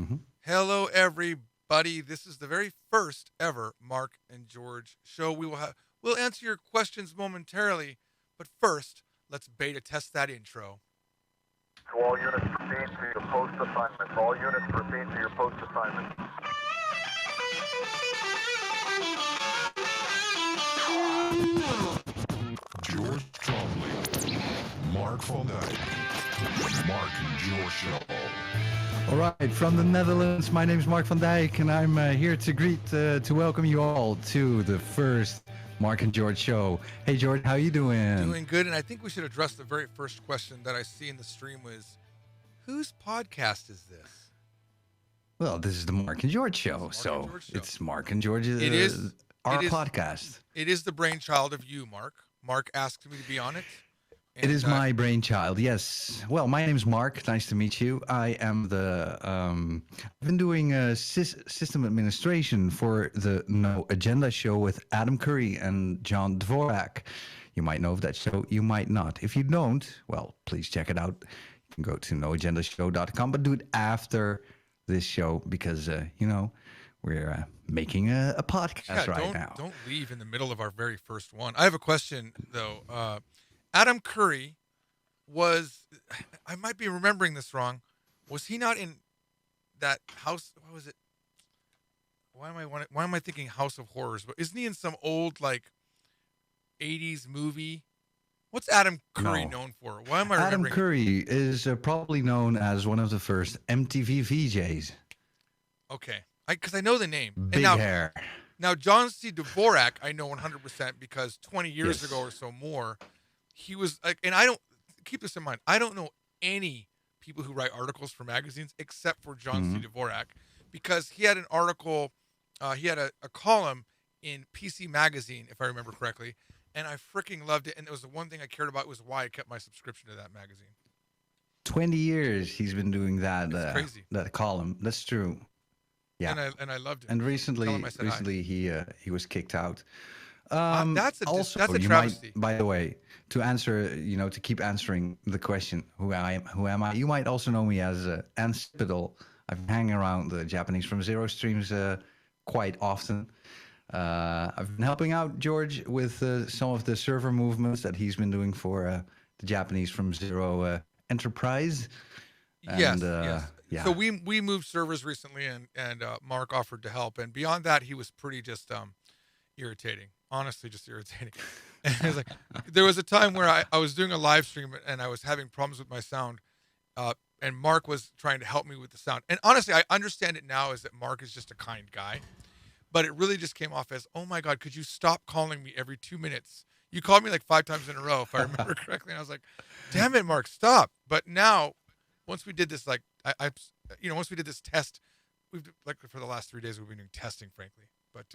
Mm-hmm. Hello, everybody. This is the very first ever Mark and George show. We'll answer your questions momentarily, but first, let's beta test that intro. To all units, proceed to your post assignments. All units, proceed to your post assignments. George Trombley, Mark van Dijk, Mark and George Show. All right, from the Netherlands, my name is Mark van Dijk, and I'm here to welcome you all to the first Mark and George show. Hey, George, how you doing? Doing good, and I think we should address the very first question that I see in the stream was, whose podcast is this? Well, this is the Mark and George show, it's Mark and George's our podcast. It is the brainchild of you, Mark. Mark asked me to be on it. It is my brainchild, yes. Well, my name's Mark. Nice to meet you. I am I've been doing system administration for the No Agenda show with Adam Curry and John Dvorak. You might know of that show. You might not. If you don't, well, please check it out. You can go to noagendashow.com, but do it after this show because, we're making a podcast now. Don't leave in the middle of our very first one. I have a question, though. Adam Curry I might be remembering this wrong. Was he not in that house? What was it? Why am I thinking House of Horrors? But isn't he in some old 80s movie? What's Adam Curry known for? Why am I remembering? Adam Curry is probably known as one of the first MTV VJs. Okay, because I know the name. Big hair. Now, John C. Dvorak, I know 100% because 20 years ago or so more, he was and I don't keep this in mind. I don't know any people who write articles for magazines except for John C. Dvorak, because he had an article, he had a column in PC Magazine, if I remember correctly, and I freaking loved it. And it was the one thing I cared about was why I kept my subscription to that magazine. 20 years he's been doing that. Crazy. That column. That's true. Yeah. And I loved it. And recently he was kicked out. That's a Might, travesty. by the way, to answer, to keep answering the question, who am I? You might also know me as Anspidal. I've been hanging around the Japanese from Zero streams quite often. I've been helping out George with some of the server movements that he's been doing for the Japanese from Zero Enterprise. Yes. Yeah. So we moved servers recently, and Mark offered to help. And beyond that, he was pretty just irritating. Honestly, just irritating. And it was there was a time where I was doing a live stream and I was having problems with my sound, and Mark was trying to help me with the sound. And honestly, I understand it now as that Mark is just a kind guy, but it really just came off as, oh my God, could you stop calling me every 2 minutes? You called me 5 times in a row, if I remember correctly. And I was like, damn it, Mark, stop. But now, once we did this, once we did this test, we've for the last 3 days, we've been doing testing, frankly. But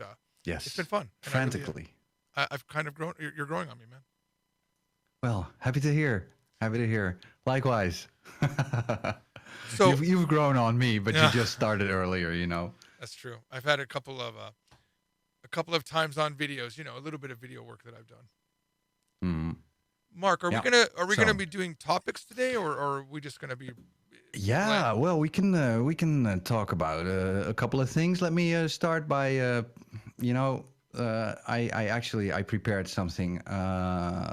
yes, it's been fun. Frantically. I've kind of grown. You're growing on me, man. Well, happy to hear. Likewise. So you've grown on me, but you just started earlier, That's true. I've had a couple of times on videos, a little bit of video work that I've done. Mm-hmm. Mark, are we gonna be doing topics today, or are we just gonna be? Yeah, well, we can talk about a couple of things. Let me start by I prepared something.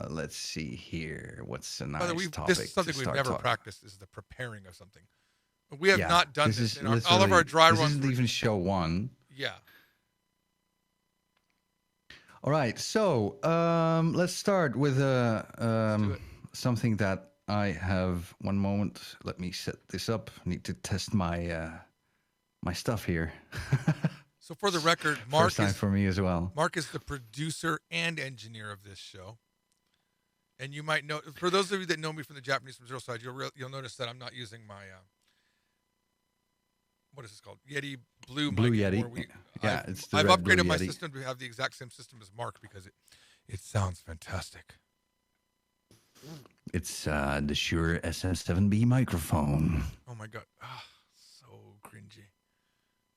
Let's see here. What's a nice topic? This is something we've never practiced. Is the preparing of something. We have not done this in all of our dry runs. This isn't even show one. Yeah. All right, so let's start with something that I have. One moment, let me set this up. I need to test my my stuff here. So for the record, Mark First time for me as well. Mark is the producer and engineer of this show. And you might know, for those of you that know me from the Japanese from Zero side, you'll notice that I'm not using my what is this called? Yeti Blue Yeti. I've upgraded my system to have the exact same system as Mark because it sounds fantastic. It's the Shure SM7B microphone. Oh my God. So cringy.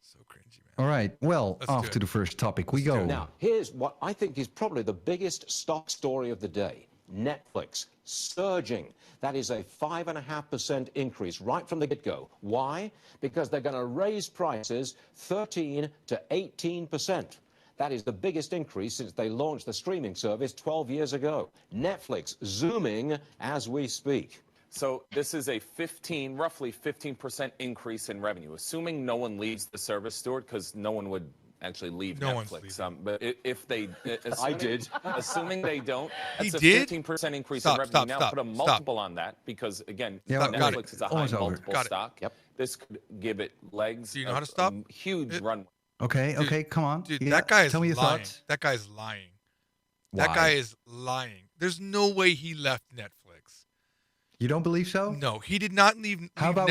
So cringy, man. All right. Well, off to the first topic we go. Now, here's what I think is probably the biggest stock story of the day. Netflix, surging. That is a 5.5% increase right from the get-go. Why? Because they're going to raise prices 13 to 18%. That is the biggest increase since they launched the streaming service 12 years ago. Netflix zooming as we speak. So this is a roughly 15% increase in revenue, assuming no one leaves the service, Stuart, because no one would actually leave Netflix. But if they, I did. Assuming they don't, He that's a did? 15% increase Stop, in revenue. stop, now stop, put a stop. multiple on that because, again, Yeah, got Netflix it. is a high Almost over. multiple Got it. stock. Yep. This could give it legs. Do you know how to stop? Huge runway. Okay, Dude, okay, come on. Dude, Yeah, that guy is tell me your lying. thoughts. That guy's lying. Why? That guy is lying. There's no way he left Netflix. You don't believe so? No, he did not leave. How about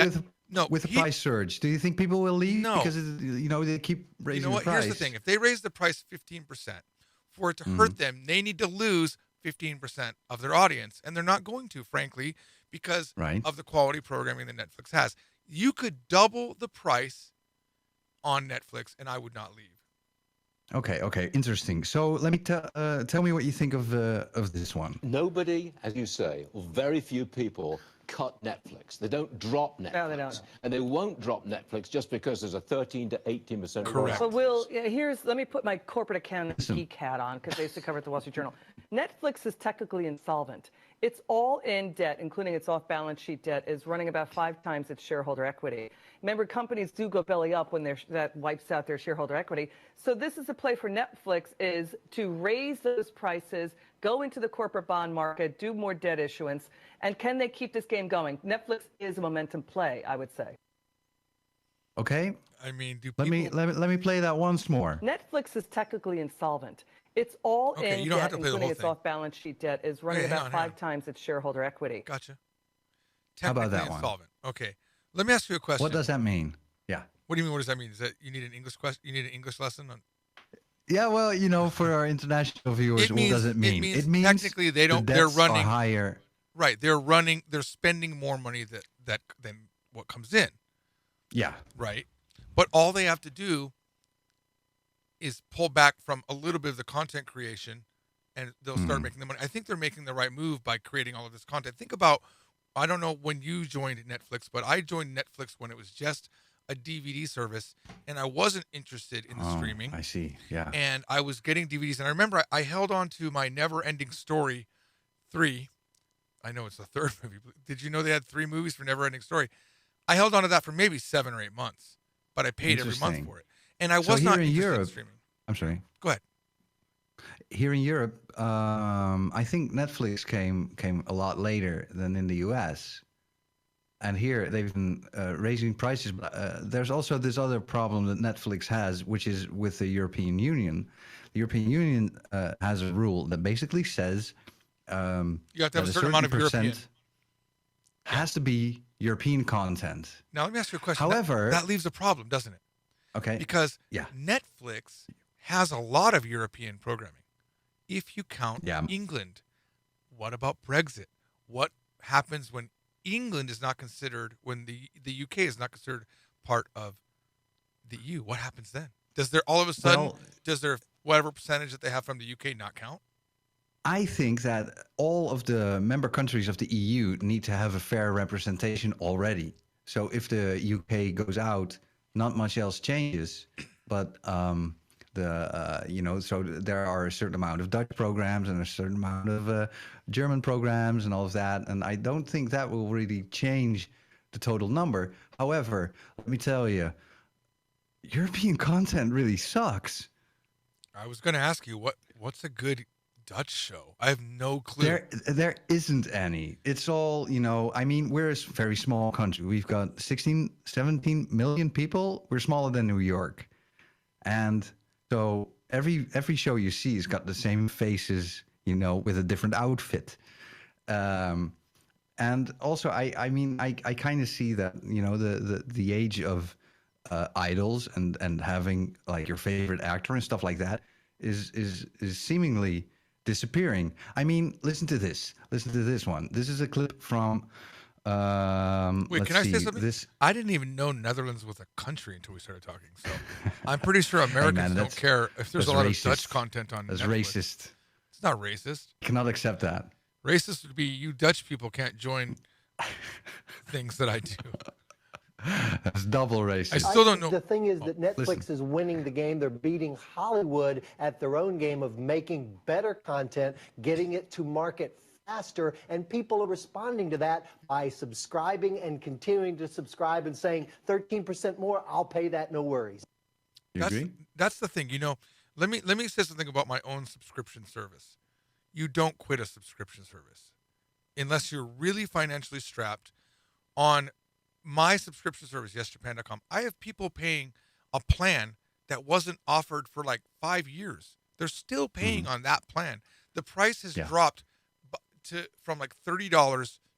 with the he- price surge? Do you think people will leave No. because they keep raising You know what? the price? Here's the thing: if they raise the price 15%, for it to hurt them, they need to lose 15% of their audience, and they're not going to, frankly, because Right. of the quality programming that Netflix has. You could double the price on Netflix, and I would not leave. Okay, interesting. So let me tell me what you think of this one. Nobody, as you say, or very few people cut Netflix. They don't drop Netflix. No, they don't. And they won't drop Netflix just because there's a 13 to 18% Correct. But let me put my corporate accountant geek hat on because I used to cover at the Wall Street Journal. Netflix is technically insolvent. Its all-in debt, including its off-balance sheet debt, is running about 5 times its shareholder equity. Remember, companies do go belly up when that wipes out their shareholder equity. So this is a play for Netflix, is to raise those prices, go into the corporate bond market, do more debt issuance, and can they keep this game going? Netflix is a momentum play, I would say. Okay, I mean, let me play that once more. Netflix is technically insolvent. Its all-in you don't have debt, to play the including whole its thing. off-balance sheet debt, is running Wait, hang about on, hang 5 times its shareholder equity. Gotcha. How about Technically that one? insolvent. Okay. Let me ask you a question. What does that mean? Yeah. What do you mean? What does that mean? Is that you need an English question? You need an English lesson on? Yeah, well, for our international viewers, what does it mean? It means technically they don't. The They're debts are running higher. right. They're spending more money than what comes in. Yeah. Right. But all they have to do is pull back from a little bit of the content creation, and they'll start making the money. I think they're making the right move by creating all of this content. Think about, I don't know when you joined Netflix, but I joined Netflix when it was just a DVD service, and I wasn't interested in the streaming. I see. Yeah. And I was getting DVDs, and I remember I held on to my Never Ending Story 3. I know it's the third movie. But did you know they had 3 movies for Never Ending Story? I held on to that for maybe 7 or 8 months, but I paid every month for it. And I was not interested in streaming. I'm sorry. Go ahead. Here in Europe, I think Netflix came a lot later than in the US. And here they've been raising prices. There's also this other problem that Netflix has, which is with the European Union. The European Union has a rule that basically says You have to have a certain amount of European. Has to be European content. Now, let me ask you a question. However, that leaves a problem, doesn't it? Okay. Because Yeah. Netflix has a lot of European programming. If you count England, what about Brexit? What happens when England is not considered, when the UK is not considered part of the EU? What happens then? Does there all of a sudden, does their whatever percentage that they have from the UK not count? I think that all of the member countries of the EU need to have a fair representation already. So if the UK goes out, not much else changes, but so there are a certain amount of Dutch programs and a certain amount of German programs and all of that, and I don't think that will really change the total number. However, let me tell you, European content really sucks. I was going to ask you what's a good Dutch show? I have no clue. There isn't any. It's all, we're a very small country. We've got 16, 17 million people. We're smaller than New York. And so every show you see has got the same faces, with a different outfit. And also, I kind of see that, the age of idols and having like your favorite actor and stuff like that is seemingly disappearing. I mean, listen to this. Listen to this one. This is a clip from. Wait, can I say something? I didn't even know Netherlands was a country until we started talking. So I'm pretty sure Americans don't care if there's a lot of Dutch content on Netflix. That's racist. It's not racist. Cannot accept that. Racist would be you Dutch people can't join things that I do. That's double racist. I still don't know. The thing is that Netflix listen. is winning the game. They're beating Hollywood at their own game of making better content, getting it to market faster, and people are responding to that by subscribing and continuing to subscribe and saying 13% more, I'll pay that, no worries. You agree? That's the thing. Let me say something about my own subscription service. You don't quit a subscription service unless you're really financially strapped. On my subscription service, YesJapan.com, I have people paying a plan that wasn't offered for like 5 years. They're still paying on that plan. The price has dropped from like $30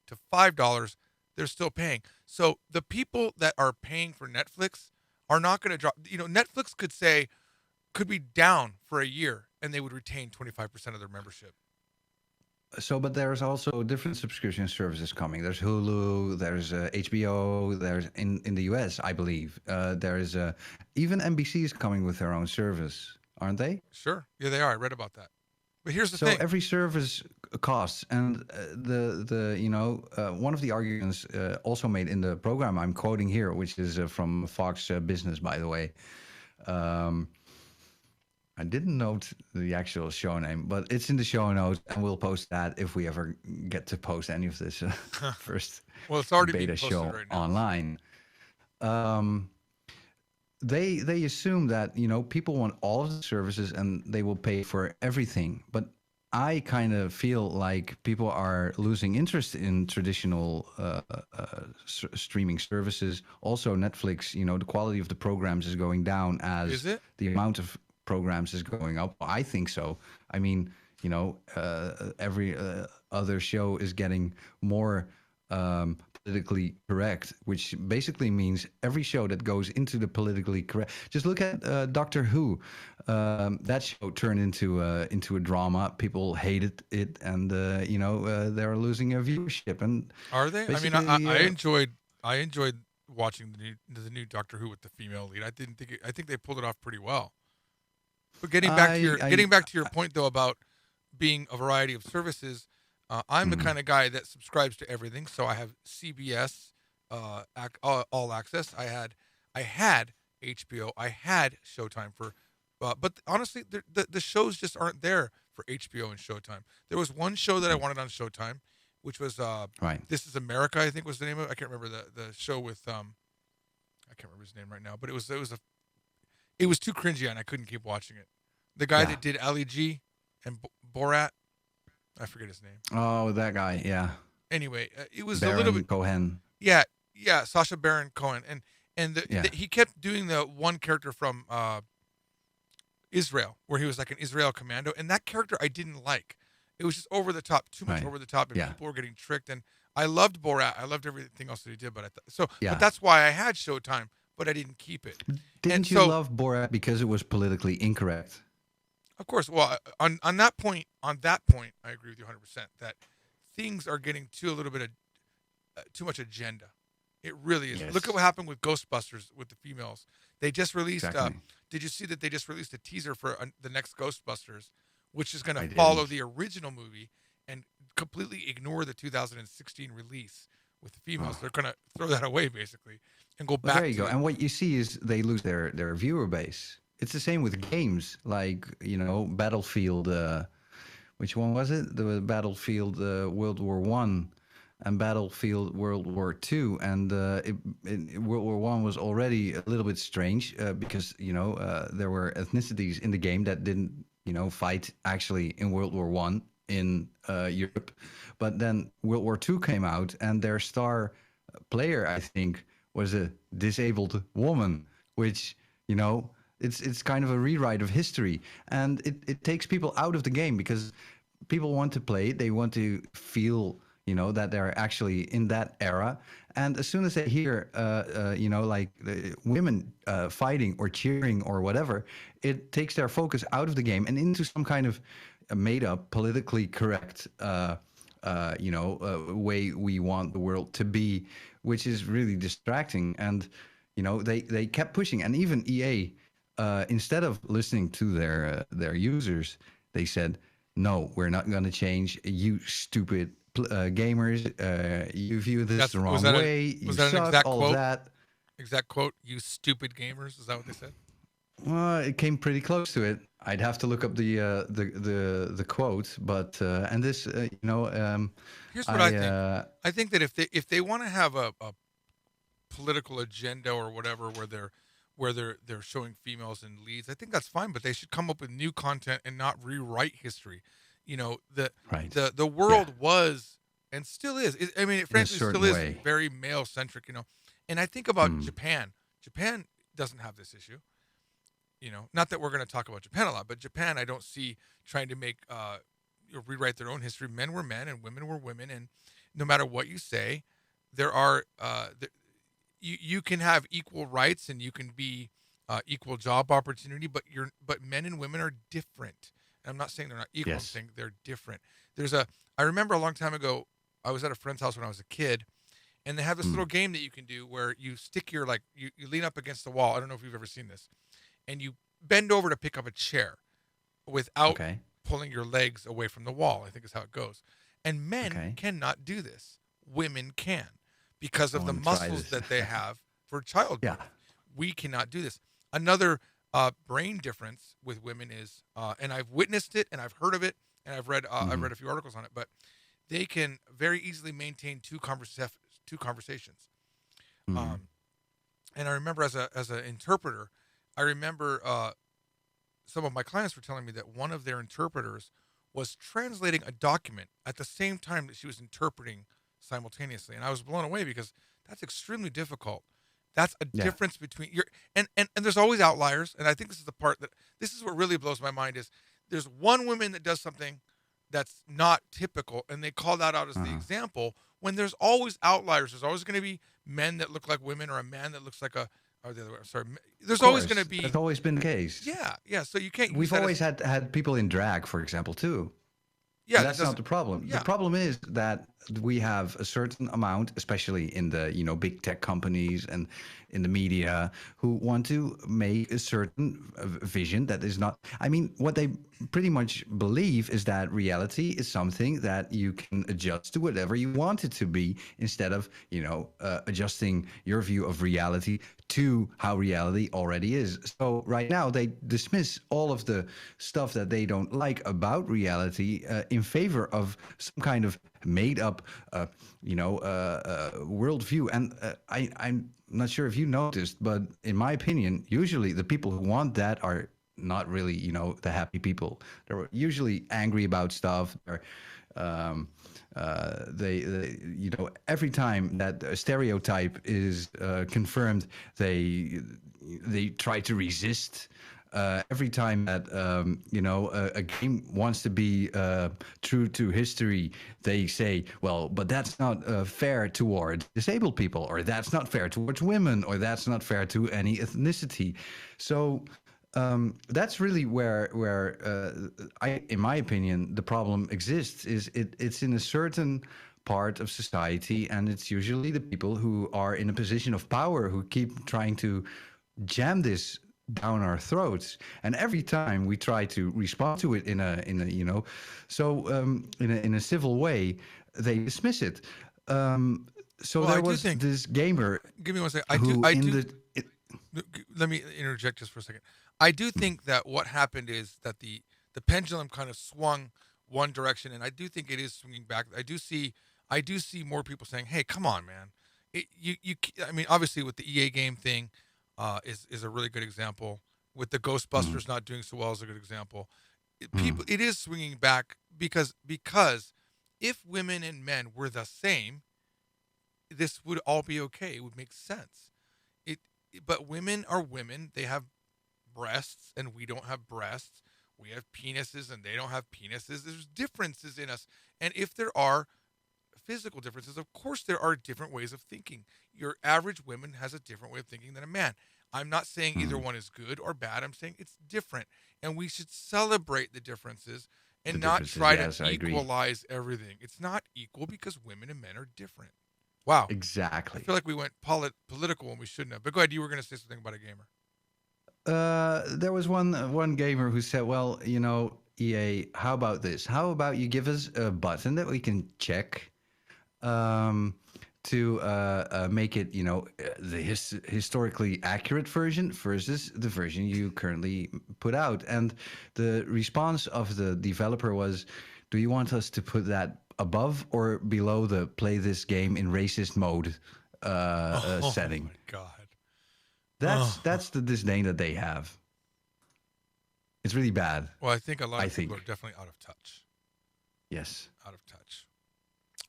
to $5. They're still paying. So the people that are paying for Netflix are not going to drop. Netflix could be down for a year and they would retain 25% of their membership. So, but there's also different subscription services coming. There's Hulu, there's HBO, there's in the US, I believe. There's even NBC is coming with their own service, aren't they? Sure. Yeah, they are. I read about that. But here's the thing. So every service costs, and one of the arguments also made in the program I'm quoting here, which is from Fox Business, by the way. I didn't note the actual show name, but it's in the show notes, and we'll post that if we ever get to post any of this first well, it's already beta being posted show right now. online. They assume that people want all of the services and they will pay for everything, but I kind of feel like people are losing interest in traditional streaming services. Also, Netflix, the quality of the programs is going down as the amount of programs is going up. I think so. I mean, every other show is getting more politically correct, which basically means every show that goes into the politically correct. Just look at Doctor Who. That show turned into a drama. People hated it, and they're losing a viewership. And are they? I mean, I enjoyed watching the new Doctor Who with the female lead. I think they pulled it off pretty well. But getting back to your point though about being a variety of services, I'm the kind of guy that subscribes to everything. So I have CBS, All Access. I had HBO. I had Showtime but honestly, the shows just aren't there for HBO and Showtime. There was one show that I wanted on Showtime, which was This Is America, I think was the name of it. I can't remember the show with I can't remember his name right now, but it was too cringy and I couldn't keep watching it. The guy that did LEG and Borat, I forget his name. Oh, that guy, yeah. Anyway, it was Baron a little bit Cohen. Yeah, Sacha Baron Cohen, and he kept doing the one character from Israel, where he was like an Israel commando, and that character I didn't like. It was just over the top, too much over the top, and people were getting tricked. And I loved Borat. I loved everything else that he did, but but that's why I had Showtime, but I didn't keep it. Didn't you love Borat because it was politically incorrect? Of course. Well, on that point, I agree with you 100% that things are getting a little bit of too much agenda. It really is. Yes. Look at what happened with Ghostbusters with the females. They just released. Exactly. Did you see that they just released a teaser for the next Ghostbusters, which is going to follow the original movie and completely ignore the 2016 release with the females? They're going to throw that away basically and go back. There you go. And what you see is they lose their viewer base. It's the same with games, like Battlefield. Which one was it? The Battlefield World War I and Battlefield World War II. And World War I was already a little bit strange because there were ethnicities in the game that didn't fight actually in World War I in Europe. But then World War II came out, and their star player, I think, was a disabled woman, which It's kind of a rewrite of history, and it takes people out of the game because people want to play. They want to feel, that they're actually in that era. And as soon as they hear, like women fighting or cheering or whatever, it takes their focus out of the game and into some kind of made-up, politically correct, way we want the world to be, which is really distracting. And they kept pushing, and even EA. Instead of listening to their users, they said, no, we're not going to change. You stupid gamers, you view this the wrong way. You suck, all of that. Exact quote, you stupid gamers. Is that what they said? Well, it came pretty close to it. I'd have to look up the quote, but and this, here's what I think. I think that if they want to have a political agenda or whatever, where they're showing females in leads, I think that's fine. But they should come up with new content and not rewrite history. The world was and still is. I mean, it frankly still is very male centric. And I think about Japan. Japan doesn't have this issue. Not that we're going to talk about Japan a lot, but Japan, I don't see trying to make rewrite their own history. Men were men and women were women, and no matter what you say, there are you can have equal rights and you can be equal job opportunity, but men and women are different. And I'm not saying they're not equal. I'm saying they're different. I remember a long time ago, I was at a friend's house when I was a kid, and they have this little game that you can do where you stick your you lean up against the wall. I don't know if you've ever seen this. And you bend over to pick up a chair without pulling your legs away from the wall, I think is how it goes. And men cannot do this. Women can because of the muscles that they have for childbirth. Yeah. We cannot do this. Another brain difference with women is, and I've witnessed it and I've heard of it and I've read a few articles on it, but they can very easily maintain two conversations. And I remember as an interpreter, I remember some of my clients were telling me that one of their interpreters was translating a document at the same time that she was interpreting simultaneously. And I was blown away because that's extremely difficult. That's a difference between and there's always outliers. And I think this is the part this is what really blows my mind is there's one woman that does something that's not typical and they call that out as the example when there's always outliers. There's always going to be men that look like women or a man that looks like the other way. Sorry. There's always going to be. That's always been the case. Yeah. So you can't. We've always had people in drag, for example, too. Yeah, that's not the problem. Yeah. The problem is that we have a certain amount, especially in the big tech companies and in the media, who want to make a certain vision that is not. I mean, what they pretty much believe is that reality is something that you can adjust to whatever you want it to be, instead of adjusting your view of reality to how reality already is. So right now they dismiss all of the stuff that they don't like about reality in favor of some kind of made up worldview. And I'm not sure if you noticed, but in my opinion, usually the people who want that are not really the happy people. They're usually angry about stuff. They every time that a stereotype is confirmed, they try to resist. Every time that a game wants to be true to history, they say, well, but that's not fair toward disabled people, or that's not fair towards women, or that's not fair to any ethnicity. So that's really where in my opinion, the problem exists. Is it's in a certain part of society, and it's usually the people who are in a position of power who keep trying to jam this down our throats. And every time we try to respond to it in a civil way, they dismiss it. So there was this gamer. Give me one second. Let me interject just for a second. I do think that what happened is that the pendulum kind of swung one direction, and I do think it is swinging back. I do see more people saying, "Hey, come on, man." I mean, obviously with the EA game thing, is a really good example. With the Ghostbusters not doing so well is a good example. It is swinging back because if women and men were the same, this would all be okay. It would make sense. But women are women. They have breasts and we don't have breasts. We have penises and they don't have penises. There's differences in us. And if there are physical differences, of course there are different ways of thinking. Your average woman has a different way of thinking than a man. I'm not saying either one is good or bad. I'm saying it's different. And we should celebrate the differences and not try to equalize everything. It's not equal because women and men are different. Wow. Exactly. I feel like we went political when we shouldn't have. But go ahead. You were going to say something about a gamer. There was one gamer who said, well, EA, how about this? How about you give us a button that we can check to make it, the historically accurate version versus the version you currently put out. And the response of the developer was, do you want us to put that above or below the play this game in racist mode setting? Oh my God. That's the disdain that they have. It's really bad. Well, I think a lot of people are definitely out of touch. Yes. Out of touch.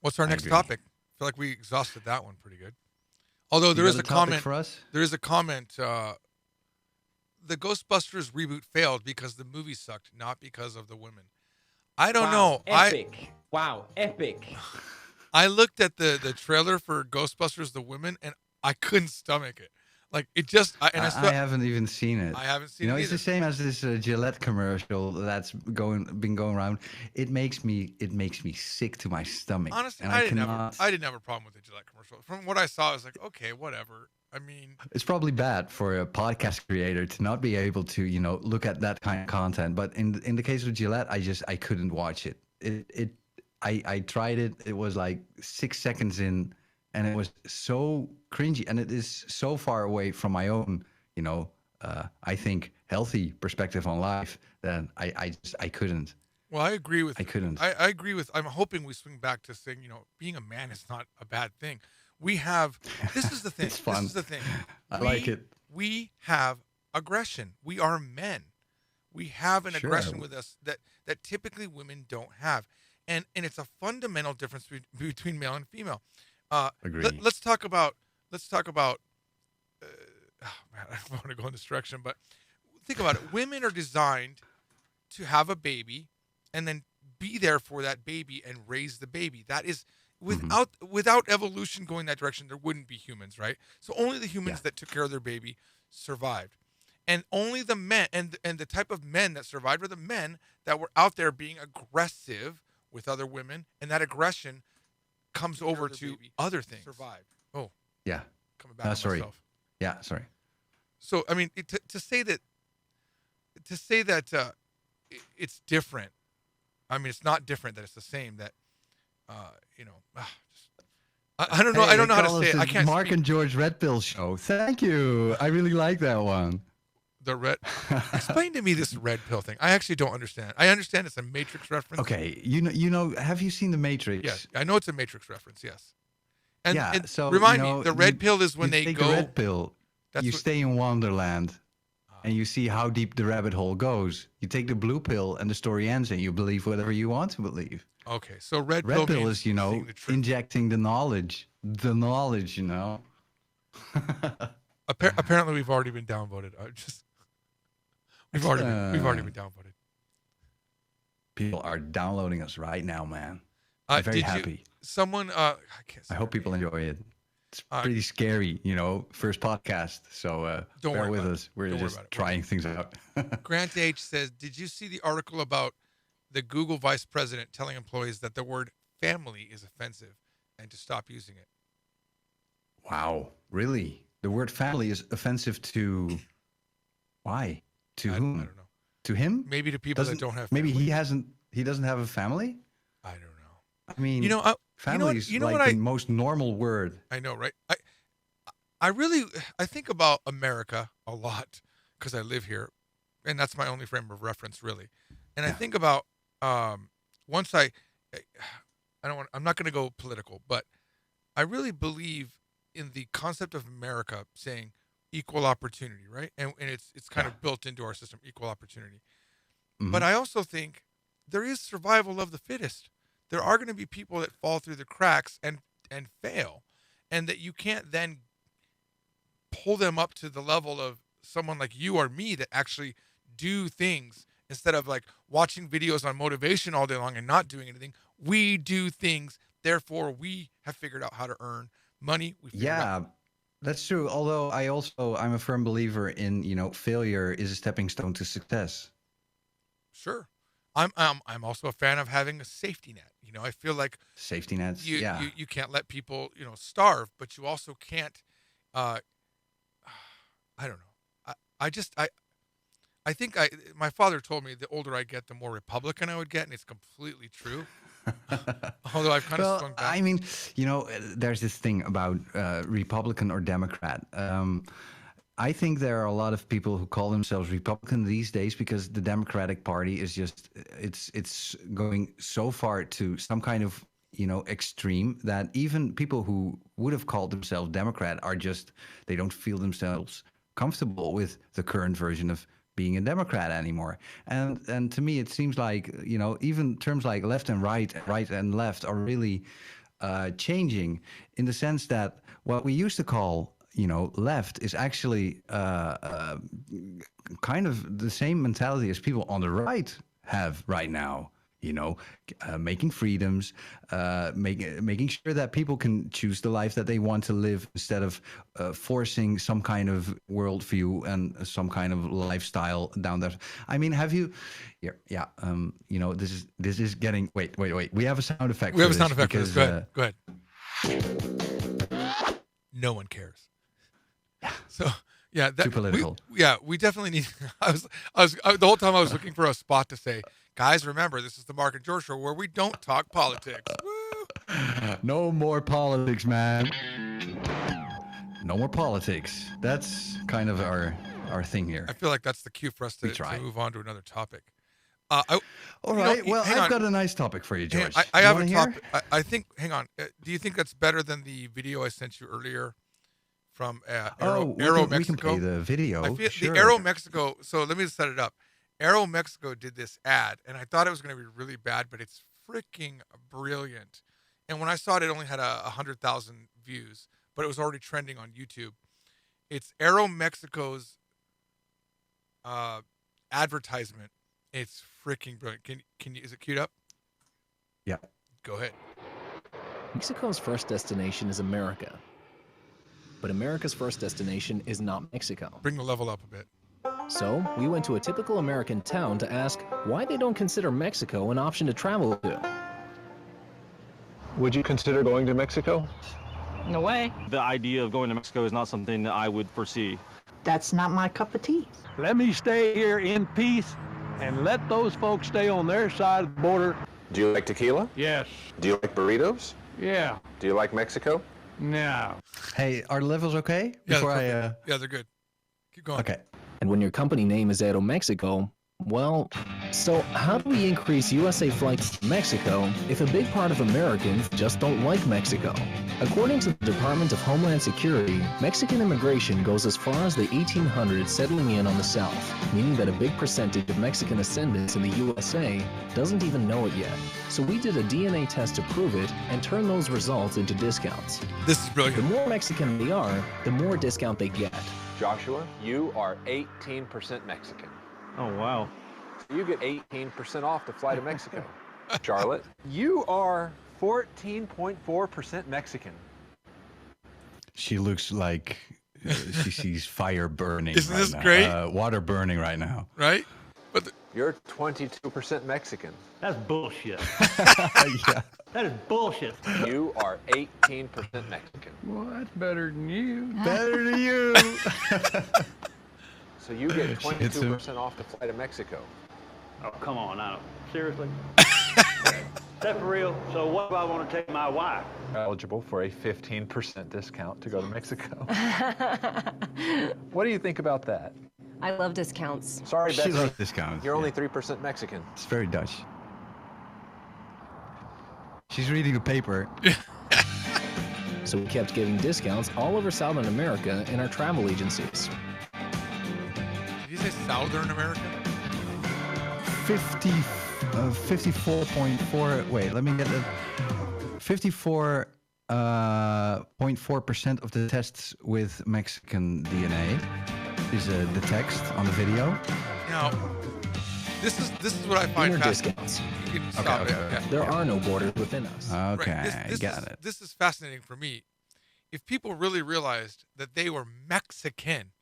What's our next topic? I feel like we exhausted that one pretty good. Although there is a comment for us. There is a comment. The Ghostbusters reboot failed because the movie sucked, not because of the women. I don't know. Epic. Wow, epic. I looked at the trailer for Ghostbusters the Women and I couldn't stomach it. Like it just I haven't even seen it. I haven't seen it. It's the same as this Gillette commercial that's been going around. It makes me sick to my stomach. Honestly, I didn't have a problem with the Gillette commercial. From what I saw, I was like, okay, whatever. I mean, it's probably bad for a podcast creator to not be able to, look at that kind of content. But in the case of Gillette, I couldn't watch it. I tried it. It was like 6 seconds in, and it was so cringy, and it is so far away from my own, I think healthy perspective on life that I couldn't. Well, I agree with. I couldn't. I agree with. I'm hoping we swing back to saying, being a man is not a bad thing. We have. This is the thing. It's fun. This is the thing. I like it. We have aggression. We are men. We have an aggression with us that typically women don't have, and it's a fundamental difference between male and female. Agree. Let's talk about. Oh man, I don't want to go in this direction, but think about it. Women are designed to have a baby and then be there for that baby and raise the baby. That is without evolution going that direction, there wouldn't be humans, right? So only the humans that took care of their baby survived. And only the men and the type of men that survived were the men that were out there being aggressive with other women, and that aggression comes over to other things. Survived. Oh. Yeah. Coming back on sorry. myself. Yeah, sorry. So I mean, to say that it's different. I mean, it's not different. That it's the same. That I don't know. Hey, I don't know how to say it. I can't. Mark and George Red Pill Show. Thank you. I really like that one. The red. Explain to me this red pill thing. I actually don't understand. I understand it's a Matrix reference. Okay, have you seen the Matrix? Yes, I know it's a Matrix reference. Yes. And so remind me, the red pill is when they take go. The red pill. You stay in Wonderland, and you see how deep the rabbit hole goes. You take the blue pill, and the story ends, and you believe whatever you want to believe. Okay, so red pill means is injecting the knowledge. Apparently, we've already been downvoted. We've already been downvoted. People are downloading us right now, man. I'm very happy. I hope people enjoy it. It's pretty scary, first podcast. So bear with us. We're just trying things out. Grant H says, did you see the article about the Google vice president telling employees that the word family is offensive and to stop using it? Wow. Really? The word family is offensive to... Why? To whom? I don't know. To him? Maybe to people that don't have family. Maybe he doesn't have a family? I don't know. I mean, family is the most normal word. I know, right? I think about America a lot because I live here, and that's my only frame of reference, really. And I think about I'm not going to go political, but I really believe in the concept of America saying equal opportunity, right? And it's kind of built into our system, equal opportunity. Mm-hmm. But I also think there is survival of the fittest. There are going to be people that fall through the cracks and fail, and that you can't then pull them up to the level of someone like you or me that actually do things instead of like watching videos on motivation all day long and not doing anything. We do things, therefore we have figured out how to earn money. That's true. Although I'm a firm believer in, failure is a stepping stone to success. Sure. I'm also a fan of having a safety net. I feel like safety nets. You can't let people, starve, but you also can't, I don't know. I I think my father told me the older I get, the more Republican I would get, and it's completely true. Although I've kind of swung back. I mean, there's this thing about Republican or Democrat. I think there are a lot of people who call themselves Republican these days because the Democratic Party is just it's going so far to some kind of extreme that even people who would have called themselves Democrat are just they don't feel themselves comfortable with the current version of being a Democrat anymore. And to me, it seems like even terms like left and right and left are really changing in the sense that what we used to call left is actually kind of the same mentality as people on the right have right now. Making freedoms, making sure that people can choose the life that they want to live instead of forcing some kind of worldview and some kind of lifestyle down there. I mean, have you? Yeah. This is getting. Wait. We have a sound effect. We have a sound effect for this. Go ahead. No one cares. Yeah. So yeah, too political. We definitely need. I was the whole time I was looking for a spot to say, guys, remember this is the Mark and George show where we don't talk politics. Woo! No more politics, man. No more politics. That's kind of our thing here. I feel like that's the cue for us to move on to another topic. All right. Well, I've got a nice topic for you, George. I have a topic. I think. Hang on. Do you think that's better than the video I sent you earlier? From AeroMexico. We can play the video. I feel sure. The AeroMexico. So let me just set it up. AeroMexico did this ad, and I thought it was going to be really bad, but it's freaking brilliant. And when I saw it, it only had 100,000 views, but it was already trending on YouTube. It's AeroMexico's advertisement. It's freaking brilliant. Can you? Is it queued up? Yeah. Go ahead. Mexico's first destination is America. But America's first destination is not Mexico. Bring the level up a bit. So we went to a typical American town to ask why they don't consider Mexico an option to travel to. Would you consider going to Mexico? No way. The idea of going to Mexico is not something that I would foresee. That's not my cup of tea. Let me stay here in peace and let those folks stay on their side of the border. Do you like tequila? Yes. Do you like burritos? Yeah. Do you like Mexico? No. Hey, are the levels okay? Yeah, they're good. Keep going. Okay. And when your company name is AeroMexico, well, so how do we increase USA flights to Mexico if a big part of Americans just don't like Mexico? According to the Department of Homeland Security, Mexican immigration goes as far as the 1800s settling in on the South, meaning that a big percentage of Mexican ascendants in the USA doesn't even know it yet. So we did a DNA test to prove it and turn those results into discounts. This is brilliant. The more Mexican they are, the more discount they get. Joshua, you are 18% Mexican. Oh, wow. You get 18% off to fly to Mexico. Charlotte, you are 14.4% Mexican. She looks like she sees fire burning. Isn't right this now. great? Water burning right now. Right? But you're 22% Mexican. That's bullshit. Yeah. That is bullshit. You are 18% Mexican. Well, that's better than you. Better than you. So you get 22% off to fly to Mexico. Oh, come on now. Seriously? That's for real? So what if I want to take my wife? Eligible for a 15% discount to go to Mexico. What do you think about that? I love discounts. Sorry, She Betsy. loves discounts. You're only 3% Mexican. It's very Dutch. She's reading a paper. So we kept giving discounts all over Southern America in our travel agencies. Did you say Southern America? 54.4. Wait, let me get it. 54.4% of the tests with Mexican DNA is the text on the video. Now, this is what I find Inner fascinating. discounts. You can stop it. Okay. Yeah. There are no borders within us. Okay, Right. got it. This is fascinating for me. If people really realized that they were Mexican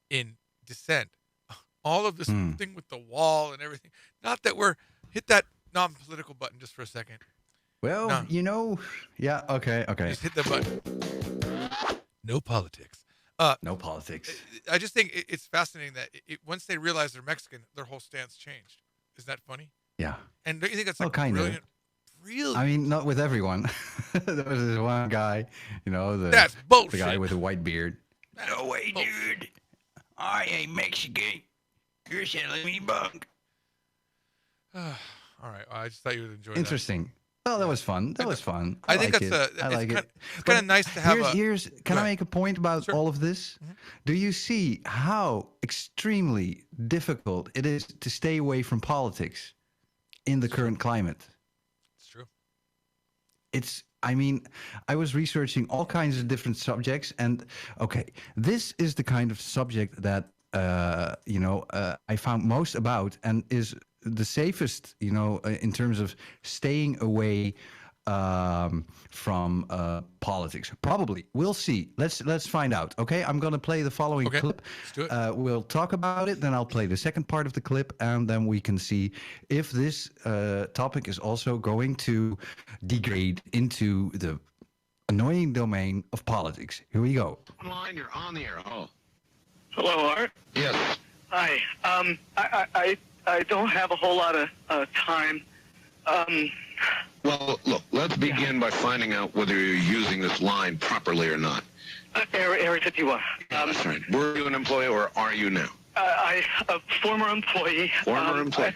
in descent, all of this thing with the wall and everything, not that we're hit that non-political button just for a second. Well, No. yeah, okay. Just hit the button. No politics. No politics. I just think it's fascinating that once they realize they're Mexican, their whole stance changed. Isn't that funny? Yeah. And don't you think that's Well, like kind brilliant? of. Brilliant. I mean, not with everyone. There was this one guy, That's bullshit. the guy with the white beard. No way, dude. I ain't Mexican. You're selling me bunk. All right. I just thought you would enjoy that. Interesting. Well, that was fun. That was fun. I think like that's it. I like it. It's kind of nice to have Can I make a point about all of this? Mm-hmm. Do you see how extremely difficult it is to stay away from politics in the current climate? It's true. I mean, I was researching all kinds of different subjects, and okay, this is the kind of subject that I found most about, and is the safest, in terms of staying away from politics. Probably, we'll see. Let's find out. Okay, I'm gonna play the following clip. Let's do it. We'll talk about it, then I'll play the second part of the clip, and then we can see if this topic is also going to degrade into the annoying domain of politics. Here we go. Online, you're on the air. Oh. Hello, Art. Yes. Hi. I don't have a whole lot of time. Well, look, let's begin by finding out whether you're using this line properly or not. Area 51. That's right. Were you an employee or are you now? I a former employee. Former employee.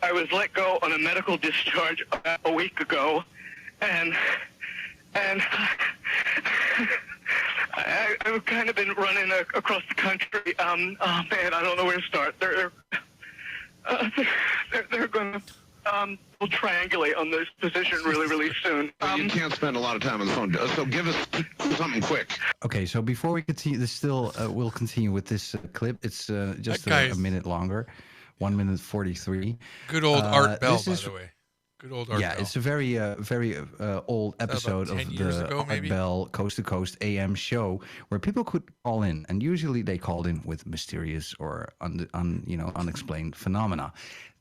I was let go on a medical discharge about a week ago, and I've kind of been running across the country. Oh man, I don't know where to start. They're going to will triangulate on this position really soon. Well, you can't spend a lot of time on the phone, so give us something quick. Okay, so before we continue, we'll continue with this clip. It's just a minute longer, 1 minute 43. Good old Art Bell, by the way. Good old Art Bell. Yeah, it's a very old episode of the Art Bell Coast to Coast AM show where people could call in, and usually they called in with mysterious or unexplained phenomena.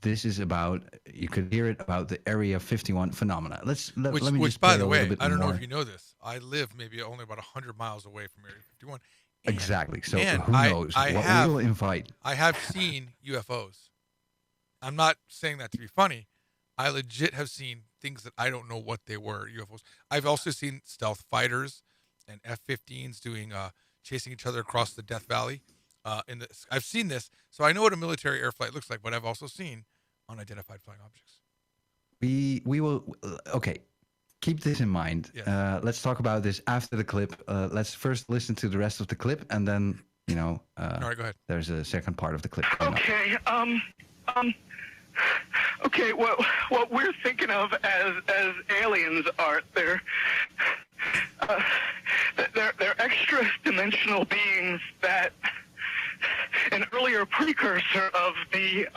This is about, you could hear it about the Area 51 phenomena. Let me which just by play the a way, little bit I don't know more. if you know this. I live maybe only about 100 miles away from Area 51. Exactly. So and who knows what we will invite. I have seen UFOs. I'm not saying that to be funny. I legit have seen things that I don't know what they were, UFOs. I've also seen stealth fighters and F-15s doing chasing each other across the Death Valley. I've seen this, so I know what a military air flight looks like, but I've also seen unidentified flying objects. We will, okay, keep this in mind. Yes. Let's talk about this after the clip. Let's first listen to the rest of the clip, and then, all right, go ahead. There's a second part of the clip. Okay, okay, what we're thinking of as aliens are they're extra dimensional beings that an earlier precursor of the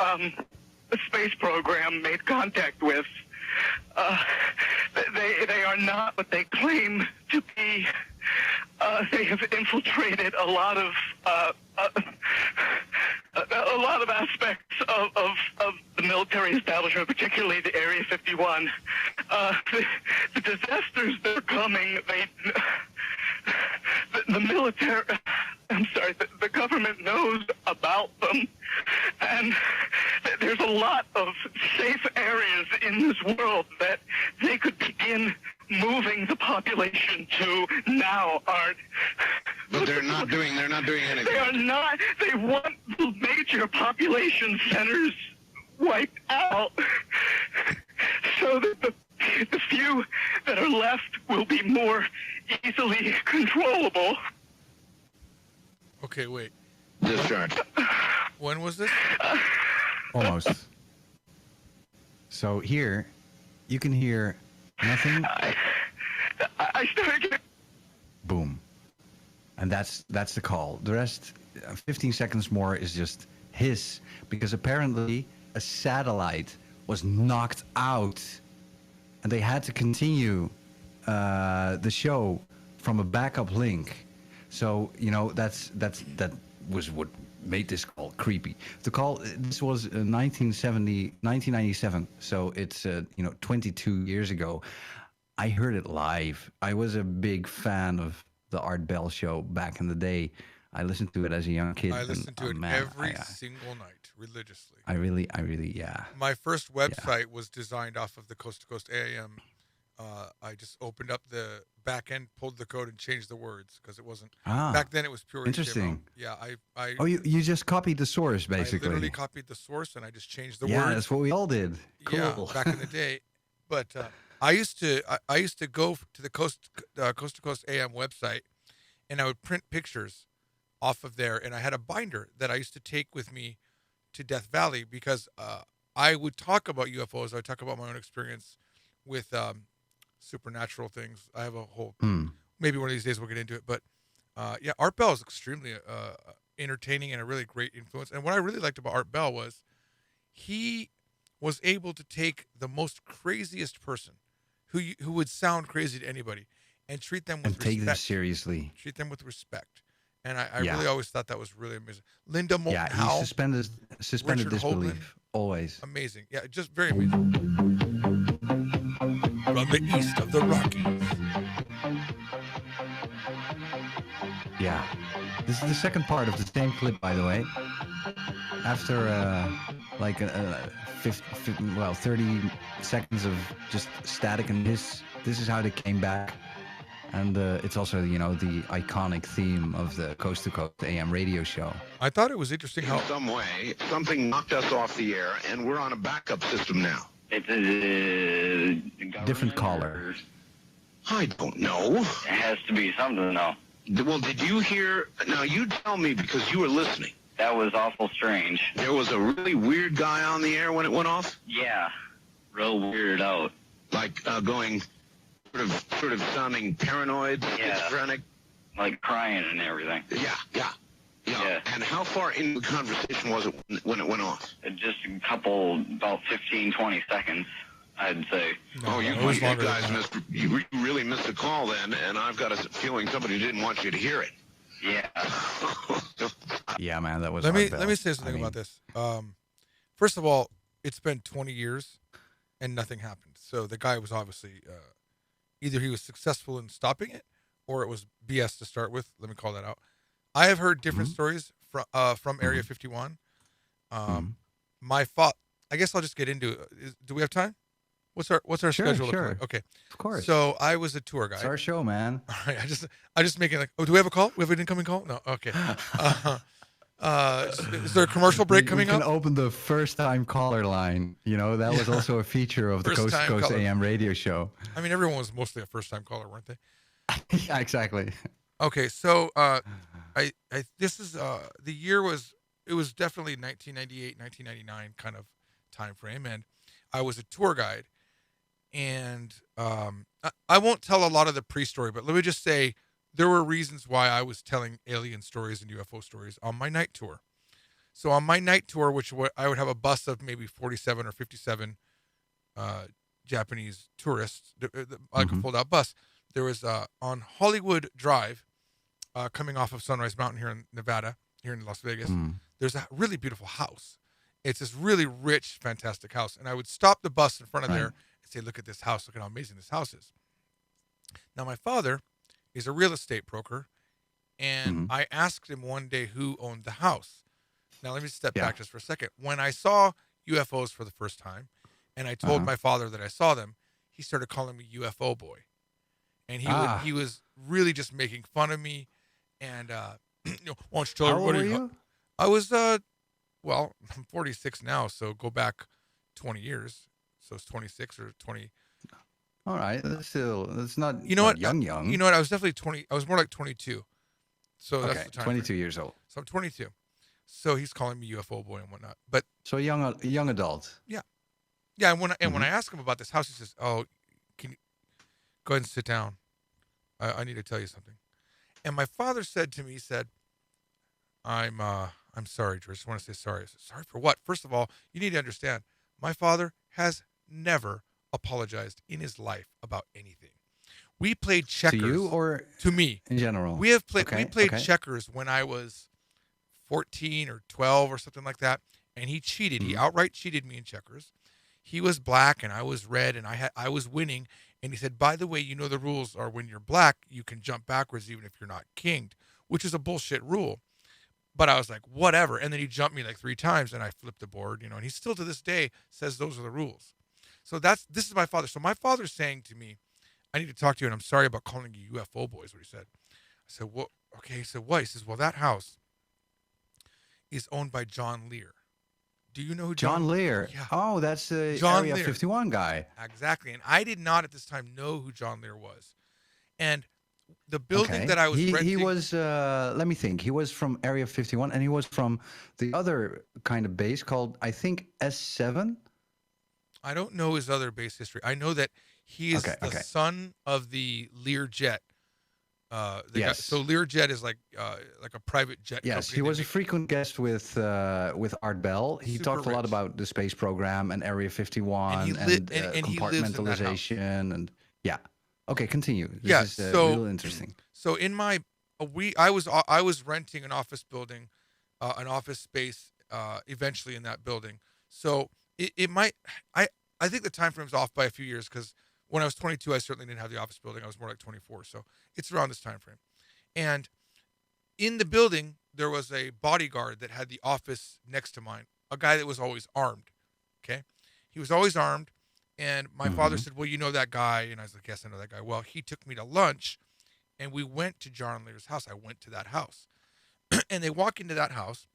space program made contact with. They are not what they claim to be. They have infiltrated a lot of aspects of the military establishment, particularly the Area 51. The disasters that are coming, the military, the government knows about them, and there's a lot of safe areas in this world that they could begin moving the population to now, Art. But they're not doing anything. They are not. They want the major population centers wiped out so that the few that are left will be more easily controllable. Okay, wait. Discharge. When was this? Almost. So here, you can hear nothing. I started getting... Boom. And that's the call. The rest, 15 seconds more, is just hiss, because apparently a satellite was knocked out, and they had to continue the show from a backup link. So that was what made this call creepy. The call, this was 1997, so it's 22 years ago. I heard it live. I was a big fan of the Art Bell show back in the day. I listened to it as a young kid. I listened to it every single night religiously. I really, yeah. My first website was designed off of the Coast to Coast AM. I just opened up the back end, pulled the code, and changed the words because it wasn't. Back then, it was pure interesting. HTML. Yeah, I. Oh, you just copied the source basically. I literally copied the source and I just changed the words. Yeah, that's what we all did. Cool. Yeah, back in the day. But I used to go to the Coast to Coast AM website, and I would print pictures off of there, and I had a binder that I used to take with me to Death Valley because I would talk about UFOs. I would talk about my own experience with supernatural things. I have a whole maybe one of these days we'll get into it, but yeah, Art Bell is extremely entertaining and a really great influence. And what I really liked about Art Bell was he was able to take the most craziest person who would sound crazy to anybody and treat them with respect. Take them seriously. Treat them with respect. And I really always thought that was really amazing. Linda Moulton Yeah, Howe. he suspended Richard disbelief. Hoagland. Always. Amazing. Yeah, just very amazing. From the east of the Rockies. Yeah. This is the second part of the same clip, by the way. After 30 seconds of just static, and this is how they came back. And it's also, the iconic theme of the Coast to Coast AM radio show. I thought it was interesting how... In some way, something knocked us off the air, and we're on a backup system now. It's different caller. I don't know. It has to be something, though. Well, did you hear... Now, you tell me because you were listening. That was awful strange. There was a really weird guy on the air when it went off? Yeah. Real weirded out. Like going... Sort of sounding paranoid, schizophrenic. Like crying and everything. Yeah. And how far into the conversation was it when it went off? Just a couple, about 15, 20 seconds, I'd say. No, you guys you really missed the call then, and I've got a feeling somebody didn't want you to hear it. Yeah. Yeah, man, that was. Let me say something about this. First of all, it's been 20 years, and nothing happened. So the guy was obviously. Either he was successful in stopping it, or it was BS to start with. Let me call that out. I have heard different stories from Area 51. My fault. I guess I'll just get into it. Do we have time? What's our schedule? Sure. Okay, of course. So I was a tour guide. It's our show, man. All right. I just making like. Oh, do we have a call? We have an incoming call? No. Okay. Is there a commercial break coming up? We can open the first-time caller line. That was also a feature of the Coast to Coast AM radio show. I mean, everyone was mostly a first-time caller, weren't they? Yeah, exactly. Okay, so this is the year was definitely 1998, 1999 kind of time frame, and I was a tour guide, and I won't tell a lot of the pre-story, but let me just say. There were reasons why I was telling alien stories and UFO stories on my night tour. So on my night tour, I would have a bus of maybe 47 or 57 Japanese tourists, like a fold-out bus. There was on Hollywood Drive, coming off of Sunrise Mountain here in Nevada, here in Las Vegas, there's a really beautiful house. It's this really rich, fantastic house. And I would stop the bus in front of there and say, look at this house. Look at how amazing this house is. Now, my father... He's a real estate broker, and I asked him one day who owned the house. Now, let me step back just for a second. When I saw UFOs for the first time, and I told my father that I saw them, he started calling me UFO boy. And he was really just making fun of me. And, why don't you tell everybody? How old were you? I was, well, I'm 46 now, so go back 20 years. So it's 26 or 20. All right, that's not. You know what? Young. You know what? I was definitely 20. I was more like 22. So that's the time. 22 years old. So I'm 22. So he's calling me UFO boy and whatnot. But so a young adult. Yeah. And when I ask him about this house, he says, "Oh, can you go ahead and sit down? I need to tell you something." And my father said to me, he said, "I'm sorry, George. I just want to say sorry." I said, "Sorry for what?" First of all, you need to understand, my father has never apologized in his life about anything. We played checkers. To you or to me? In general. We played checkers when I was 14 or 12 or something like that, and he cheated. He outright cheated me in checkers. He was black and I was red, and I was winning. And he said, "By the way, you know the rules are when you're black, you can jump backwards even if you're not kinged. which is a bullshit rule. But I was like, whatever. And then he jumped me like 3 times, and I flipped the board, and he still to this day says those are the rules. So this is my father. So my father's saying to me, I need to talk to you, and I'm sorry about calling you UFO boys, what he said. I said, well, okay. He said, what? He says, well, that house is owned by John LEAR. Do you know who John LEAR? Yeah. Oh, that's the John Area LEAR. 51 guy. Exactly. And I did not at this time know who John LEAR was. And the building that I was renting... He was, let me think. He was from Area 51, and he was from the other kind of base called, I think, S7. I don't know his other base history. I know that he is the son of the LEAR jet. Yes. So LEAR jet is like a private jet company. Yes, he was a frequent guest with Art Bell. He talked a lot about the space program and Area 51 and compartmentalization and yeah. Okay, continue. This is real interesting. So in my I was renting an office building, an office space eventually in that building. So it might I think the time frame's off by a few years because when I was 22, I certainly didn't have the office building. I was more like 24. So it's around this time frame. And in the building, there was a bodyguard that had the office next to mine, a guy that was always armed. Okay. He was always armed. And my father said, well, you know that guy? And I was like, yes, I know that guy. Well, he took me to lunch and we went to John LEAR's house. I went to that house and they walk into that house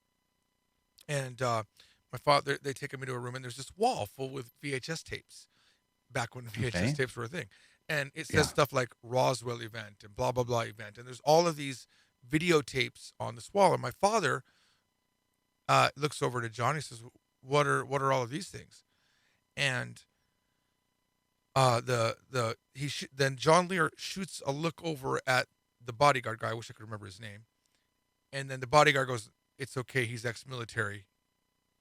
and my father, they take me to a room and there's this wall full with VHS tapes. Back when VHS tapes were a thing. And it says stuff like Roswell event and blah, blah, blah event. And there's all of these videotapes on this wall. And my father looks over to John. He says, what are all of these things? And then John LEAR shoots a look over at the bodyguard guy. I wish I could remember his name. And then the bodyguard goes, it's okay. He's ex-military.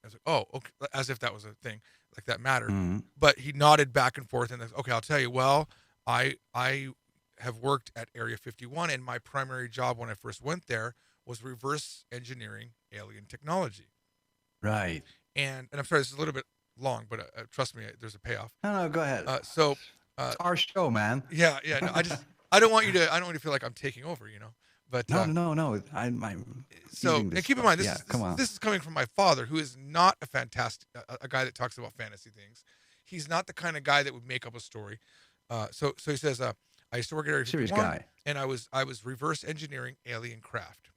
I was like, oh, okay. As if that was a thing. Like that mattered. But he nodded back and forth and said, okay, I'll tell you. Well, I have worked at Area 51 and my primary job when I first went there was reverse engineering alien technology. Right. And I'm sorry, this is a little bit long, but trust me, there's a payoff. No, go ahead. It's our show, man. Yeah. No, I don't want you to feel like I'm taking over, But no. So and keep in mind, this is coming from my father, who is not a guy that talks about fantasy things. He's not the kind of guy that would make up a story. So he says, I used to work at Area 51, guy. And I was reverse engineering alien craft.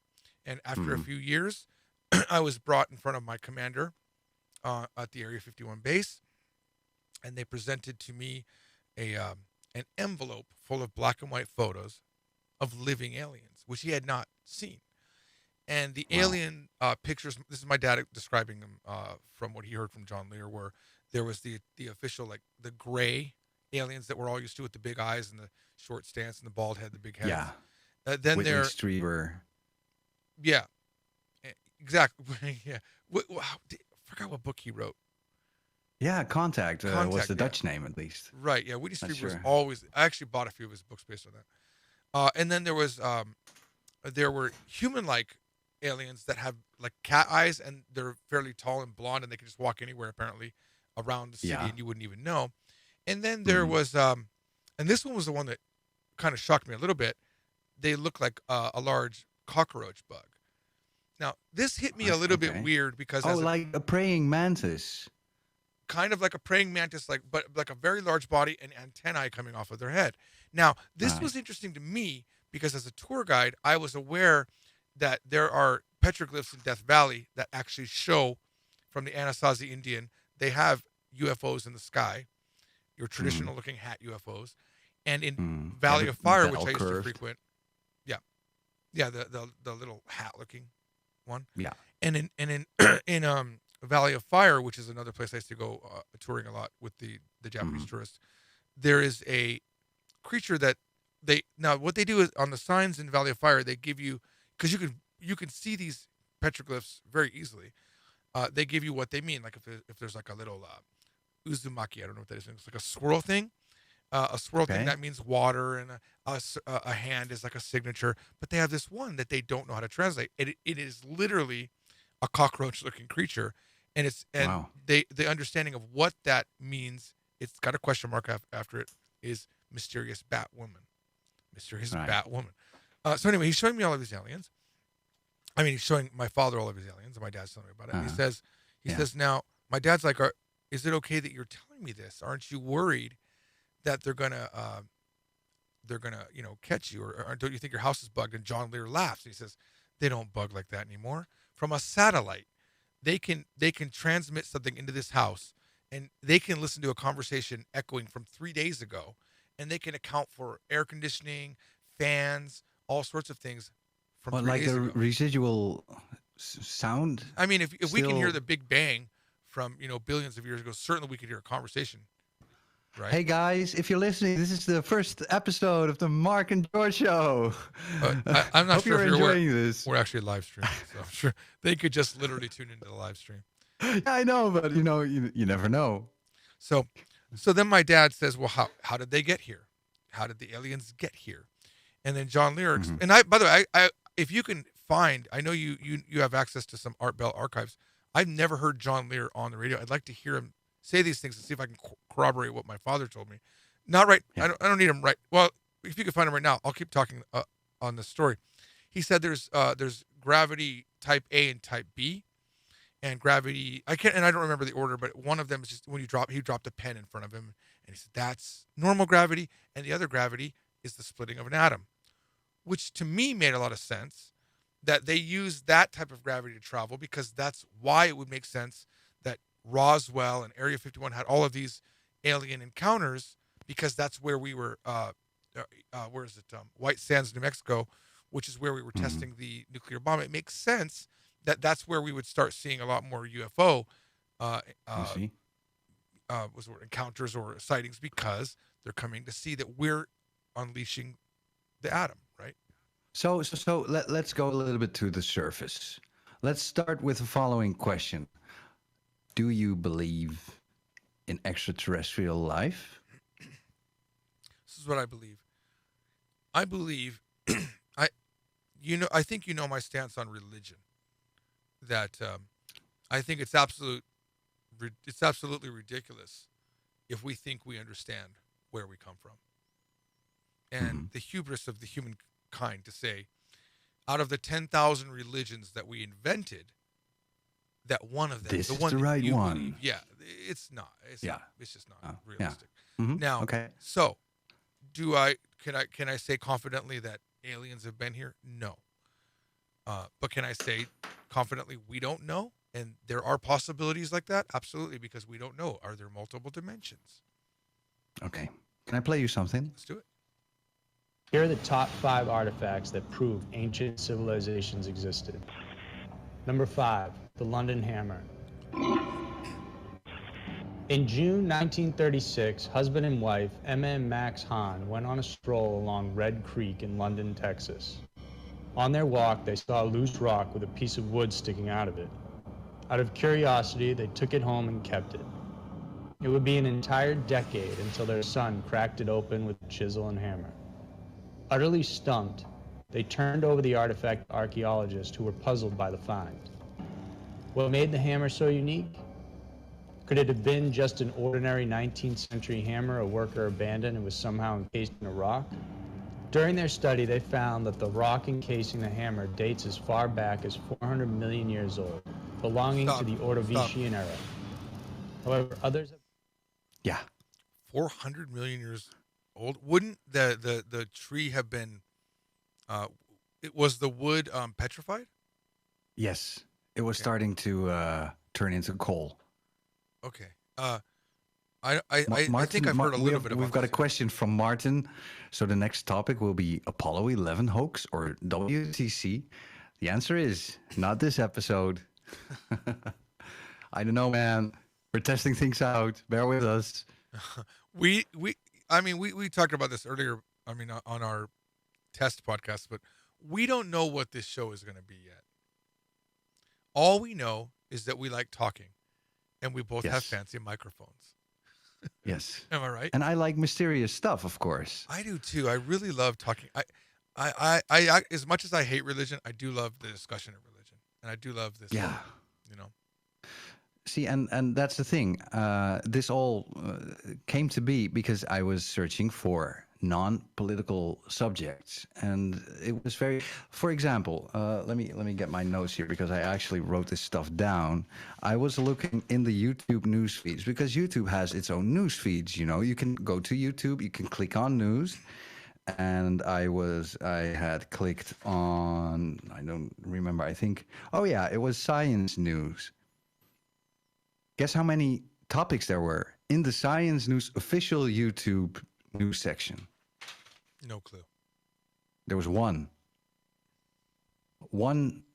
And after a few years, I was brought in front of my commander at the Area 51 base, and they presented to me an envelope full of black and white photos of living aliens, which he had not seen. And the alien pictures, this is my dad describing them from what he heard from John LEAR, where there was the official, like the gray aliens that we're all used to with the big eyes and the short stance and the bald head, the big head. Yeah. Then Whitley Strieber. Yeah. Exactly. Yeah. I forgot what book he wrote. Yeah, Contact was the Dutch name, at least. Right, yeah. Whitley Strieber was always... I actually bought a few of his books based on that. And then there were human-like aliens that have like cat eyes, and they're fairly tall and blonde, and they can just walk anywhere, apparently, around the city, and you wouldn't even know. And then there was... and this one was the one that kind of shocked me a little bit. They look like a large cockroach bug. Now, this hit me a little bit weird because... like a praying mantis. Kind of like a praying mantis, but like a very large body and antennae coming off of their head. Now, this was interesting to me because as a tour guide, I was aware that there are petroglyphs in Death Valley that actually show from the Anasazi Indian. They have UFOs in the sky, your traditional looking hat UFOs. And in Valley of Fire, which I used to frequent, the little hat looking one. Yeah. And in Valley of Fire, which is another place I used to go touring a lot with the Japanese tourists, there is a creature that what they do is on the signs in Valley of Fire, they give you, because you can see these petroglyphs very easily. They give you what they mean, like if there's like a little uzumaki, I don't know what that is. It's like a swirl thing. A swirl thing that means water, and a hand is like a signature. But they have this one that they don't know how to translate. It is literally a cockroach-looking creature, and the understanding of what that means, it's got a question mark after it, is mysterious bat woman. Mysterious bat woman. So anyway, he's showing me all of these aliens, I mean, he's showing my father all of his aliens, and my dad's telling me about it. And he says, Yeah. now, my dad's like, is it okay that you're telling me this? Aren't you worried that they're gonna catch you, or don't you think your house is bugged? And John Lear laughs. He says, they don't bug like that anymore. From a satellite, they can transmit something into this house, and they can listen to a conversation echoing from 3 days ago, and they can account for air conditioning, fans, all sorts of things from 3 like days the ago. residual sound? I mean, if we can hear still- the Big Bang from billions of years ago, certainly we could hear a conversation. Right. Hey guys, if you're listening, this is the first episode of the Mark and George Show. I'm not Hope sure you're if you're aware. enjoying this. We're actually live streaming, so I'm sure they could just literally tune into the live stream. Yeah, I know, but you never know. So then my dad says, well, how did they get here? How did the aliens get here? And then John Lear, and by the way, I if you can find, I know you have access to some Art Bell archives. I've never heard John Lear on the radio. I'd like to hear him say these things and see if I can corroborate what my father told me. Not right. Yeah. I don't need him right. Well, if you can find him right now, I'll keep talking on this story. He said there's gravity type A and type B, and gravity, I don't remember the order, but one of them is just when he dropped a pen in front of him, and he said that's normal gravity, and the other gravity is the splitting of an atom, which to me made a lot of sense that they use that type of gravity to travel, because that's why it would make sense that Roswell and Area 51 had all of these alien encounters, because that's where we were, where is it? White Sands, New Mexico, which is where we were testing the nuclear bomb. It makes sense that that's where we would start seeing a lot more UFO encounters or sightings, because they're coming to see that we're unleashing the atom, right? So let's go a little bit to the surface. Let's start with the following question. Do you believe in extraterrestrial life? This is what I believe. I believe, I think you know my stance on religion. That I think it's absolutely ridiculous if we think we understand where we come from, and the hubris of the humankind to say, out of the 10,000 religions that we invented, that one of them, this the is one the that right you one. believe, it's not. It's just not realistic. Now, okay. So, can I say confidently that aliens have been here? No. But can I say confidently we don't know, and there are possibilities like that? Absolutely, because we don't know. Are there multiple dimensions? Okay. Can I play you something? Let's do it. Here are the top 5 artifacts that prove ancient civilizations existed. Number 5, the London Hammer. In June 1936, husband and wife Emma and Max Hahn went on a stroll along Red Creek in London, Texas. On their walk, they saw a loose rock with a piece of wood sticking out of it. Out of curiosity, they took it home and kept it. It would be an entire decade until their son cracked it open with a chisel and hammer. Utterly stumped, they turned over the artifact to archaeologists who were puzzled by the find. What made the hammer so unique? Could it have been just an ordinary 19th century hammer a worker abandoned and was somehow encased in a rock? During their study, they found that the rock encasing the hammer dates as far back as 400 million years old, belonging to the Ordovician era. However, others have... Yeah. 400 million years old. Wouldn't the tree have been, was the wood petrified? Yes. It was starting to turn into coal. Okay. I think I've heard a little bit about We've got a question from Martin. So the next topic will be Apollo 11 hoax or WTC. The answer is not this episode. I don't know, man. We're testing things out. Bear with us. We talked about this earlier. On our test podcast, but we don't know what this show is going to be yet. All we know is that we like talking, and we both have fancy microphones. Yes. Am I right? And I like mysterious stuff, of course. I do too. I really love talking. I as much as I hate religion, I do love the discussion of religion, and I do love this. Yeah. You know. See, and that's the thing. This all came to be because I was searching for non-political subjects, and it was very. For example, let me get my notes here because I actually wrote this stuff down. I was looking in the YouTube news feeds because YouTube has its own news feeds. You know, you can go to YouTube, you can click on news, and I had clicked on, I don't remember. I think, oh yeah, it was science news. Guess how many topics there were in the science news official YouTube news section? No clue. There was one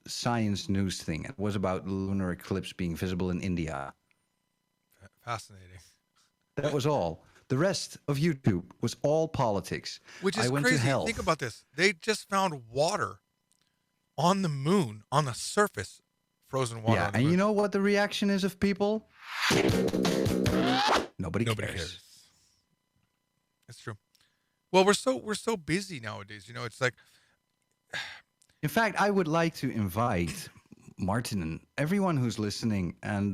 science news thing. It was about the lunar eclipse being visible in India. Fascinating. That was all. The rest of YouTube was all politics. Which is went crazy. To health. Think about this. They just found water on the moon, on the surface, frozen water. Yeah, and you know what the reaction is of people? Nobody cares. That's true. Well, we're so busy nowadays. You know, it's like. In fact, I would like to invite Martin and everyone who's listening and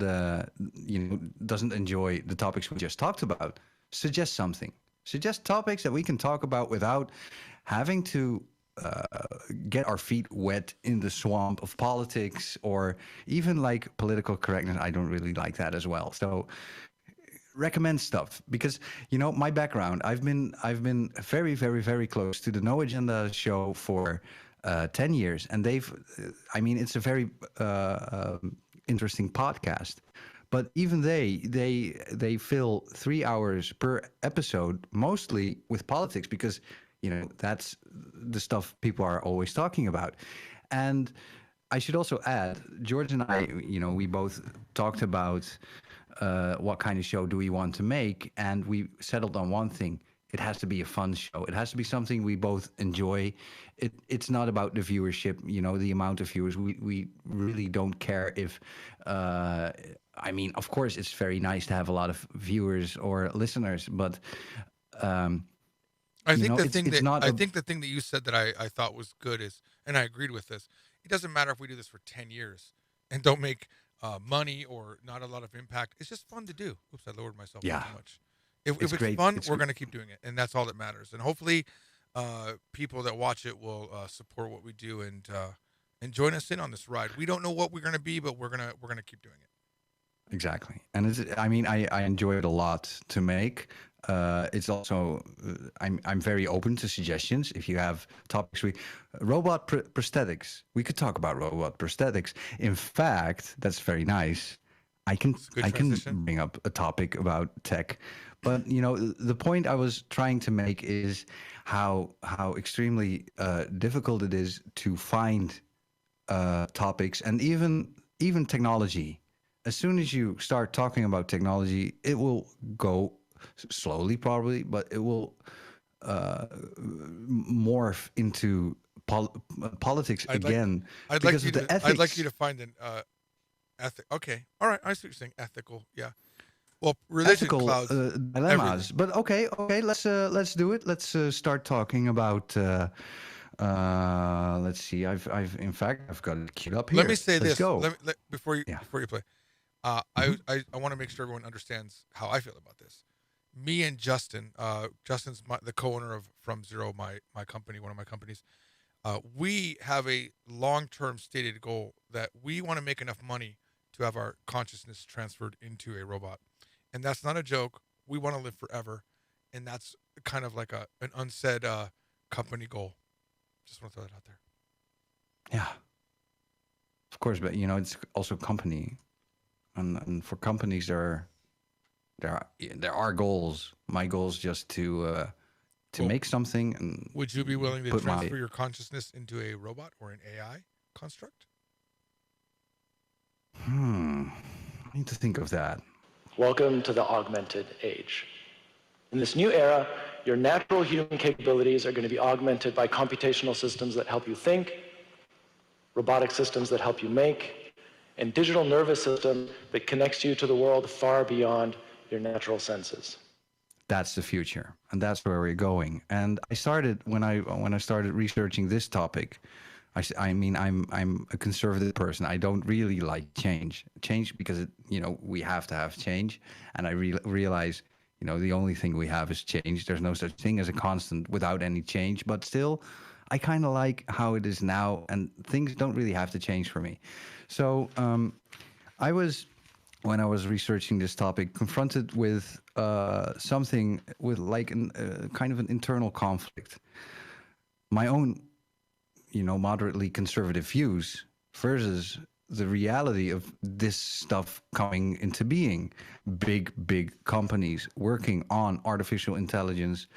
doesn't enjoy the topics we just talked about. Suggest something. Suggest topics that we can talk about without having to get our feet wet in the swamp of politics or even like political correctness. I don't really like that as well. So recommend stuff because my background. I've been very, very, very close to the No Agenda show for 10 years, and it's a very interesting podcast. But even they fill 3 hours per episode, mostly with politics, because that's the stuff people are always talking about. And I should also add, George and I, we both talked about what kind of show do we want to make, and we settled on one thing. It has to be a fun show. It has to be something we both enjoy. It's not about the viewership, the amount of viewers. We really don't care if. Of course, it's very nice to have a lot of viewers or listeners, but I think the thing that you said that I thought was good is, and I agreed with this. It doesn't matter if we do this for 10 years and don't make money or not a lot of impact. It's just fun to do. Oops, I lowered myself too much. If it's fun, we're going to keep doing it, and that's all that matters. And hopefully, people that watch it will support what we do and join us in on this ride. We don't know what we're going to be, but we're gonna keep doing it. Exactly, and I enjoy it a lot to make. It's also I'm very open to suggestions. If you have topics, robot prosthetics. We could talk about robot prosthetics. In fact, that's very nice. I can bring up a topic about tech, but the point I was trying to make is how extremely difficult it is to find topics and even technology. As soon as you start talking about technology, it will go slowly, probably, but it will morph into politics again because of the ethics. I'd like you to find an ethic. Okay, all right. I see what you're saying. Ethical, yeah. Well, religion ethical clouds dilemmas, but okay. Let's do it. Let's start talking about. Let's see. I've got it queued up here. Let me say let's this. Go. Before you play. I want to make sure everyone understands how I feel about this. Me and Justin, Justin's the co-owner of From Zero, my company, one of my companies. We have a long-term stated goal that we want to make enough money to have our consciousness transferred into a robot, and that's not a joke. We want to live forever, and that's kind of like an unsaid company goal. Just want to throw that out there. Yeah, of course, but it's also company. And for companies, there are goals. My goal is just to make something. And would you be willing to transfer your consciousness into a robot or an AI construct? I need to think of that. Welcome to the augmented age. In this new era, your natural human capabilities are going to be augmented by computational systems that help you think, robotic systems that help you make, and digital nervous system that connects you to the world far beyond your natural senses. That's the future, and that's where we're going. And I started when I started researching this topic. I'm a conservative person. I don't really like change because we have to have change. And I realize The only thing we have is change. There's no such thing as a constant without any change. But still, I kind of like how it is now, and things don't really have to change for me. So when I was researching this topic, confronted with something with like kind of an internal conflict. My own, moderately conservative views versus the reality of this stuff coming into being. Big companies working on artificial intelligence,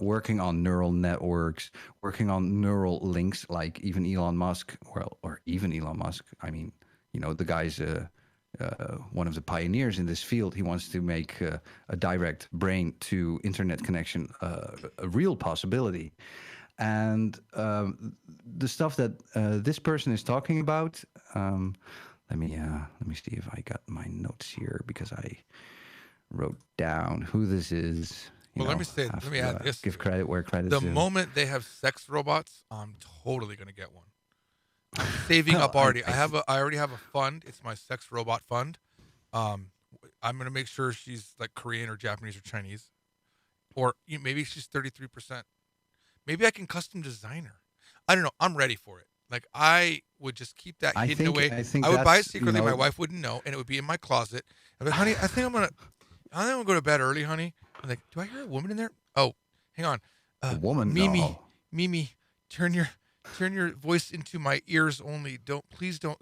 working on neural networks, working on neural links, like even Elon Musk. I mean, the guy's one of the pioneers in this field. He wants to make a direct brain to internet connection a real possibility. And the stuff that this person is talking about, let me see if I got my notes here, because I wrote down who this is. Well, let me add this. Give credit where credit's The due. moment they have sex robots, I'm totally gonna get one. I'm saving up already. I already have a fund. It's my sex robot fund. I'm gonna make sure she's like Korean or Japanese or Chinese, or maybe she's 33%. Maybe I can custom design her. I don't know. I'm ready for it. Like, I would just keep that hidden away. I would buy it secretly. My wife wouldn't know, and it would be in my closet. I'm like, honey, I think I'm gonna go to bed early, honey. I'm like, do I hear a woman in there? Oh, hang on. A woman? Mimi, turn your voice into my ears only. Please don't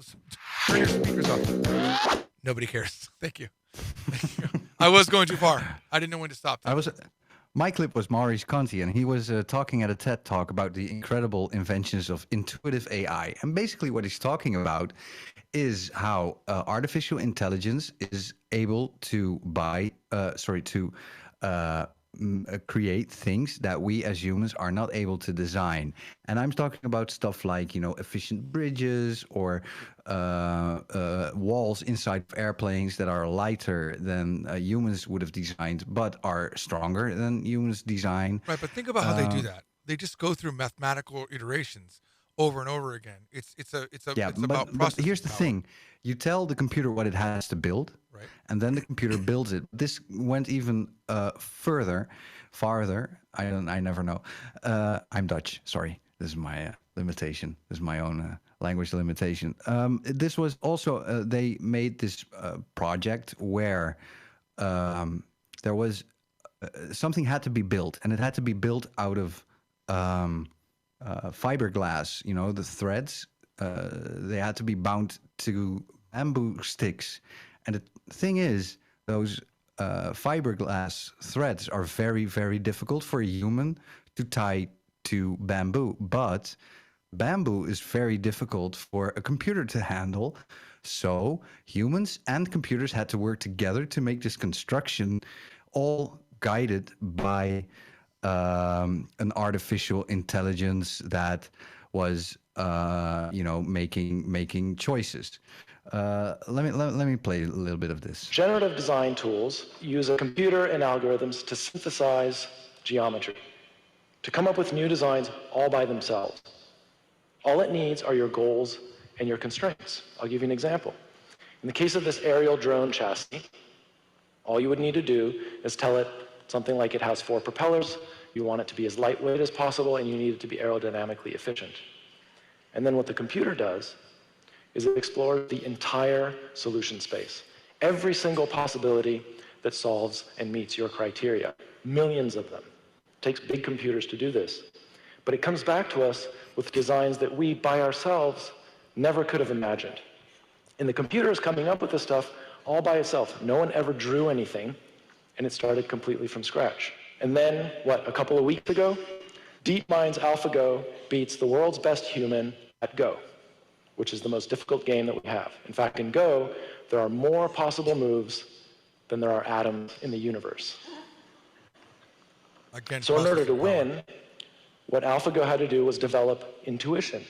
turn your speakers off. Nobody cares. Thank you. I was going too far. I didn't know when to stop. My clip was Maurice Conti, and he was talking at a TED Talk about the incredible inventions of intuitive AI. And basically what he's talking about is how artificial intelligence is able to create things that we as humans are not able to design. And I'm talking about stuff like, efficient bridges or walls inside of airplanes that are lighter than humans would have designed, but are stronger than humans design. Right, but think about how they do that. They just go through mathematical iterations over and over again. It's about processing. But here's the thing. You tell the computer what it has to build, right, and then the computer builds it. This went even farther. I never know. I'm Dutch. Sorry. This is my limitation. This is my own language limitation. This was also, they made this project where there was something had to be built, and it had to be built out of fiberglass. The threads, they had to be bound to bamboo sticks. And the thing is, those fiberglass threads are very, very difficult for a human to tie to bamboo. But bamboo is very difficult for a computer to handle. So humans and computers had to work together to make this construction, all guided by an artificial intelligence that was making choices. Let me play a little bit of this. Generative design tools use a computer and algorithms to synthesize geometry, to come up with new designs all by themselves. All it needs are your goals and your constraints. I'll give you an example. In the case of this aerial drone chassis, all you would need to do is tell it something like it has 4 propellers, you want it to be as lightweight as possible, and you need it to be aerodynamically efficient. And then what the computer does is it explores the entire solution space, every single possibility that solves and meets your criteria, millions of them. It takes big computers to do this. But it comes back to us with designs that we, by ourselves, never could have imagined. And the computer is coming up with this stuff all by itself. No one ever drew anything, and it started completely from scratch. And then, a couple of weeks ago, DeepMind's AlphaGo beats the world's best human at Go, which is the most difficult game that we have. In fact, in Go, there are more possible moves than there are atoms in the universe. So in order to win, what AlphaGo had to do was develop intuition.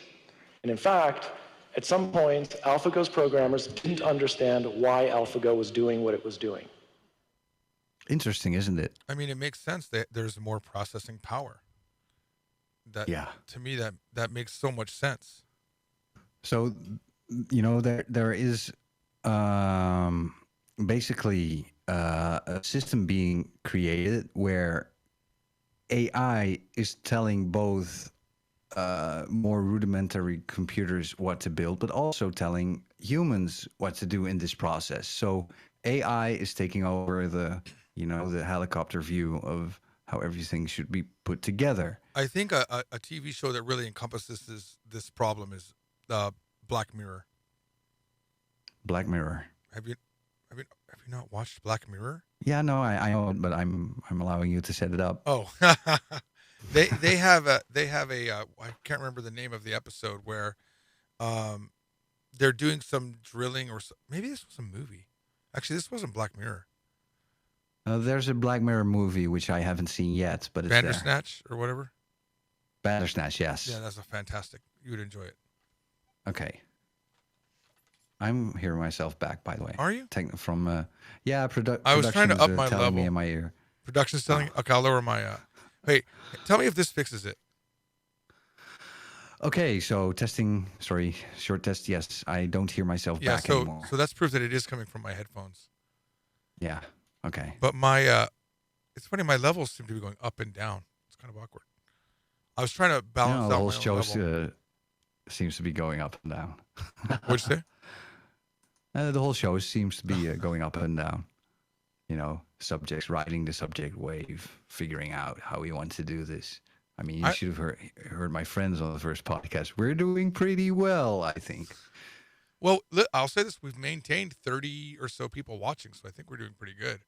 And in fact, at some point, AlphaGo's programmers didn't understand why AlphaGo was doing what it was doing. Interesting, isn't it? I mean, it makes sense that there's more processing power. To me, that makes so much sense. So, there is basically a system being created where AI is telling both more rudimentary computers what to build, but also telling humans what to do in this process. So AI is taking over the helicopter view of how everything should be put together. I think a TV show that really encompasses this problem is Black Mirror. Black Mirror. Have you not watched Black Mirror? Yeah, no, I know it, but I'm allowing you to set it up. Oh, they have a I can't remember the name of the episode where they're doing some drilling or maybe this was a movie. Actually, this wasn't Black Mirror. There's a Black Mirror movie which I haven't seen yet, but it's Bandersnatch or whatever. Bandersnatch, yes. Yeah, that's a fantastic. You would enjoy it. Okay. I'm hearing myself back, by the way. Are you? From I was trying to up my telling level. me in my ear. Production's telling. Okay, I'll lower my. Hey, tell me if this fixes it. Okay, so testing. Sorry, short test. Yes, I don't hear myself back anymore. So that's proof that it is coming from my headphones. Yeah. Okay. But my, it's funny. My levels seem to be going up and down. It's kind of awkward. I was trying to balance out the whole my own show level. seems to be going up and down. What'd you say? The whole show seems to be going up and down. You know, subjects riding the subject wave, figuring out how we want to do this. I mean, you should have heard my friends on the first podcast. We're doing pretty well, I think. Well, I'll say this: we've maintained 30 or so people watching, so I think we're doing pretty good.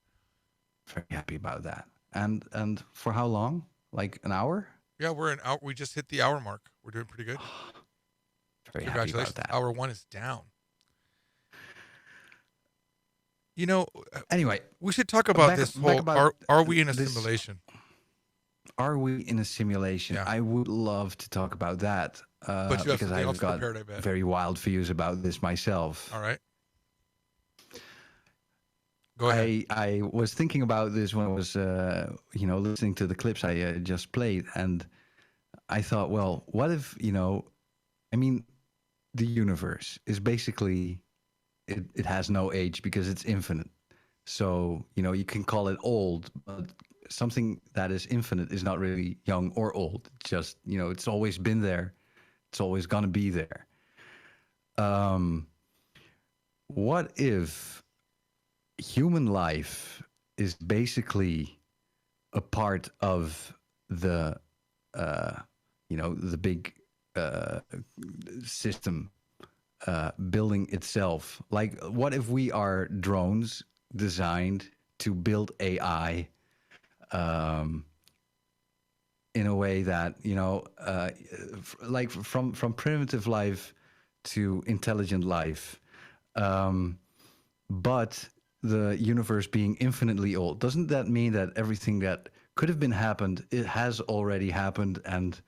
Very happy about that. And for how long? Like an hour? Yeah, we're an hour. We just hit the hour mark. We're doing pretty good. Very happy about that. Hour 1 is down. You know, anyway, we should talk about this whole. Are we in a simulation? Are we in a simulation? Yeah. I would love to talk about that but because I've got prepared, I bet. very wild views about this myself. All right. Go ahead. I was thinking about this when I was, listening to the clips I just played, and I thought, well, what if, the universe is basically, it has no age because it's infinite. So, you can call it old, but something that is infinite is not really young or old. Just, it's always been there. It's always going to be there. What if human life is basically a part of the, the big system building itself? Like, what if we are drones designed to build AI in a way that, like from primitive life to intelligent life, but the universe being infinitely old? Doesn't that mean that everything that could have been happened, it has already happened, and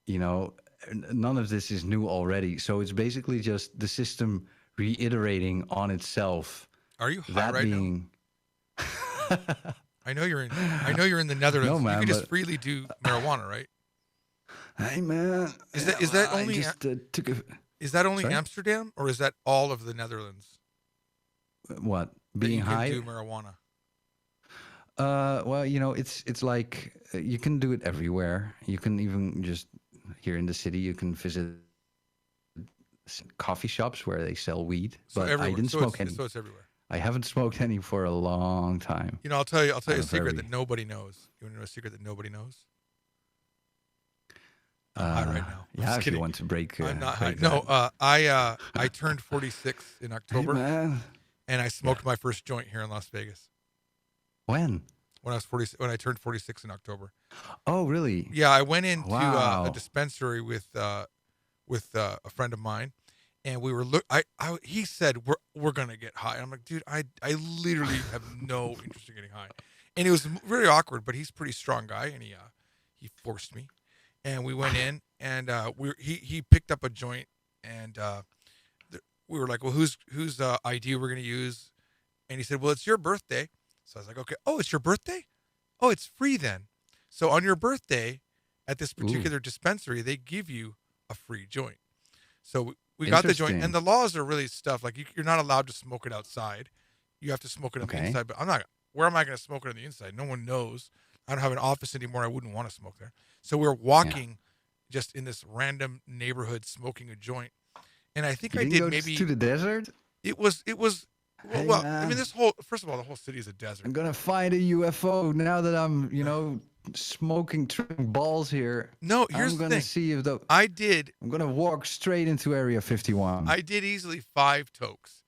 none of this is new already? So it's basically just the system reiterating on itself. Are you high right now? I know you're in the Netherlands. No, man, you can just freely do marijuana, right? Hey, man. Is that only is that only Sorry? Amsterdam, or is that all of the Netherlands? What, being high? You can do marijuana. Well, it's like you can do it everywhere. You can even just here in the city, you can visit coffee shops where they sell weed. So but I didn't smoke any. So it's everywhere. I haven't smoked any for a long time. I'll tell you a secret that nobody knows. You want to know a secret that nobody knows? I'm high right now. Yeah, if you want to break. I'm not high. No, I turned 46 in October, hey, and I smoked my first joint here in Las Vegas. When? When I turned 46 in October. Oh, really? Yeah, I went into a dispensary with a friend of mine, and we were he said we're gonna get high. I'm like, dude, I literally have no interest in getting high, and it was really awkward. But he's a pretty strong guy, and he forced me, and we went in, and he picked up a joint, and we were like, well, whose ID we're gonna use, and he said, well, it's your birthday. So I was like, okay. Oh, it's your birthday? Oh, it's free then. So on your birthday, at this particular dispensary, they give you a free joint. So we got the joint, and the laws are really stuff like you're not allowed to smoke it outside. you have to smoke it on the inside. But I'm not. Where am I going to smoke it on the inside? No one knows. I don't have an office anymore. I wouldn't want to smoke there. So we're walking just in this random neighborhood smoking a joint. And I think I did maybe to the desert. It was Hey, well, man. I mean, first of all, the whole city is a desert. I'm gonna find a UFO now that I'm, smoking, tripping balls here. No, here's I'm the gonna thing. see if I'm gonna walk straight into Area 51. I did easily 5 tokes,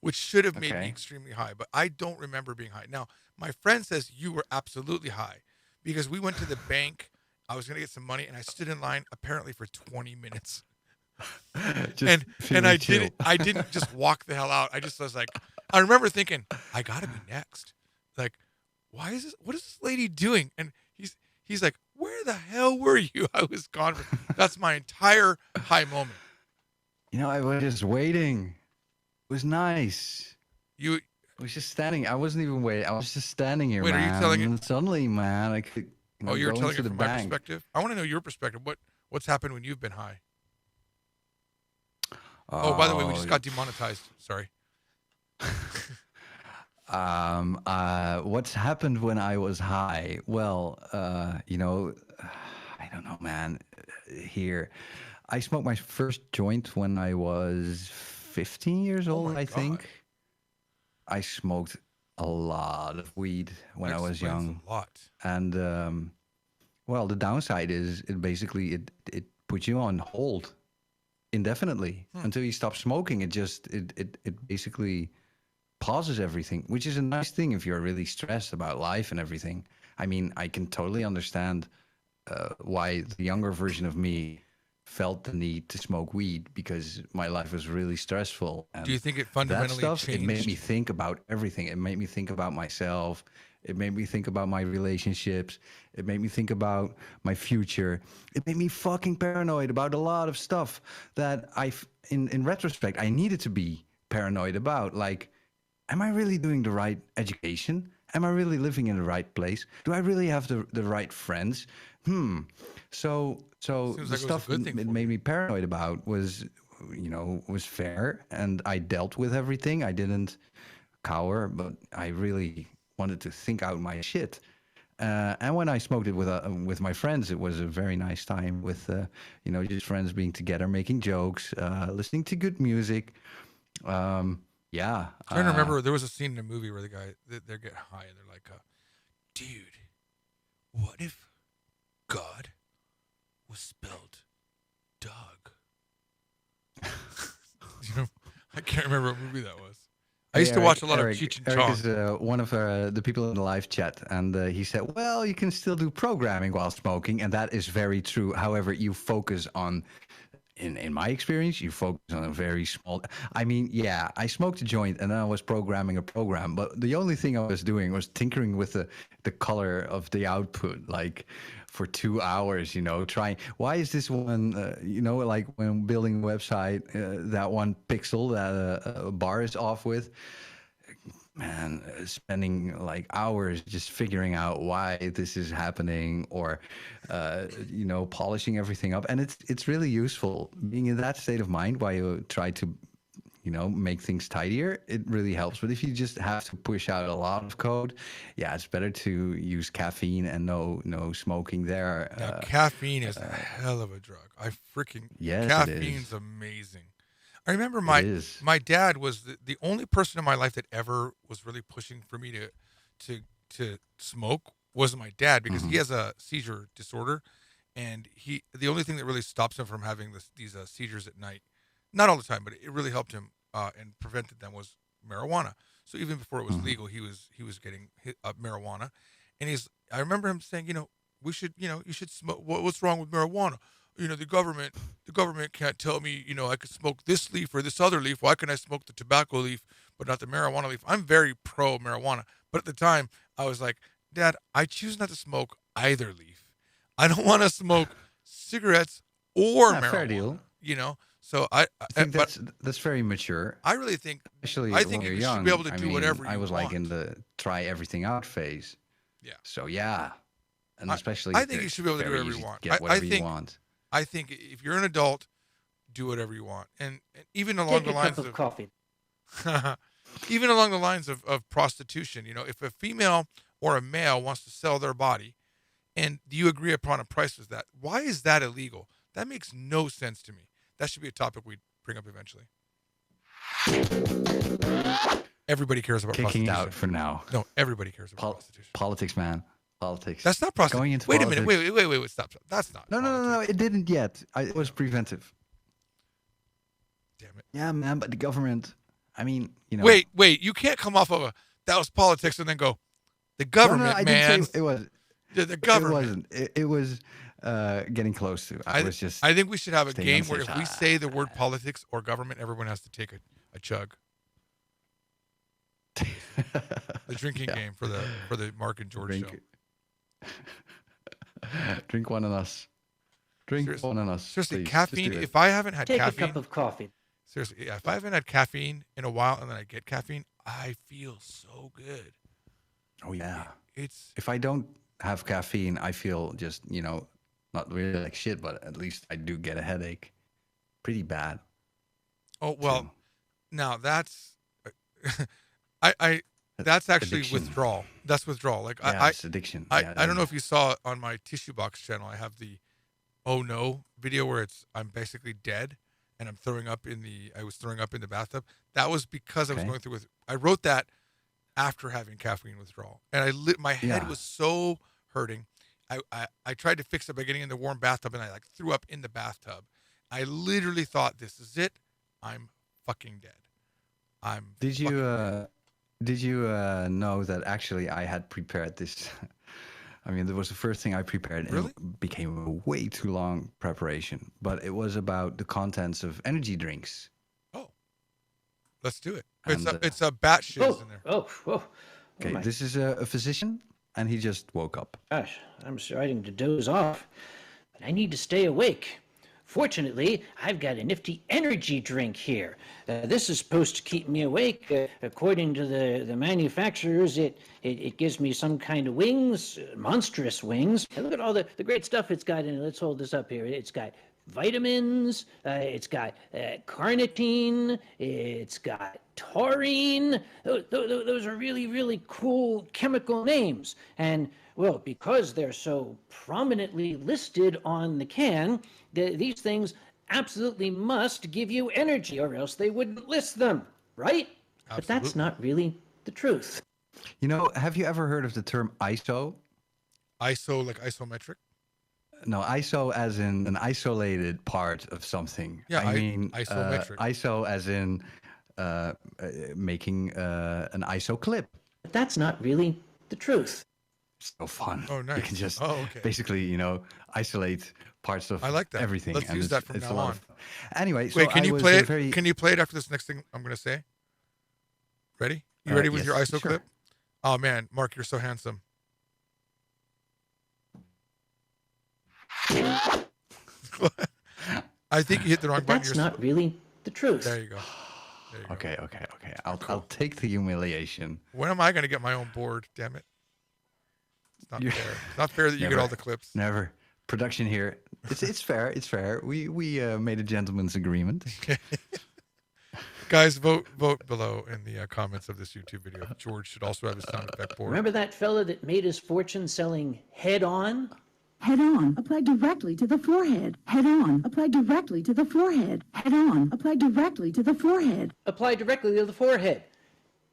which should have made me extremely high, but I don't remember being high. Now, my friend says you were absolutely high because we went to the bank. I was gonna get some money, and I stood in line apparently for 20 minutes. and I didn't just walk the hell out. I was like, I remember thinking, I gotta be next. Like, what is this lady doing? And he's like, where the hell were you? I was gone. That's my entire high moment. I was just waiting. It was nice. I was just standing. I wasn't even waiting. I was just standing here, Wait, man. are you telling it? And suddenly, man, I could. You're go telling into it the from my bank. perspective. I want to know your perspective. What's happened when you've been high? Oh, by the way, we just got demonetized. Sorry. What's happened when I was high? Well, I don't know, man. Here, I smoked my first joint when I was 15 years old, I think. I smoked a lot of weed when I was young. A lot. And, well, the downside is it puts you on hold indefinitely until you stop smoking. It basically pauses everything, which is a nice thing if you're really stressed about life and everything. I mean, I can totally understand why the younger version of me felt the need to smoke weed because my life was really stressful. And do you think it fundamentally changed? It made me think about everything. It made me think about myself. It made me think about my relationships. It made me think about my future. It made me fucking paranoid about a lot of stuff that in retrospect, I needed to be paranoid about. Like, am I really doing the right education? Am I really living in the right place? Do I really have the right friends? So the stuff it made me paranoid about was fair, and I dealt with everything. I didn't cower, but I really wanted to think out my shit. And when I smoked it with my friends, it was a very nice time with just friends being together, making jokes, listening to good music. Yeah. I'm trying to remember, there was a scene in a movie where the guy, they get high and they're like, dude, what if God was spelled dog? I can't remember what movie that was. I used to watch a lot of Cheech and Chong. Eric is one of the people in the live chat, and he said, well, you can still do programming while smoking, and that is very true. However, you focus on... In my experience, you focus on a very small... I mean, yeah, I smoked a joint and then I was programming a program, but the only thing I was doing was tinkering with the color of the output, like for 2 hours, trying... Why is this one, like when building a website, that one pixel that a bar is off with... Man, spending like hours just figuring out why this is happening, or polishing everything up, and it's really useful being in that state of mind while you try to make things tidier. It really helps. But if you just have to push out a lot of code, yeah, it's better to use caffeine and no smoking there. Now, caffeine is a hell of a drug. Caffeine's amazing. I remember my dad was the only person in my life that ever was really pushing for me to smoke was my dad, because he has a seizure disorder, and the only thing that really stops him from having these seizures at night, not all the time, but it really helped him and prevented them, was marijuana. So even before it was legal, he was getting marijuana, and I remember him saying, you should smoke. What's wrong with marijuana? The government can't tell me, I could smoke this leaf or this other leaf. Why can I smoke the tobacco leaf but not the marijuana leaf? I'm very pro marijuana, but at the time I was like, Dad, I choose not to smoke either leaf. I don't want to smoke cigarettes or marijuana. Fair deal. So I think that's very mature. I really think, especially I think when you you're young, should be able to do whatever you want. I was like in the try everything out phase. Yeah. So yeah, and especially I think you should be able to do whatever you want. Get whatever you want. I think if you're an adult, do whatever you want, and even along the lines of coffee. even along the lines of prostitution, if a female or a male wants to sell their body and you agree upon a price with that, why is that illegal? That makes no sense to me. That should be a topic we bring up eventually. Everybody cares about Kicking prostitution. out for now. No, everybody cares about prostitution. Politics, man. Politics. That's not prostitution. Going into wait politics. a minute. Wait. Stop. That's not. No. It didn't yet. It was preventive. Damn it. Yeah, man. But the government. I mean, Wait. You can't come off of that was politics and then go, the government, I man. didn't say it was. The government. It wasn't. It was getting close to. I think we should have a game where safe if we say the word politics or government, everyone has to take a chug. The drinking game for the Mark and George show. Drink one on us. Seriously, one on us. Seriously, please. caffeine. If I haven't had Take caffeine, a cup of coffee. Seriously, yeah, if I haven't had caffeine in a while and then I get caffeine, I feel so good. Oh yeah. It's if I don't have caffeine, I feel just not really like shit, but at least I do get a headache, pretty bad. Oh well, now that's that's actually addiction. withdrawal. That's withdrawal. Like it's addiction. I don't know if you saw on my Tissue Box channel, I have the "Oh no" video where I'm basically dead and I was throwing up in the bathtub. That was because I was going through I wrote that after having caffeine withdrawal, and my head was so hurting. I tried to fix it by getting in the warm bathtub, and I threw up in the bathtub. I literally thought, this is it. I'm fucking dead. Did you know that actually I had prepared this? I mean, that was the first thing I prepared. Really? It became a way too long preparation, but it was about the contents of energy drinks. Oh, let's do it. And, it's a batshit in there. Oh. Okay, this is a physician, and he just woke up. Gosh, I'm starting to doze off, but I need to stay awake. Fortunately, I've got a nifty energy drink here. This is supposed to keep me awake. According to the manufacturers, it gives me some kind of wings, monstrous wings. And look at all the great stuff it's got in it. Let's hold this up here. It's got vitamins, it's got carnitine, it's got taurine. Those are really, really cool chemical names. And, well, because they're so prominently listed on the can, these things absolutely must give you energy, or else they wouldn't list them, right? Absolutely. But that's not really the truth. Have you ever heard of the term ISO? ISO, like isometric? No, ISO as in an isolated part of something. Yeah, I mean isometric. ISO as in making an ISO clip. But that's not really the truth. So fun. Oh, nice. You can just okay. basically, isolate parts of I like that. everything. Let's use that from now on. Anyway, wait, can you play it? Can you play it after this next thing I'm going to say? Ready? You ready with your ISO clip? Oh man, Mark, you're so handsome. I think you hit the wrong button. That's not really the truth. There you go. Okay. I'll take the humiliation. When am I going to get my own board? Damn it! It's not fair. It's not fair that you get all the clips. Never. Production here. It's fair. It's fair. We made a gentleman's agreement. Guys, vote below in the comments of this YouTube video. George should also have his sound effect board. Remember that fella that made his fortune selling head-on? Head-on, apply directly to the forehead. Head-on, apply directly to the forehead. Head-on, apply directly to the forehead. Apply directly to the forehead.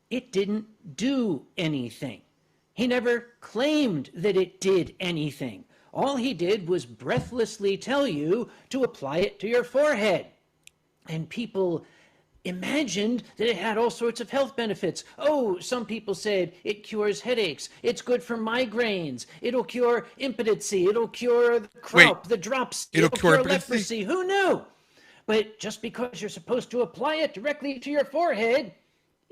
It didn't do anything. He never claimed that it did anything. All he did was breathlessly tell you to apply it to your forehead. And people imagined that it had all sorts of health benefits. Oh, some people said it cures headaches. It's good for migraines. It'll cure impotency. It'll cure the croup, the drops. It'll cure leprosy. Who knew? But just because you're supposed to apply it directly to your forehead,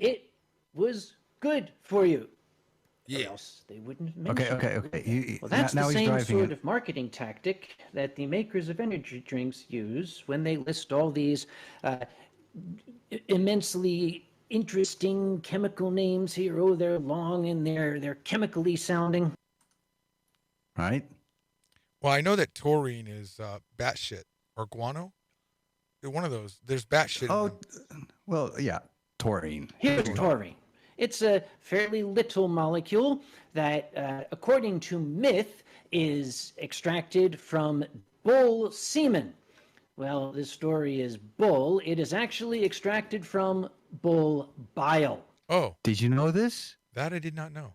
it was good for you. Yeah. Or else they wouldn't mention Okay. it. Well, that's the same sort of marketing tactic that the makers of energy drinks use when they list all these immensely interesting chemical names here. Oh, they're long and they're chemically sounding. Right. Well, I know that taurine is batshit or guano. One of those. There's batshit. Oh, well, yeah. taurine. Here's taurine. It's a fairly little molecule that, according to myth, is extracted from bull semen. Well, this story is bull. It is actually extracted from bull bile. Oh. Did you know this? That I did not know.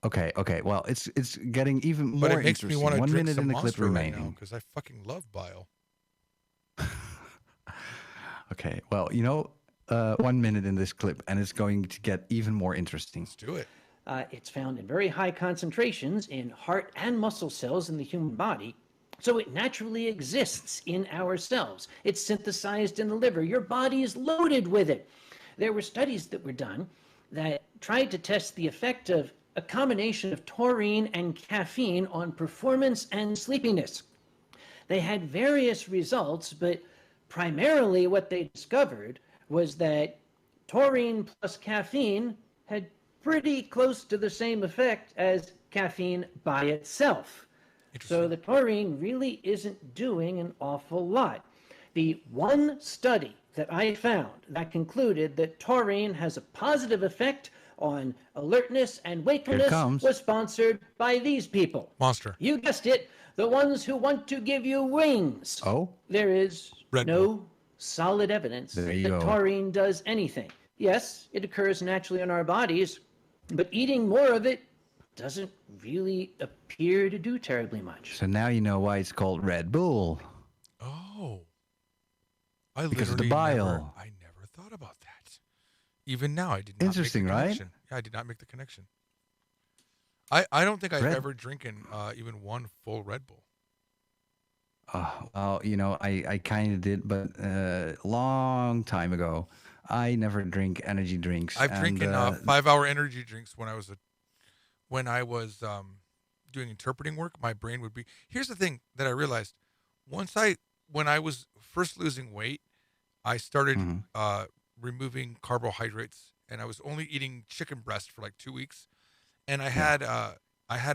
Okay. Well, it's getting even more But it makes interesting. me want to 1 drink minute some in the clip Monster right now remaining. because I fucking love bile. Okay. Well, 1 minute in this clip, and it's going to get even more interesting. Let's do it. It's found in very high concentrations in heart and muscle cells in the human body. So it naturally exists in our cells. It's synthesized in the liver. Your body is loaded with it. There were studies that were done that tried to test the effect of a combination of taurine and caffeine on performance and sleepiness. They had various results, but primarily what they discovered was that taurine plus caffeine had pretty close to the same effect as caffeine by itself. So the taurine really isn't doing an awful lot. The one study that I found that concluded that taurine has a positive effect on alertness and wakefulness was sponsored by these people. Monster. You guessed it, the ones who want to give you wings. Oh? There is Red no solid evidence There that you go. taurine does anything. Yes, it occurs naturally in our bodies, but eating more of it doesn't really appear to do terribly much. So now you know why it's called Red Bull. Oh. I Because of the literally bile. I never thought about that. Even now, I did not Interesting, make the right? connection. Yeah, I did not make the connection. I don't think I've Red- ever drinking even one full Red Bull. Well, I kind of did, but long time ago. I never drink energy drinks. I've and, drinking 5-hour energy drinks when I was doing interpreting work. My brain would be. Here's the thing that I realized: when I was first losing weight, I started removing carbohydrates, and I was only eating chicken breast for like 2 weeks. And I had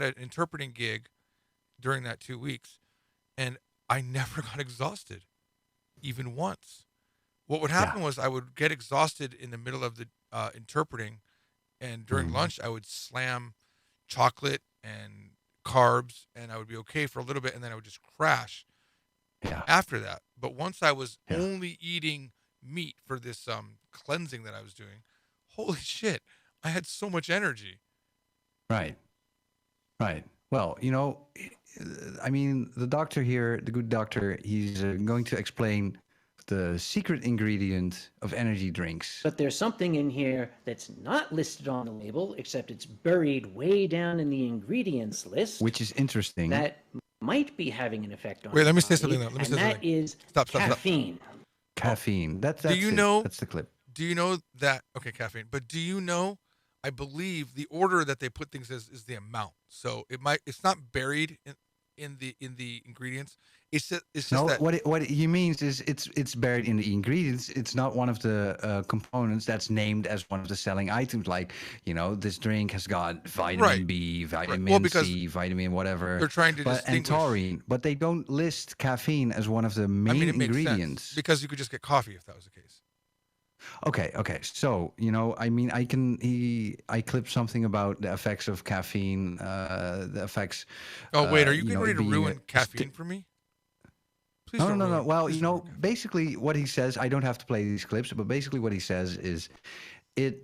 an interpreting gig during that 2 weeks, and I never got exhausted, even once. What would happen was I would get exhausted in the middle of the interpreting, and during lunch I would slam chocolate and carbs, and I would be okay for a little bit, and then I would just crash after that. But once I was only eating meat for this cleansing that I was doing, holy shit, I had so much energy. Right. Well, I mean, the doctor here, the good doctor, he's going to explain the secret ingredient of energy drinks. But there's something in here that's not listed on the label, except it's buried way down in the ingredients list. Which is interesting. That might be having an effect on Wait, let me your say body, something, though. Let me say and that something. is Stop. caffeine. Caffeine. That's Do you it. know? That's the clip. Do you know that? Okay, caffeine. But do you know? I believe the order that they put things is the amount. So it's not buried in the ingredients. It's just No, that what he means is it's buried in the ingredients. It's not one of the components that's named as one of the selling items. Like, this drink has got vitamin B, vitamin Well, because C, vitamin whatever. they're trying to and distinguish. taurine, but they don't list caffeine as one of the main it makes ingredients. sense because you could just get coffee if that was the case. Okay. So, I mean, I clipped something about the effects of caffeine, the effects. Oh, wait, are you getting ready to being ruin caffeine for me? Please No. don't ruin it. Well, basically what he says, I don't have to play these clips, but basically what he says is it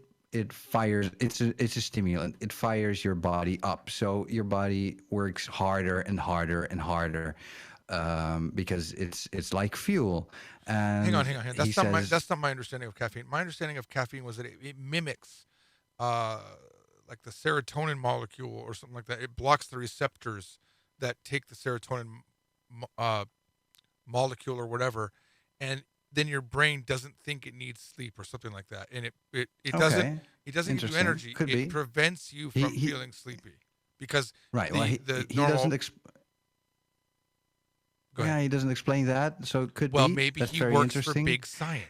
fires, it's a stimulant. It fires your body up. So your body works harder and harder and harder. Because it's like fuel. And Hang on. That's not my understanding of caffeine. My understanding of caffeine was that it mimics, like the serotonin molecule or something like that. It blocks the receptors that take the serotonin molecule or whatever, and then your brain doesn't think it needs sleep or something like that, and it doesn't give you energy. Could it be. prevents you from feeling sleepy because he normal. doesn't. Yeah, he doesn't explain that, so it could be. Well, maybe That's he very works interesting. for big science.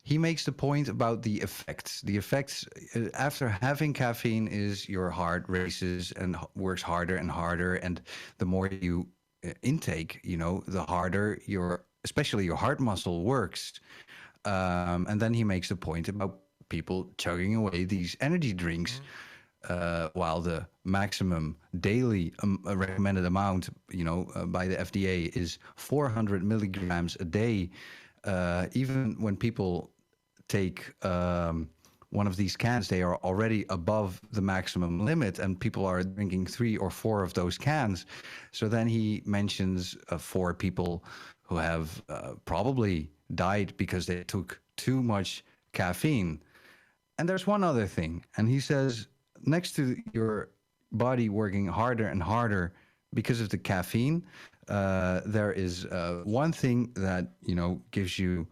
He makes the point about the effects. The effects after having caffeine is your heart races and works harder and harder, and the more you intake, the harder especially your heart muscle works. And then he makes a point about people chugging away these energy drinks, while the maximum daily recommended amount, by the FDA is 400 milligrams a day. Even when people take one of these cans, they are already above the maximum limit, and people are drinking 3 or 4 of those cans. So then he mentions 4 people who have probably died because they took too much caffeine. And there's one other thing, and he says, next to your body working harder and harder because of the caffeine, there is one thing that, gives you,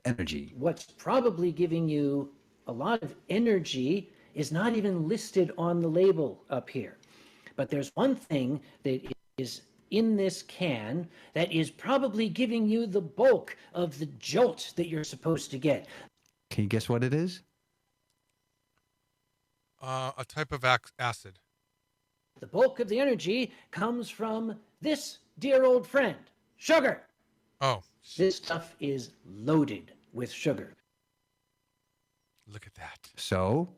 energy. What's probably giving you a lot of energy is not even listed on the label up here. But there's one thing that is in this can that is probably giving you the bulk of the jolt that you're supposed to get. Can you guess what it is? A type of acid. The bulk of the energy comes from this dear old friend, sugar. Oh. This stuff is loaded with sugar. Look at that. So,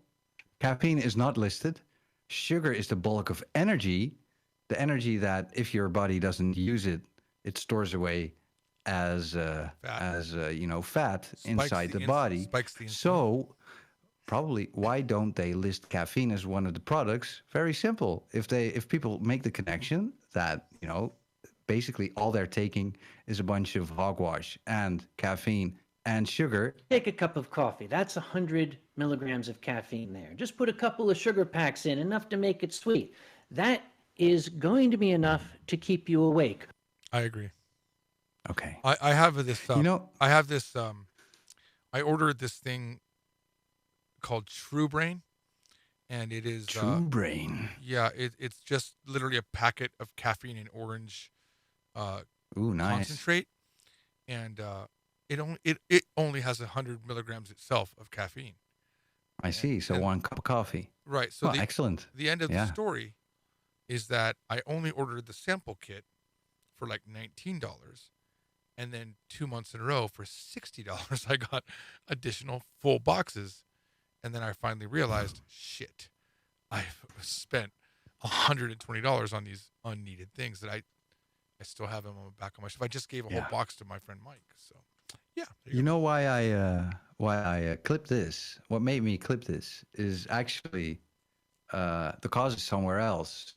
caffeine is not listed. Sugar is the bulk of energy. The energy that, if your body doesn't use it, it stores away as fat inside the body. Spikes the insulin. So, probably, why don't they list caffeine as one of the products? Very simple. If people make the connection that, basically all they're taking is a bunch of hogwash and caffeine and sugar. Take a cup of coffee. That's 100 milligrams of caffeine there. Just put a couple of sugar packs in, enough to make it sweet. That is going to be enough to keep you awake. I agree. Okay. I have this. I have this. I ordered this thing called True Brain, and it is True Brain. Yeah, it's just literally a packet of caffeine and orange. Ooh, nice. Concentrate, and it only has 100 milligrams itself of caffeine. I see. So 1 cup of coffee. Right. So excellent. The end of the story is that I only ordered the sample kit for like $19, and then 2 months in a row for $60, I got additional full boxes, and then I finally realized, shit, I've spent $120 on these unneeded things that I still have them on the back of my shelf. I just gave a whole box to my friend Mike. So, yeah. You know why I clipped this? What made me clip this is actually the cause is somewhere else,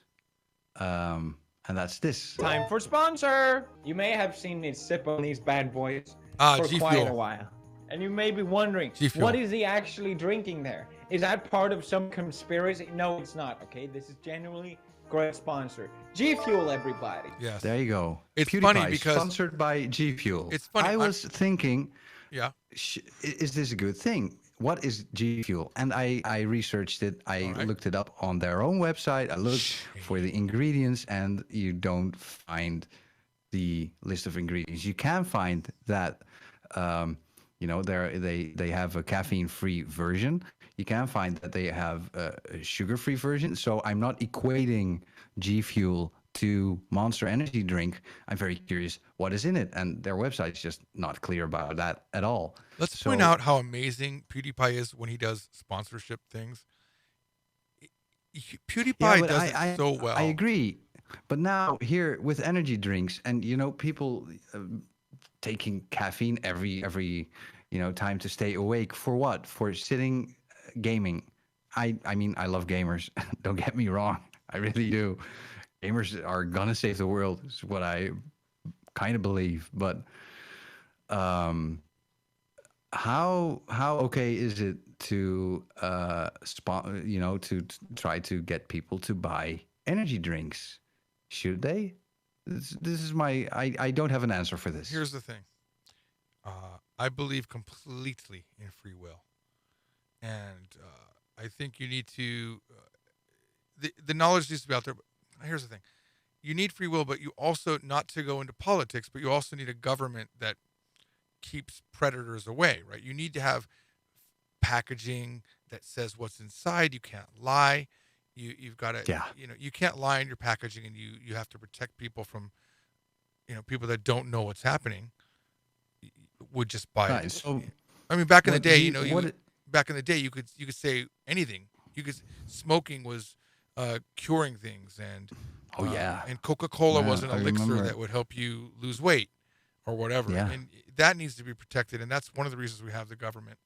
and that's this. Time for sponsor. You may have seen me sip on these bad boys for GFuel. quite a while, and you may be wondering, GFuel. what is he actually drinking there? Is that part of some conspiracy? No, it's not. Okay, this is genuinely great sponsor. GFuel, everybody. Yes. There you go. It's PewDiePie, funny because sponsored by GFuel. It's funny. I was thinking, yeah, is this a good thing? What is GFuel? And I researched it. I looked it up on their own website. I looked for the ingredients, and you don't find the list of ingredients. You can find that, they have a caffeine-free version. You can find that they have a sugar-free version. So I'm not equating GFuel to Monster Energy drink. I'm very curious what is in it, and their website is just not clear about that at all. Let's point out how amazing PewDiePie is when he does sponsorship things. PewDiePie does it so well. I agree. But now here with energy drinks and, people taking caffeine every time to stay awake for what? For sitting gaming. I mean, I love gamers. Don't get me wrong. I really do. Gamers are gonna save the world is what I kind of believe. But how okay is it to to try to get people to buy energy drinks? Should they? This is my I don't have an answer for this. Here's the thing. I believe completely in free will, and I think you need to. The knowledge needs to be out there. But here's the thing: you need free will, but you also, not to go into politics, but you also need a government that keeps predators away. Right? You need to have packaging that says what's inside. You can't lie. You've got to. You can't lie in your packaging, and you have to protect people from, people that don't know what's happening. would just buy Right, it. so I mean, back in the what day, do you- back in the day, you could say anything. Smoking was curing things, and and Coca-Cola was an I elixir remember. that would help you lose weight or whatever. Yeah. And that needs to be protected, and that's one of the reasons we have the government.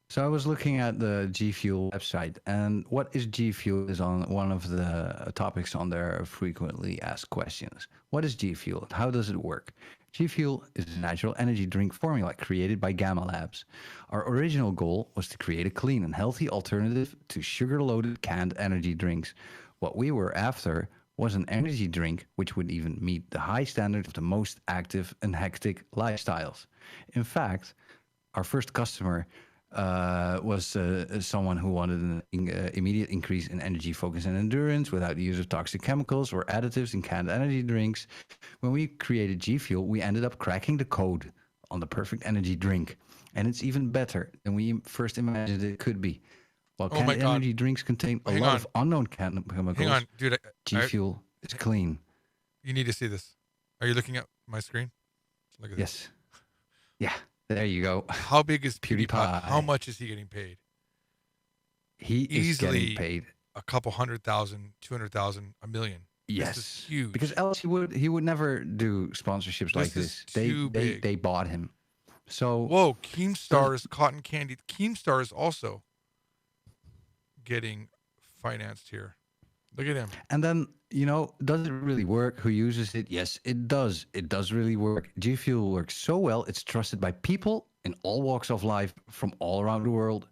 So I was looking at the GFuel website, and what is GFuel is on one of the topics on their frequently asked questions. What is GFuel? How does it work? GFuel is a natural energy drink formula created by Gamma Labs. Our original goal was to create a clean and healthy alternative to sugar-loaded canned energy drinks. What we were after was an energy drink which would even meet the high standard of the most active and hectic lifestyles. In fact, our first customer was someone who wanted an immediate increase in energy focus and endurance without the use of toxic chemicals or additives in canned energy drinks. When we created GFuel, we ended up cracking the code on the perfect energy drink. And it's even better than we first imagined it could be. While Oh my canned God. energy drinks contain a Hang lot on. of unknown chemicals, Hang on, dude. GFuel is clean. You need to see this. Are you looking at my screen? Look at this. Yes. Yeah, there you go. How big is PewDiePie. PewDiePie? How much is he getting paid? He is Easily getting paid. a couple 100,000, 200,000, $1 million. Yes, This is huge. because else he would never do sponsorships like This is this. too big. They bought him. So Whoa, Keemstar's cotton candy. Keemstar is also getting financed here. Look at him. And then, does it really work? Who uses it? Yes, it does. It does really work. GFuel works so well, it's trusted by people in all walks of life from all around the world.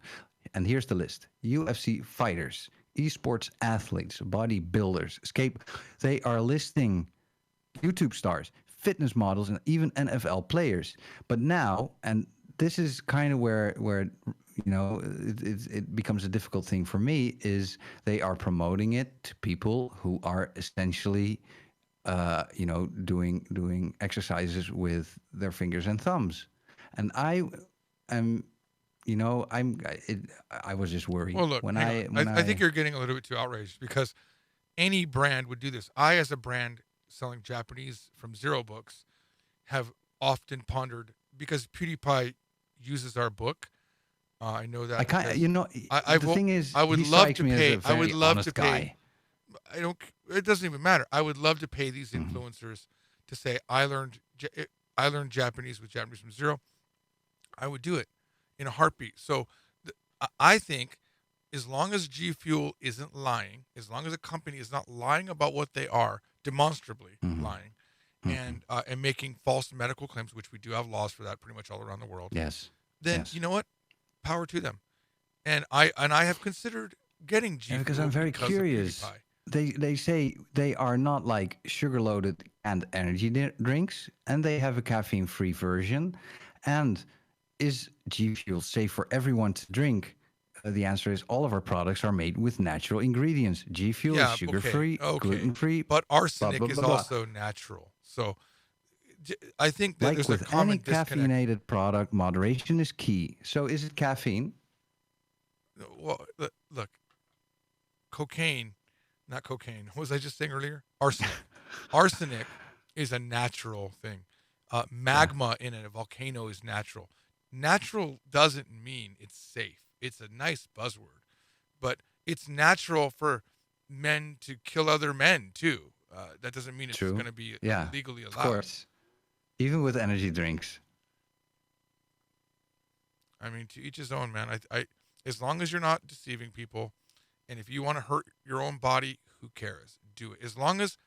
And here's the list. UFC fighters, esports athletes, bodybuilders, they are listing YouTube stars, fitness models, and even NFL players. But now, and this is kind of where it becomes a difficult thing for me, is they are promoting it to people who are essentially doing exercises with their fingers and thumbs. And I was just worried. Well, look, I think you're getting a little bit too outraged because any brand would do this. I, as a brand selling Japanese from Zero Books, have often pondered, because PewDiePie uses our book. I know that. The thing is, I would he love strikes to me as pay. a very I would love honest to guy. pay. It doesn't even matter. I would love to pay these influencers to say I learned Japanese with Japanese from Zero. I would do it in a heartbeat. So I think as long as GFuel isn't lying, as long as a company is not lying about what they are, demonstrably lying, and making false medical claims, which we do have laws for that pretty much all around the world. Yes. Then you know what? Power to them. And I have considered getting GFuel because I'm very because curious. of PewDiePie. They say they are not like sugar-loaded and energy drinks, and they have a caffeine-free version. And is GFuel safe for everyone to drink? The answer is all of our products are made with natural ingredients. GFuel is sugar-free, gluten-free. But arsenic blah, blah, is blah, blah. also natural. So I think that Like there's with a common any disconnect. caffeinated product, moderation is key. So is it caffeine? Well, look, not cocaine. What was I just saying earlier? Arsenic. Arsenic is a natural thing. Magma in a volcano is natural. Natural doesn't mean it's safe. It's a nice buzzword, but it's natural for men to kill other men too. That doesn't mean it's going to be legally allowed. Of course. Even with energy drinks. I mean, to each his own, man. I as long as you're not deceiving people, and if you want to hurt your own body, who cares? Do it. As long as,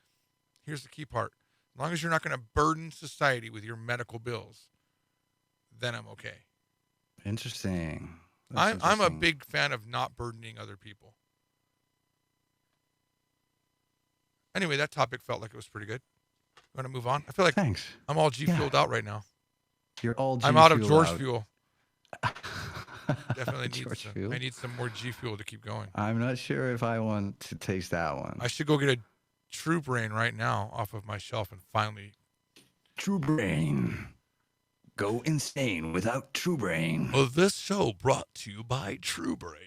here's the key part, as long as you're not going to burden society with your medical bills, then I'm okay. Interesting. I'm a big fan of not burdening other people. Anyway, that topic felt like it was pretty good. You want to move on? I feel like I'm all G-fueled out right now. You're all I'm out of G-fueled George out. Fuel. Definitely George Fuel? I need some more G-Fuel to keep going. I'm not sure if I want to taste that one. I should go get a True Brain right now off of my shelf and finally. True Brain. Go insane without True Brain. Well, this show brought to you by True Brain.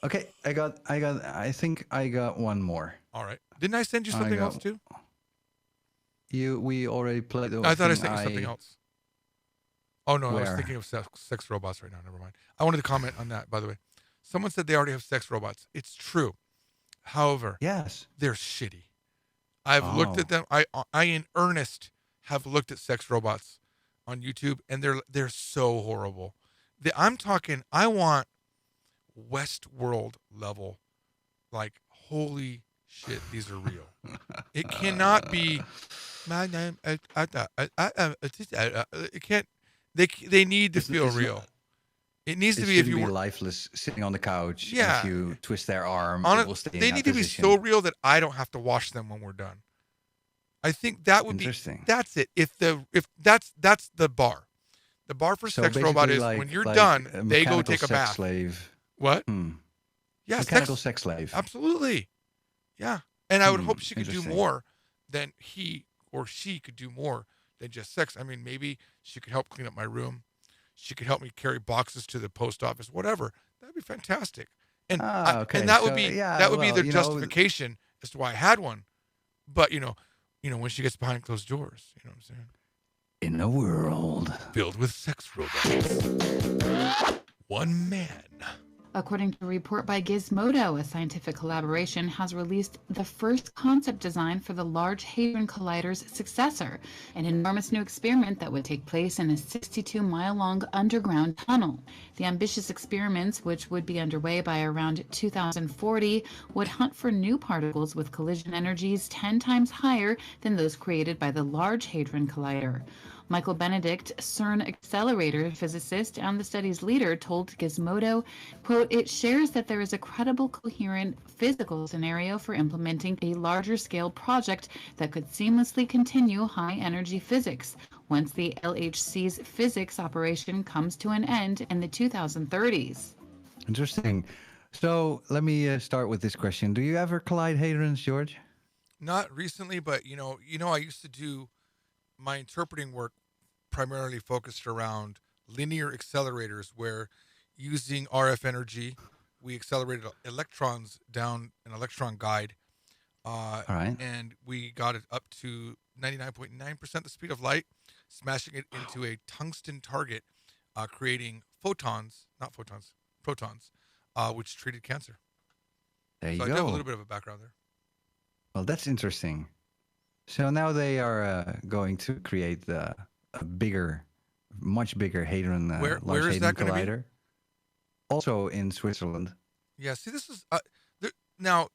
Okay, I think I got one more. All right. Didn't I send you something else too? We already played the I thought I thing sent you something else. Oh no, I was Where? thinking of sex robots right now. Never mind. I wanted to comment on that, by the way. Someone said they already have sex robots. It's true. However, Yes. they're shitty. I've looked at them. I in earnest have looked at sex robots on YouTube, and they're so horrible. I'm talking. I want Westworld level, like holy shit, these are real. It cannot be. My name. It can't. They need to feel real. It needs to be if you were lifeless, sitting on the couch. Yeah. If you twist their arm, on it it, will stay in they that need to be position. so real that I don't have to wash them when we're done. I think that would be Interesting. That's it. If that's the bar. The bar for So sex robot is basically when you're like done, a they go mechanical take a sex bath. Slave. What? Yeah, Mechanical sex slave. Absolutely. Yeah. And I would hope she could do interesting. more than he or she could do more than just sex. I mean, maybe she could help clean up my room. She could help me carry boxes to the post office, whatever. That'd be fantastic. And and that would be the justification as to why I had one. But when she gets behind closed doors, you know what I'm saying? In a world filled with sex robots. One man. According to a report by Gizmodo, a scientific collaboration has released the first concept design for the Large Hadron Collider's successor, an enormous new experiment that would take place in a 62-mile-long underground tunnel. The ambitious experiments, which would be underway by around 2040, would hunt for new particles with collision energies 10 times higher than those created by the Large Hadron Collider. Michael Benedict, CERN accelerator physicist and the study's leader, told Gizmodo, quote, "It shares that there is a credible, coherent physical scenario for implementing a larger scale project that could seamlessly continue high energy physics once the LHC's physics operation comes to an end in the 2030s. Interesting. So let me start with this question. Do you ever collide hadrons, George? Not recently, but I used to do my interpreting work primarily focused around linear accelerators, where using RF energy, we accelerated electrons down an electron guide. All right. And we got it up to 99.9% the speed of light, smashing it into a tungsten target, creating protons, which treated cancer. There you so go. I do have a little bit of a background there. Well, that's interesting. So now they are going to create a much bigger hadron, where is that going to collider. Be? Also in Switzerland. Yeah, see, this is now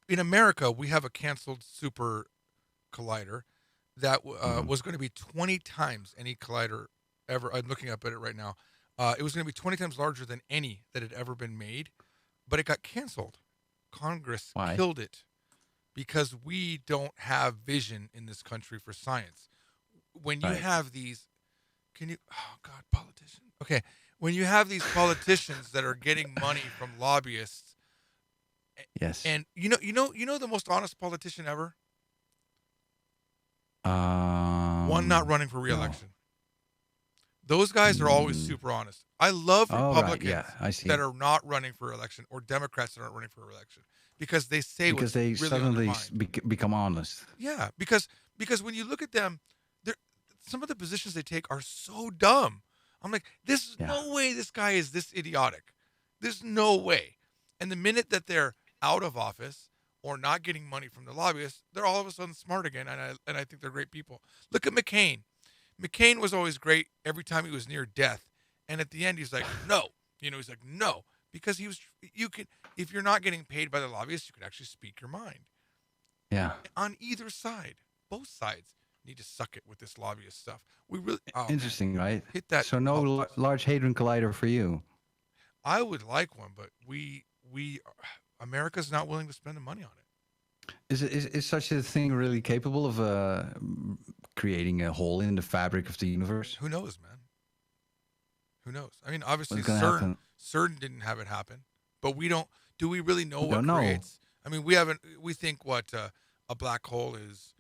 in America we have a canceled super collider that was going to be 20 times any collider ever. I'm looking up at it right now. It was going to be 20 times larger than any that had ever been made, but it got canceled. Congress killed it. Because we don't have vision in this country for science. When you have these, politicians. Okay, when you have these politicians that are getting money from lobbyists. Yes. And you know the most honest politician ever. One not running for re-election. No. Those guys are always super honest. I love Republicans that are not running for election, or Democrats that aren't running for election. Because they say because they really suddenly become honest. Yeah, because when you look at them, some of the positions they take are so dumb. I'm like, there's no way this guy is this idiotic. There's no way. And the minute that they're out of office or not getting money from the lobbyists, they're all of a sudden smart again, and I think they're great people. Look at McCain. McCain was always great every time he was near death, and at the end he's like, no. He's like, no. Because if you're not getting paid by the lobbyists, you can actually speak your mind. Yeah. On either side, both sides need to suck it with this lobbyist stuff. We really interesting, right? Hit that. So no Large Hadron Collider for you. I would like one, but America's not willing to spend the money on it. Is such a thing really capable of creating a hole in the fabric of the universe? Who knows, man? Who knows? I mean, obviously, CERN didn't have it happen, but we don't. Do we really know what creates? I mean, we think what a black hole is,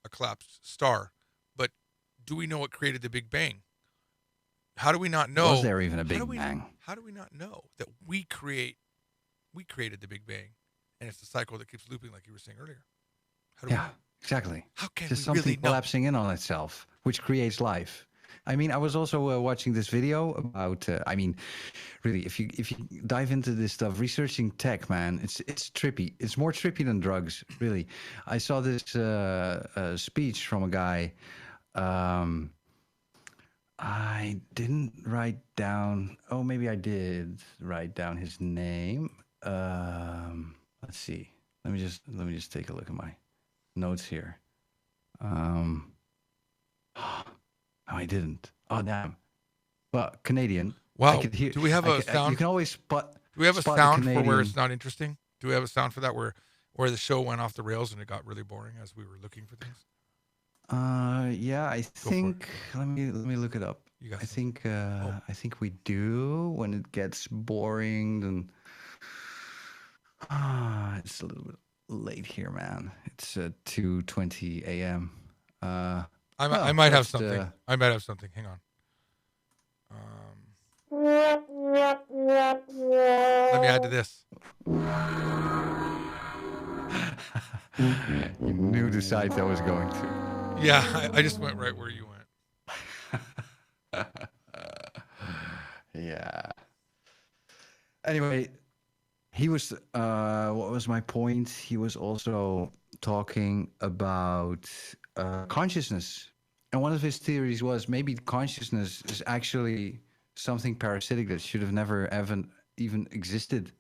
a collapsed star, but do we know what created the Big Bang? How do we not know? Was there even a Big Bang? How do we not know that we created the Big Bang, and it's a cycle that keeps looping, like you were saying earlier? Exactly. How can There's we really something know? collapsing in on itself, which creates life. I mean, I was also watching this video about. I mean, really, if you dive into this stuff, researching tech, man, it's trippy. It's more trippy than drugs, really. I saw this speech from a guy. I didn't write down. Oh, maybe I did write down his name. Let's see. Let me just take a look at my notes here. Oh, I didn't. Oh, damn. Well, Canadian. Wow. I could hear, do we have a sound? You can always spot. Do we have a spot sound the for where Canadian. it's not interesting? Do we have a sound for that where the show went off the rails and it got really boring as we were looking for things? Yeah, I think. Let me look it up. I think we do. When it gets boring, then it's a little bit late here, man. It's 2:20 a.m. I might have something. I might have something. Hang on. Let me add to this. You knew the site I was going to. Yeah, I just went right where you went. Yeah. Anyway, he was. What was my point? He was also talking about consciousness, and one of his theories was maybe consciousness is actually something parasitic that should have never even existed.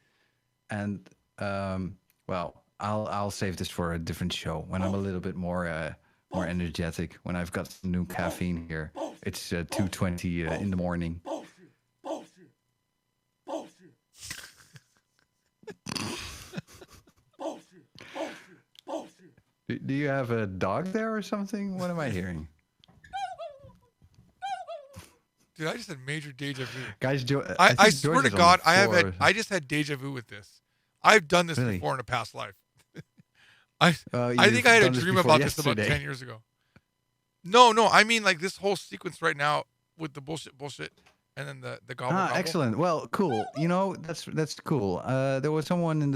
And well, I'll save this for a different show when I'm a little bit more energetic. When I've got some new caffeine here, it's 2:20 in the morning. Do you have a dog there or something? What am I hearing? Dude, I just had major deja vu. Guys, I swear to God, I just had deja vu with this. I've done this before in a past life. I think I had a dream about this about 10 years ago. No, I mean like this whole sequence right now with the bullshit, and then the gobble. Excellent. Well, cool. You know, that's cool. There was someone in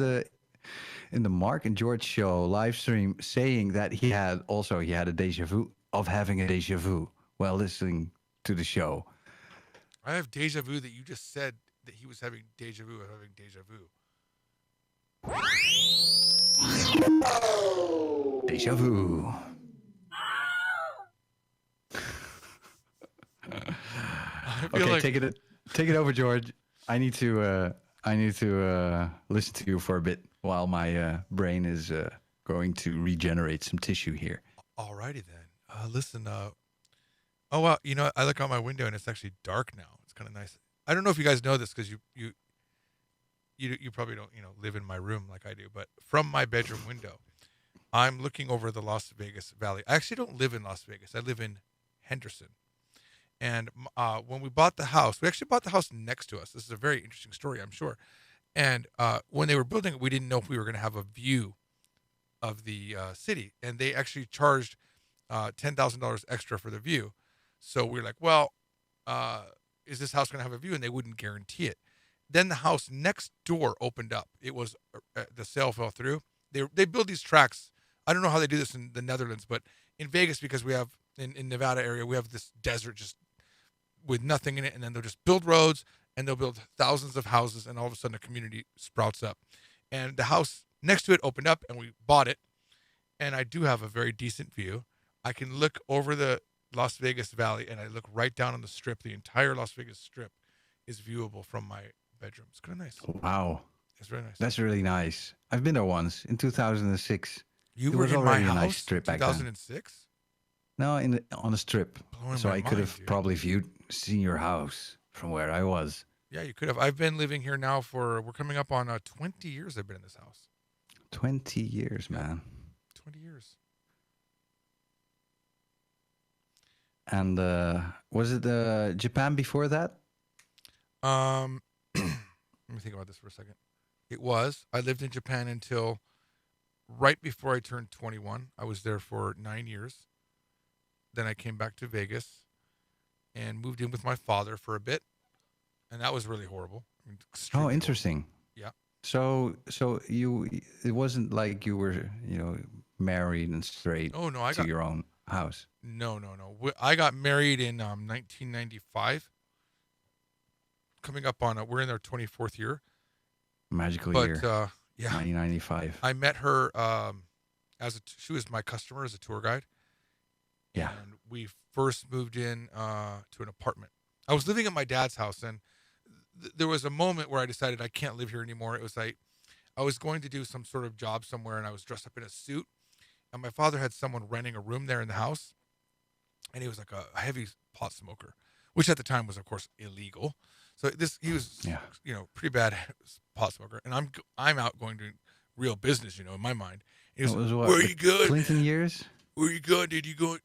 the Mark and George show live stream saying that he had a deja vu of having a deja vu while listening to the show. I have deja vu that you just said that he was having deja vu of having deja vu. Deja vu. Okay, take it over, George. I need to listen to you for a bit while my brain is going to regenerate some tissue here. Alrighty then. Listen. Oh wow, you know I look out my window and it's actually dark now. It's kind of nice. I don't know if you guys know this because you probably don't live in my room like I do, but from my bedroom window, I'm looking over the Las Vegas Valley. I actually don't live in Las Vegas. I live in Henderson. And when we bought the house, we actually bought the house next to us. This is a very interesting story, I'm sure. And when they were building it, we didn't know if we were going to have a view of the city. And they actually charged $10,000 extra for the view. So we were like, well, is this house going to have a view? And they wouldn't guarantee it. Then the house next door opened up. It was the sale fell through. They build these tracks. I don't know how they do this in the Netherlands, but in Vegas, because we have in Nevada area, we have this desert just with nothing in it, and then they'll just build roads and they'll build thousands of houses, and all of a sudden a community sprouts up. And the house next to it opened up, and we bought it. And I do have a very decent view. I can look over the Las Vegas Valley, and I look right down on the strip. The entire Las Vegas Strip is viewable from my bedroom. It's kind of nice. Wow. It's very nice. That's really nice. I've been there once in 2006. You were in my house nice strip back 2006? No, on a strip. Blowing so my I could mind, have dude. probably seen your house from where I was. Yeah, you could have. I've been living here now we're coming up on 20 years I've been in this house. 20 years, man. 20 years. And was it Japan before that? Let me think about this for a second. It was. I lived in Japan until right before I turned 21. I was there for 9 years. Then I came back to Vegas and moved in with my father for a bit. And that was really horrible. I mean, Oh, interesting. Yeah. So it wasn't like you were, married and straight Oh, no, I to got your own. house? No. I got married in 1995. Coming up on we're in our 24th year. Magical year. Yeah. 1995. I met her she was my customer as a tour guide. Yeah. And we first moved in to an apartment. I was living at my dad's house, and there was a moment where I decided I can't live here anymore. It was like I was going to do some sort of job somewhere, and I was dressed up in a suit. And my father had someone renting a room there in the house, and he was like a heavy pot smoker, which at the time was, of course, illegal. So he was, pretty bad pot smoker, and I'm out going to real business, in my mind. He was like, "Where are you going? Clinton years? Where are you going? Did you go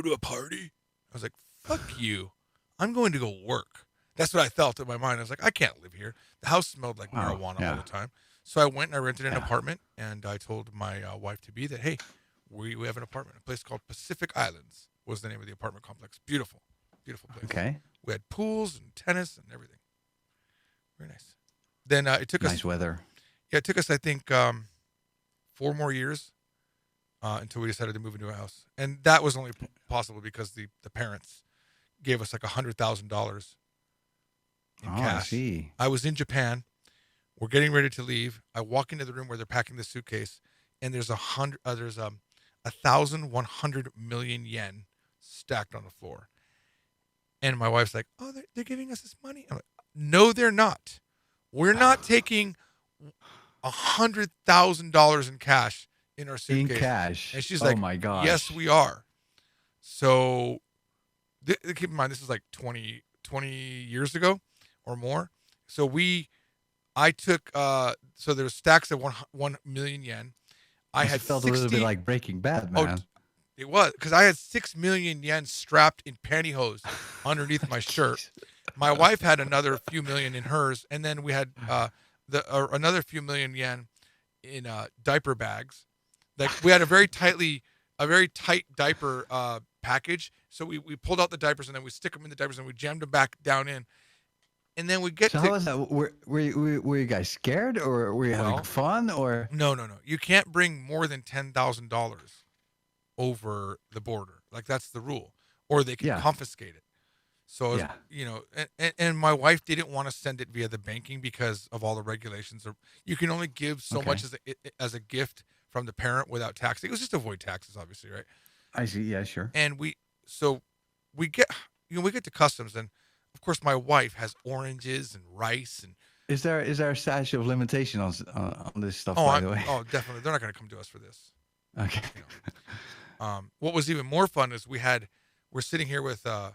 to a party?" I was like, "Fuck you! I'm going to go work." That's what I felt in my mind. I was like, "I can't live here." The house smelled like marijuana all the time. So I went and I rented an apartment, and I told my wife to be that, hey, we have an apartment, a place called Pacific Islands was the name of the apartment complex. Beautiful place. Okay. We had pools and tennis and everything. Very nice. Then it took us nice weather. Yeah, it took us, I think, 4 more years until we decided to move into a house, and that was only possible because the parents gave us like $100,000 in cash. I see. I was in Japan. We're getting ready to leave. I walk into the room where they're packing the suitcase, and there's 1,100 million yen stacked on the floor. And my wife's like, "Oh, they're giving us this money." I'm like, "No, they're not. We're not taking $100,000 in cash in our suitcase." In cash. And she's like, "Oh my gosh. Yes, we are." So keep in mind, this is like 20 years ago or more. So I took, so there's stacks of 1 million yen. I had felt a little bit like Breaking Bad, man. Oh, it was, because I had 6 million yen strapped in pantyhose underneath my shirt. My wife had another few million in hers, and then we had another few million yen in diaper bags. Like we had a very tight diaper package. So we pulled out the diapers, and then we stick them in the diapers, and we jammed them back down in. And then we get so to... how was that? Were you guys scared, or were you having fun, or? No. You can't bring more than $10,000 over the border. Like that's the rule, or they can confiscate it. So, and my wife didn't want to send it via the banking because of all the regulations. You can only give so much as a gift from the parent without tax. It was just to avoid taxes, obviously, right? I see. Yeah, sure. And we get to customs, and of course my wife has oranges and rice and. Is there a statute of limitation on this stuff? By the way. Oh, definitely. They're not going to come to us for this. Okay. What was even more fun is we're sitting here with well,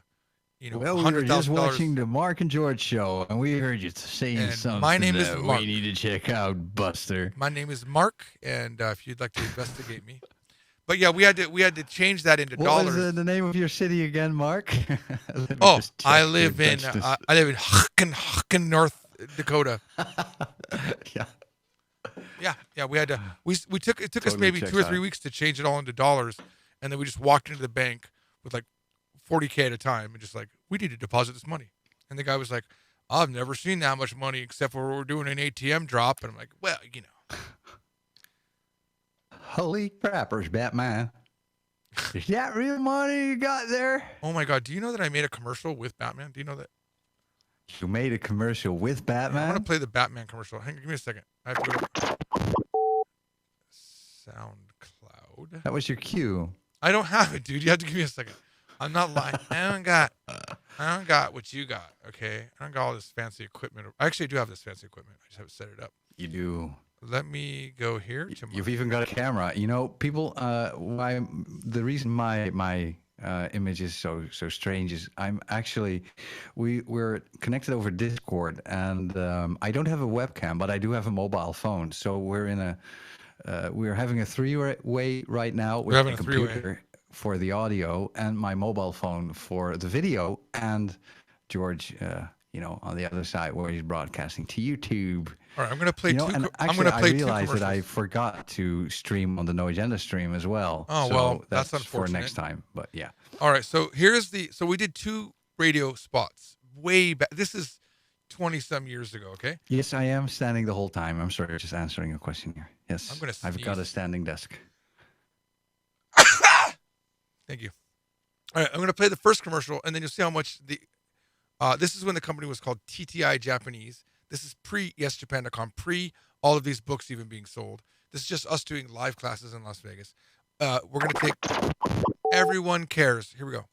we were just watching the Mark and George show, and we heard you saying something. My name is Mark. We need to check out, Buster. My name is Mark, and if you'd like to investigate me, but yeah, we had to change that into dollars. What was the name of your city again, Mark? I live in Hucken, North Dakota. Yeah. We had to. It took us maybe 2 or 3 weeks to change it all into dollars, and then we just walked into the bank with like $40K at a time, and just like, we need to deposit this money. And the guy was like, "I've never seen that much money except for we're doing an ATM drop." And I'm like, "Well, Holy crappers, Batman! Is that real money you got there?" Oh my God! Do you know that I made a commercial with Batman? Do you know that? You made a commercial with Batman? I want to play the Batman commercial. Hang on, give me a second. I have to go to SoundCloud. That was your cue. I don't have it, dude. You have to give me a second. I'm not lying. I don't got what you got, okay? I don't got all this fancy equipment. I actually do have this fancy equipment. I just have to set it up. You do. Let me go here. You've even got a camera. People, the reason my image is so strange is we're connected over Discord, and I don't have a webcam, but I do have a mobile phone. So we're having a three-way right now with the computer for the audio and my mobile phone for the video, and George, on the other side where he's broadcasting to YouTube. All right, I'm going to play I realized that I forgot to stream on the No Agenda stream as well. Oh, so well, that's for unfortunate. next time, but yeah. All right, so so we did 2 radio spots way back. This is 20-some years ago, okay? Yes, I am standing the whole time. I'm sorry, just answering a question here. Yes, I'm gonna I've got a standing desk. Thank you. All right, I'm going to play the first commercial, and then you'll see how much the. This is when the company was called TTI Japanese. This is pre-YesJapan.com, pre all of these books even being sold. This is just us doing live classes in Las Vegas. We're going to take Everyone Cares. Here we go.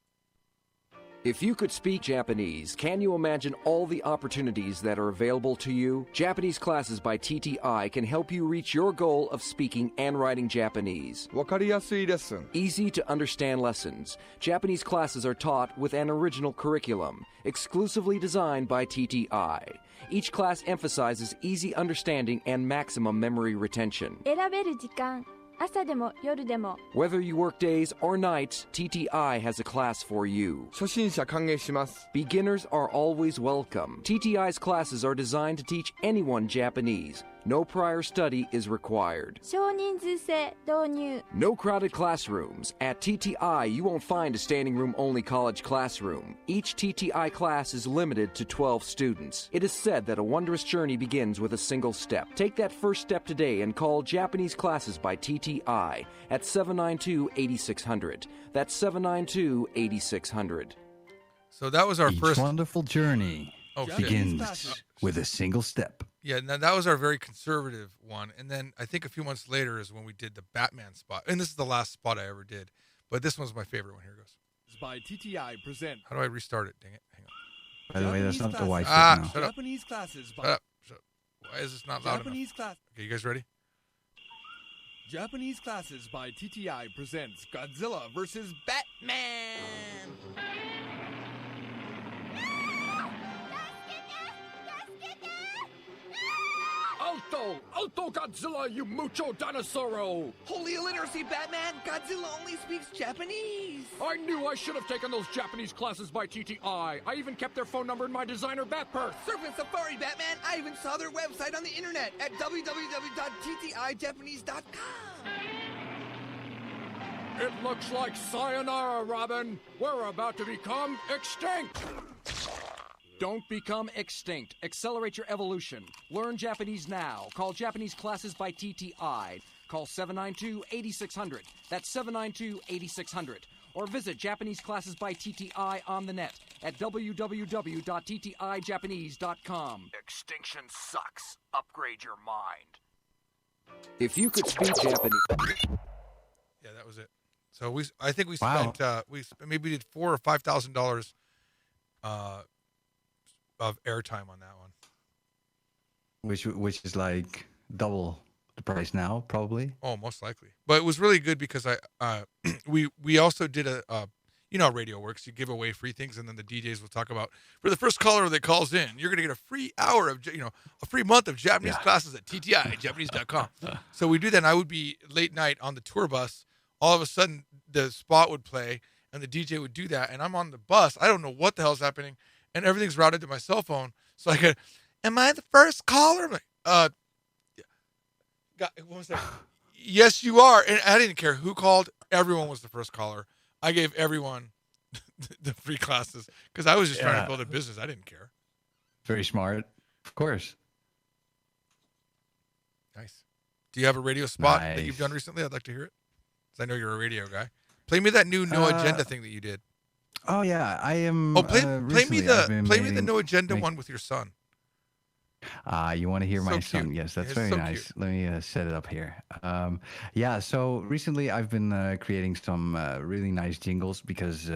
If you could speak Japanese, can you imagine all the opportunities that are available to you? Japanese Classes by TTI can help you reach your goal of speaking and writing Japanese. わかりやすいレッスン. Easy to understand lessons. Japanese classes are taught with an original curriculum, exclusively designed by TTI. Each class emphasizes easy understanding and maximum memory retention. 選べる時間、朝でも夜でも。 Whether you work days or nights, TTI has a class for you. 初心者歓迎します. Beginners are always welcome. TTI's classes are designed to teach anyone Japanese. No prior study is required. 少人数制導入。 No crowded classrooms. At TTI, you won't find a standing room only college classroom. Each TTI class is limited to 12 students. It is said that a wondrous journey begins with a single step. Take that first step today and call Japanese Classes by TTI at 792-8600. That's 792-8600. So that was our Each first wonderful journey Okay. begins with a single step. Yeah, now that was our very conservative one. And then I think a few months later is when we did the Batman spot. And this is the last spot I ever did. But this one's my favorite one. Here it goes. By TTI present. How do I restart it? Dang it. Hang on. By the way, that's not the white Shut up. Japanese classes by Shut up. Shut up. Why is this not loud Japanese enough? class. Okay, you guys ready? Japanese Classes by TTI presents Godzilla vs. Batman. Alto! Alto Godzilla, you mucho dinosauro! Holy illiteracy, Batman! Godzilla only speaks Japanese! I knew I should have taken those Japanese classes by TTI. I even kept their phone number in my designer bat purse. Surfing Safari, Batman! I even saw their website on the internet at www.ttijapanese.com! It looks like sayonara, Robin. We're about to become extinct. Don't become extinct. Accelerate your evolution. Learn Japanese now. Call Japanese Classes by TTI. Call 792-8600. That's 792-8600. Or visit Japanese Classes by TTI on the net at www.ttijapanese.com. Extinction sucks. Upgrade your mind. If you could speak Japanese... Yeah, that was it. So I think we spent, maybe we did $4,000 or $5,000 of airtime on that one. Which is like double the price now, probably. Oh, most likely. But it was really good because we also did you know how radio works. You give away free things, and then the DJs will talk about, for the first caller that calls in, you're going to get a free hour of, a free month of Japanese classes at TTIJapanese.com. So we do that, and I would be late night on the tour bus. All of a sudden, the spot would play, and the DJ would do that, and I'm on the bus. I don't know what the hell's happening, and everything's routed to my cell phone. So I go, am I the first caller? I'm like, God, what was that? Yes, you are. And I didn't care who called. Everyone was the first caller. I gave everyone the free classes because I was just trying to build a business. I didn't care. Very smart. Of course. Nice. Do you have a radio spot that you've done recently? I'd like to hear it. Because I know you're a radio guy. Play me that new No Agenda thing that you did. Oh yeah, I am. Oh, play me the No Agenda one with your son. You want to hear my son? Cute. Yes, that's It's very so nice. cute. Let me set it up here. So recently I've been creating some really nice jingles because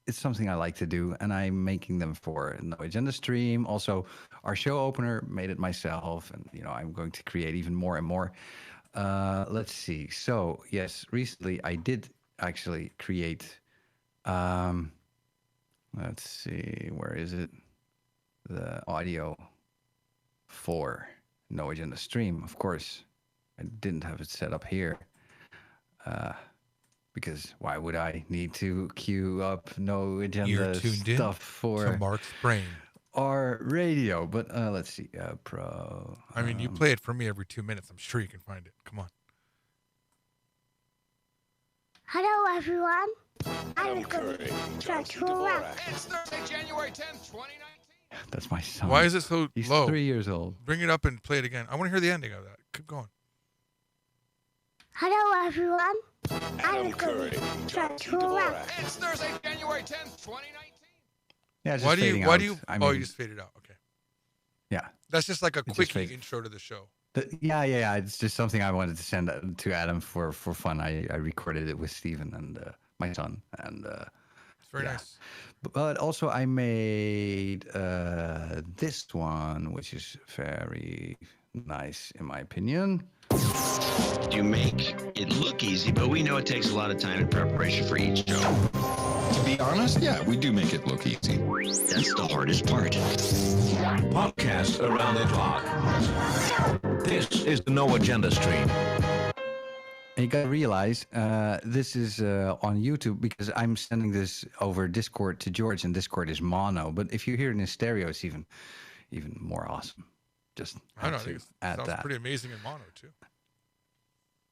it's something I like to do, and I'm making them for No Agenda Stream. Also, our show opener made it myself, and I'm going to create even more and more. Let's see. So yes, recently I did actually create. Let's see, where is it? The audio for No Agenda Stream. Of course, I didn't have it set up here because why would I need to queue up No Agenda stuff for Mark's brain? Our radio? But let's see, Pro. I mean, you play it for me every 2 minutes. I'm sure you can find it. Come on. Hello, everyone. I'm It's Thursday, January 10th, 2019. That's my son. Why is it so He's low? 3 years old. Bring it up and play it again. I want to hear the ending of that. Keep going. Hello, everyone. Adam Curry, John T. Dvorak. It's Thursday, January 10th, 2019. Yeah, just Why do you? you You just faded out. Okay. Yeah. That's just like a quickie intro to the show. Yeah. It's just something I wanted to send to Adam for fun. I recorded it with Steven and my son, and it's very nice. But also I made this one, which is very nice in my opinion. You make it look easy, but we know it takes a lot of time in preparation for each show. To be honest, yeah, we do make it look easy. That's the hardest part. Podcast around the clock. This is the No Agenda stream. And you gotta realize this is on YouTube because I'm sending this over Discord to George, and Discord is mono. But if you hear it in stereo, it's even more awesome. Just I know. It sounds that. pretty amazing in mono too.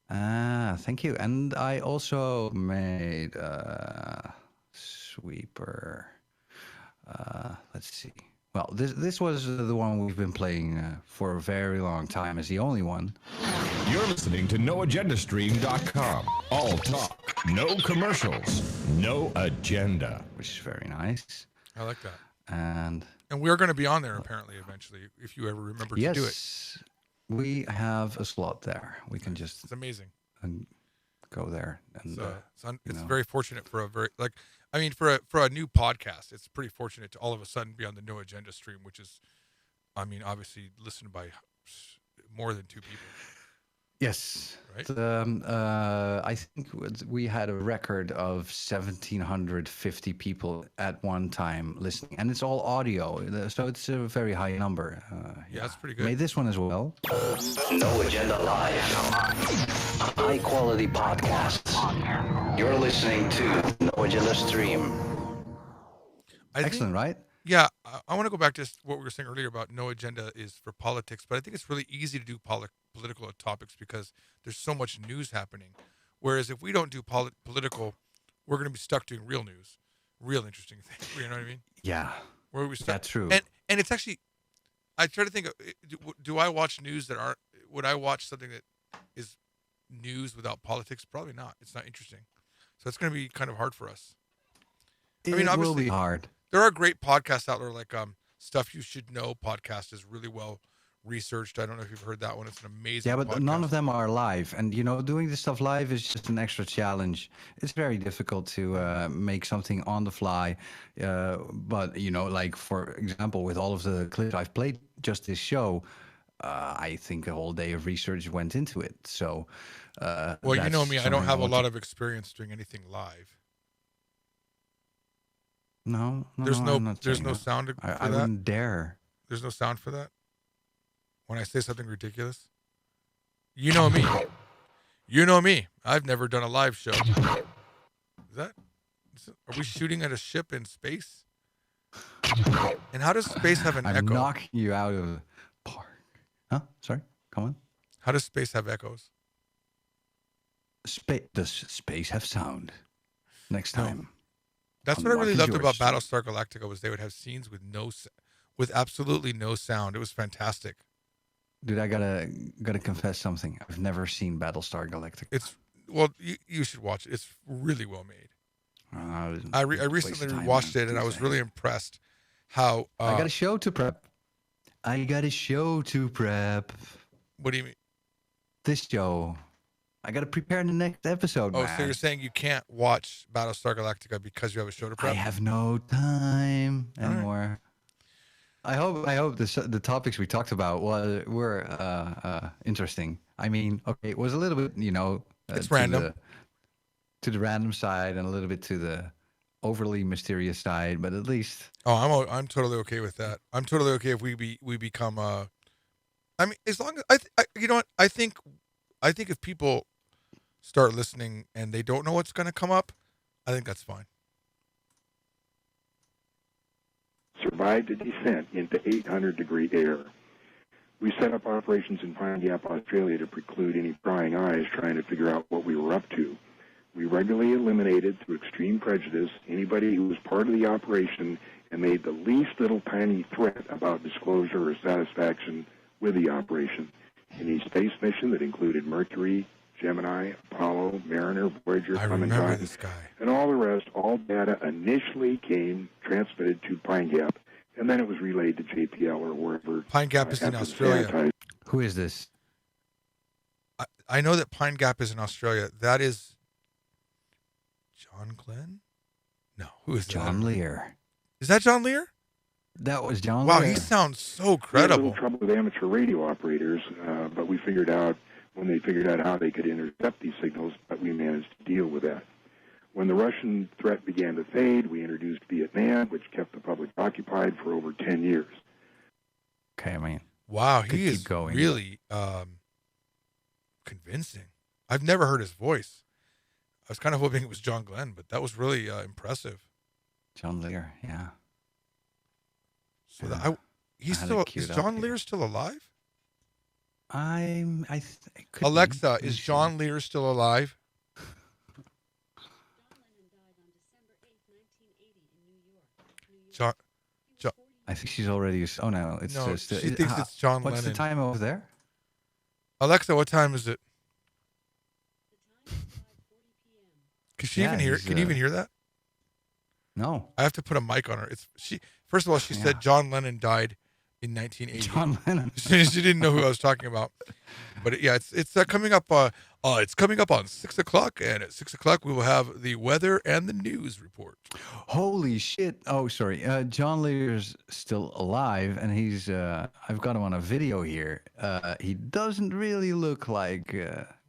Thank you. And I also made Sweeper. Let's see. Well, this was the one we've been playing for a very long time as the only one. You're listening to NoAgendaStream.com. All talk, no commercials, no agenda. Which is very nice. I like that. And we're going to be on there apparently eventually, if you ever remember to do it. Yes, we have a slot there. We can just. It's amazing. Go there, and it's very fortunate for for a new podcast. It's pretty fortunate to all of a sudden be on the No Agenda stream, which is, obviously listened by more than 2 people. Yes. Right. I think we had a record of 1,750 people at one time listening, and it's all audio, so it's a very high number. Yeah, that's pretty good. Made this one as well. No Agenda Live. High quality podcasts. You're listening to No Agenda Stream. Excellent, right? Yeah, I want to go back to what we were saying earlier about no agenda is for politics, but I think it's really easy to do political topics because there's so much news happening. Whereas if we don't do political, we're going to be stuck doing real news, real interesting things. You know what I mean? Yeah. Where we start. That's true. And it's actually, I try to think of, do I watch news that aren't, would I watch something that is news without politics? Probably not. It's not interesting. So it's going to be kind of hard for us. It will be hard. There are great podcasts out there like Stuff You Should Know podcast is really well researched. I don't know if you've heard that one. It's an amazing Yeah, but podcast. none of them are live. And, doing this stuff live is just an extra challenge. It's very difficult to make something on the fly. But, like, for example, with all of the clips I've played just this show, I think a whole day of research went into it. So, well, you know me. I don't have a lot of experience doing anything live. No, there's no that. sound for that. I wouldn't dare. There's no sound for that. When I say something ridiculous, you know me. You know me. I've never done a live show. Are we shooting at a ship in space? And how does space have an echo? I'm knocking you out of the park. Huh? Sorry. Come on. How does space have echoes? Does space have sound? Next time. No. That's what I really loved about Battlestar Galactica was they would have scenes with absolutely no sound. It was fantastic. Dude, I gotta confess something. I've never seen Battlestar Galactica. You should watch it. It's really well made. I recently watched it and I was really impressed how I got a show to prep. What do you mean? This show. I got to prepare the next episode. Oh, so you're saying you can't watch Battlestar Galactica because you have a show to prep? I have no time anymore. Right. I hope the topics we talked about were interesting. I mean, okay, it was a little bit, it's random. To the random side and a little bit to the overly mysterious side, but at least. Oh, I'm totally okay with that. I'm totally okay if we become. As long as I think if people start listening and they don't know what's going to come up, I think that's fine. Survived a descent into 800-degree air. We set up operations in Pine Gap, Australia to preclude any prying eyes trying to figure out what we were up to. We regularly eliminated, through extreme prejudice, anybody who was part of the operation and made the least little tiny threat about disclosure or satisfaction with the operation. Any space mission that included Mercury, Gemini, Apollo, Mariner, Voyager, I Clementine, remember this guy. and all the rest, all data initially came transmitted to Pine Gap, and then it was relayed to JPL or wherever. Pine Gap is in after the Australia. sanitized. Who is this? I know that Pine Gap is in Australia. That is John Glenn? No, who is John that? Lear. Is that John Lear? That was John Wow, Lear. he sounds so We had a credible. little trouble with amateur radio operators, but we figured out when they figured out how they could intercept these signals, but we managed to deal with that. When the Russian threat began to fade, we introduced Vietnam, which kept the public occupied for over 10 years. Okay, I mean. Wow, Could he keep is going. really convincing. I've never heard his voice. I was kind of hoping it was John Glenn, but that was really impressive. John Lear, yeah. So Yeah. that he's I had still it queued is up John here. Lear still alive? It could Alexa, be. is John Lear still alive? John, I think she's already. Oh no, it's No, still. she thinks it's John What's Lennon. the time over there? Alexa, what time is it? Can she Yeah, even hear? he's, Can you even hear that? No. I have to put a mic on her. It's she. First of all, she said John Lennon died in 1980. John Lennon. she didn't know who I was talking about. But it's coming up. It's coming up on 6:00, and at 6:00 we will have the weather and the news report. Holy shit! Oh, sorry. John Lear's still alive, and he's. I've got him on a video here. He doesn't really look like.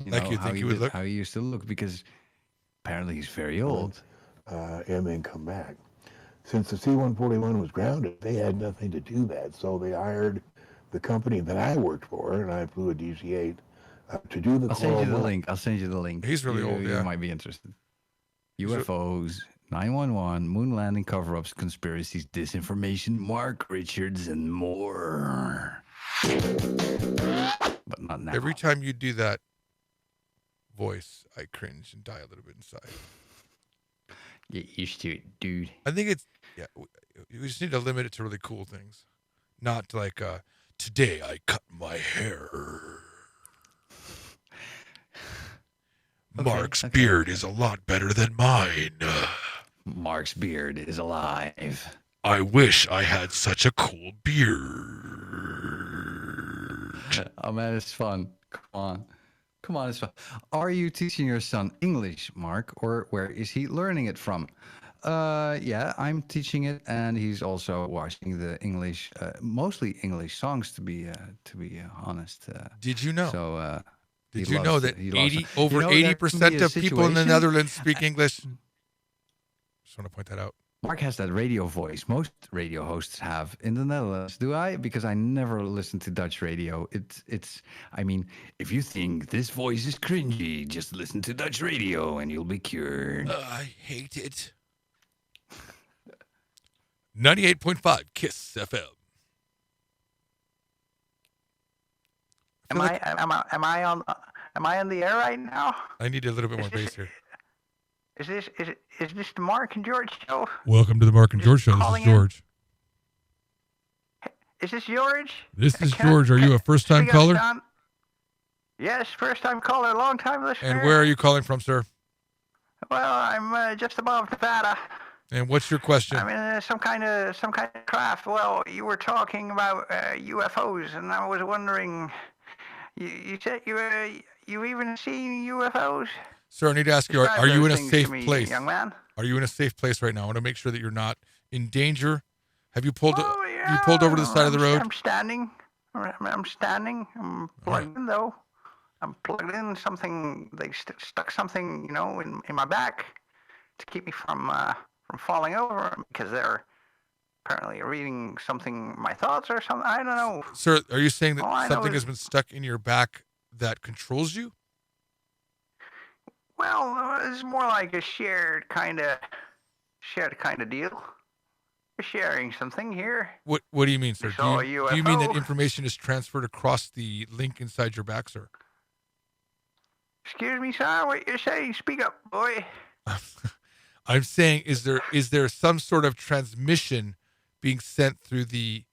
Like you think he would look? How he used to look, because apparently he's very old. And come back. Since the C-141 was grounded, they had nothing to do that, so they hired the company that I worked for, and I flew a DC-8 to do the. I'll send you the link. I'll send you the link. He's really old, You yeah. might be interested. UFOs, 911, moon landing cover-ups, conspiracies, disinformation, Mark Richards, and more. But not now. Every time you do that voice, I cringe and die a little bit inside. Get used to it, dude. I think it's we just need to limit it to really cool things, not like today I cut my hair. Mark's beard is a lot better than mine. Mark's beard is alive. I wish I had such a cool beard. Oh man, it's fun. Come on, it's fun. Are you teaching your son English, Mark, or where is he learning it from? Yeah, I'm teaching it, and he's also watching the English, mostly English songs, to be honest. Did you know? So, did he you know loves that it. He loves it. over You know, there can 80% be a of people in the situation- Netherlands speak English? Just want to point that out. Mark has that radio voice. Most radio hosts have in the Netherlands. Do I? Because I never listen to Dutch radio. It's. I mean, if you think this voice is cringy, just listen to Dutch radio and you'll be cured. I hate it. 98.5 Kiss FM. Am I on the air right now? I need a little bit more bass here. Is this the Mark and George show? Welcome to the Mark and George show. This is calling in? George. Is this George? This is George. Are you a first-time Speak up, caller? John. Yes, first-time caller, long-time listener. And where are you calling from, sir? Well, I'm just above Nevada. And what's your question? I'm in some kind of craft. Well, you were talking about UFOs, and I was wondering. You said you even seen UFOs? Sir, I need to ask you, Describe are you those in a things safe to me, place? young man. Are you in a safe place right now? I want to make sure that you're not in danger. Have you pulled Oh, you pulled over to the side of the road? I'm standing. I'm standing. I'm plugged in though. I'm plugged in. Something they stuck something, in my back to keep me from falling over because they're apparently reading something, my thoughts or something. I don't know. Sir, are you saying that All I know something is- has been stuck in your back that controls you? Well, it's more like a shared kind of deal. We're sharing something here. What do you mean, sir? saw Do a you mean that UFO. information is transferred across the link inside your back, sir? Excuse me, sir. What you're saying? Speak up, boy. I'm saying, is there some sort of transmission being sent through the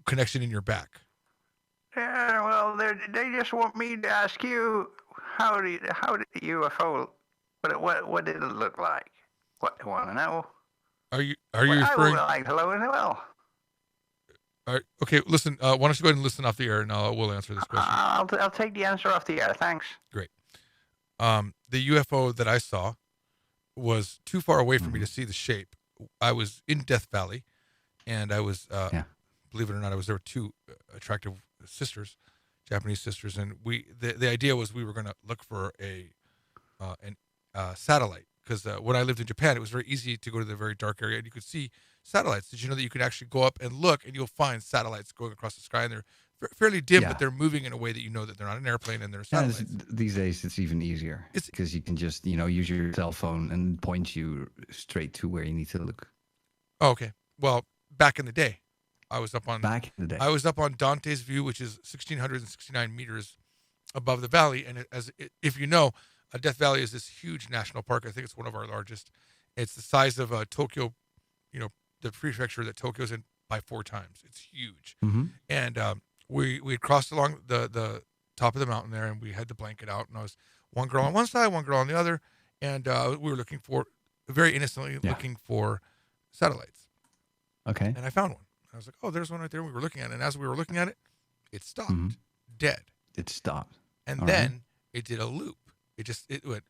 connection in your back? Yeah, well, they just want me to ask you how did the UFO? What did it look like? What you want to know? Are you I referring? would like to know as well. Okay, listen. Why don't you go ahead and listen off the air, and we'll answer this question. I'll take the answer off the air. Thanks. Great. The UFO that I saw was too far away for me to see the shape. I was in Death Valley, and I was, believe it or not, I was there with two attractive sisters, Japanese sisters, and the idea was we were going to look for a satellite, because when I lived in Japan, it was very easy to go to the very dark area and you could see satellites. Did you know that you could actually go up and look and you'll find satellites going across the sky, and they're fairly dim, but they're moving in a way that you know that they're not an airplane and they're satellites. These days it's even easier because you can just use your cell phone and point you straight to where you need to look. Oh, okay. Well, back in the day, I was up on Dante's View, which is 1,669 meters above the valley, and if you know, Death Valley is this huge national park. I think it's one of our largest. It's the size of Tokyo, the prefecture that Tokyo's in by 4 times. It's huge. Mm-hmm. And we had crossed along the top of the mountain there, and we had the blanket out, and I was one girl on one side, one girl on the other, and we were looking for, very innocently, looking for satellites. Okay. And I found one. I was like, oh, there's one right there. We were looking at it, and as we were looking at it, it stopped, dead. It stopped. And then it did a loop. It went,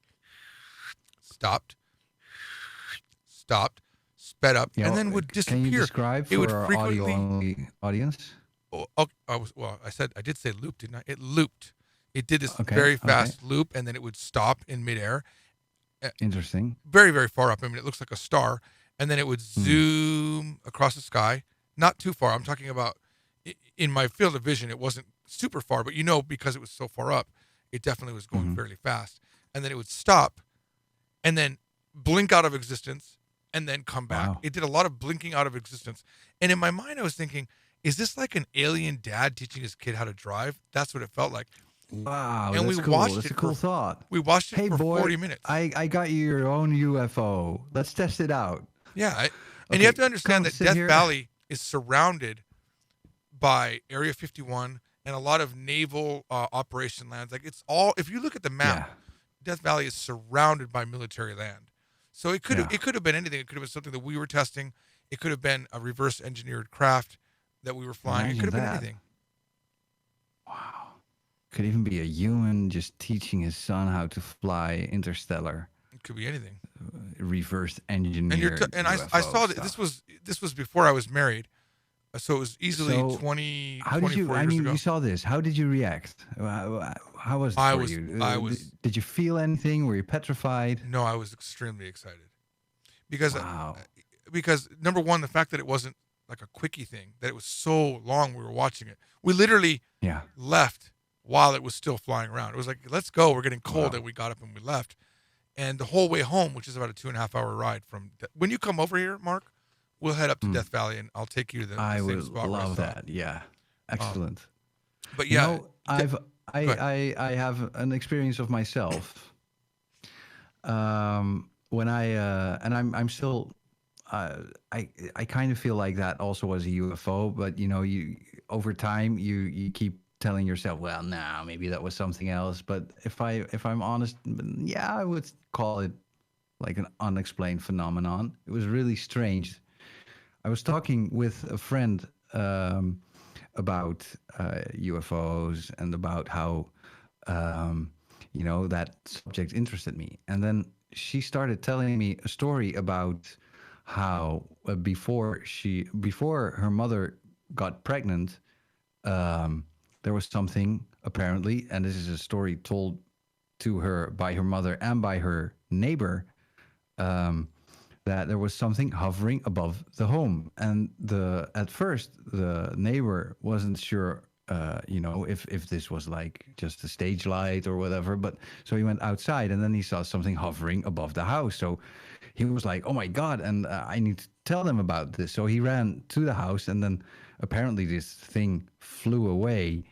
stopped, sped up, and then would disappear. Can you describe for our audio-only audience? I did say loop, didn't I? It looped. It did this very fast loop, and then it would stop in midair. Interesting. Very, very far up. I mean, it looks like a star, and then it would zoom across the sky. Not too far. I'm talking about in my field of vision. It wasn't super far, but because it was so far up, it definitely was going fairly fast. And then it would stop, and then blink out of existence, and then come back. Wow. It did a lot of blinking out of existence. And in my mind, I was thinking, is this like an alien dad teaching his kid how to drive? That's what it felt like. Wow, and that's cool. That's a cool thought. We watched it for 40 minutes. I got you your own UFO. Let's test it out. Yeah, and you have to understand that Death Valley is surrounded by Area 51 and a lot of naval operation lands. Like, it's all, if you look at the map, Death Valley is surrounded by military land. So it could have been anything. It could have been something that we were testing. It could have been a reverse engineered craft that we were flying. Imagine it could have been anything. Wow. Could even be a human just teaching his son how to fly interstellar. It could be anything. Reverse engineered. And I saw that this was before I was married. So it was easily 24 years ago. You saw this. How did you react? How was it for you? Did you feel anything? Were you petrified? No, I was extremely excited. Because number one, the fact that it wasn't like a quickie thing, that it was so long we were watching it. We literally left while it was still flying around. It was like, let's go. We're getting cold. And we got up and we left. And the whole way home, which is about a 2.5 hour ride from, when you come over here, Mark, we'll head up to Death Valley and I'll take you to the same spot. I would love that. Yeah. Excellent. But yeah, I have an experience of myself. When I'm still, I kind of feel like that also as a UFO, but you over time you keep telling yourself, well, no, maybe that was something else. But if I'm honest, I would call it like an unexplained phenomenon. It was really strange. I was talking with a friend about UFOs and about how that subject interested me, and then she started telling me a story about how before her mother got pregnant, there was something apparently, and this is a story told to her by her mother and by her neighbor, that there was something hovering above the home. And at first the neighbor wasn't sure, if this was like just a stage light or whatever. But so he went outside and then he saw something hovering above the house. So he was like, oh my God, and I need to tell them about this. So he ran to the house, and then apparently this thing flew away.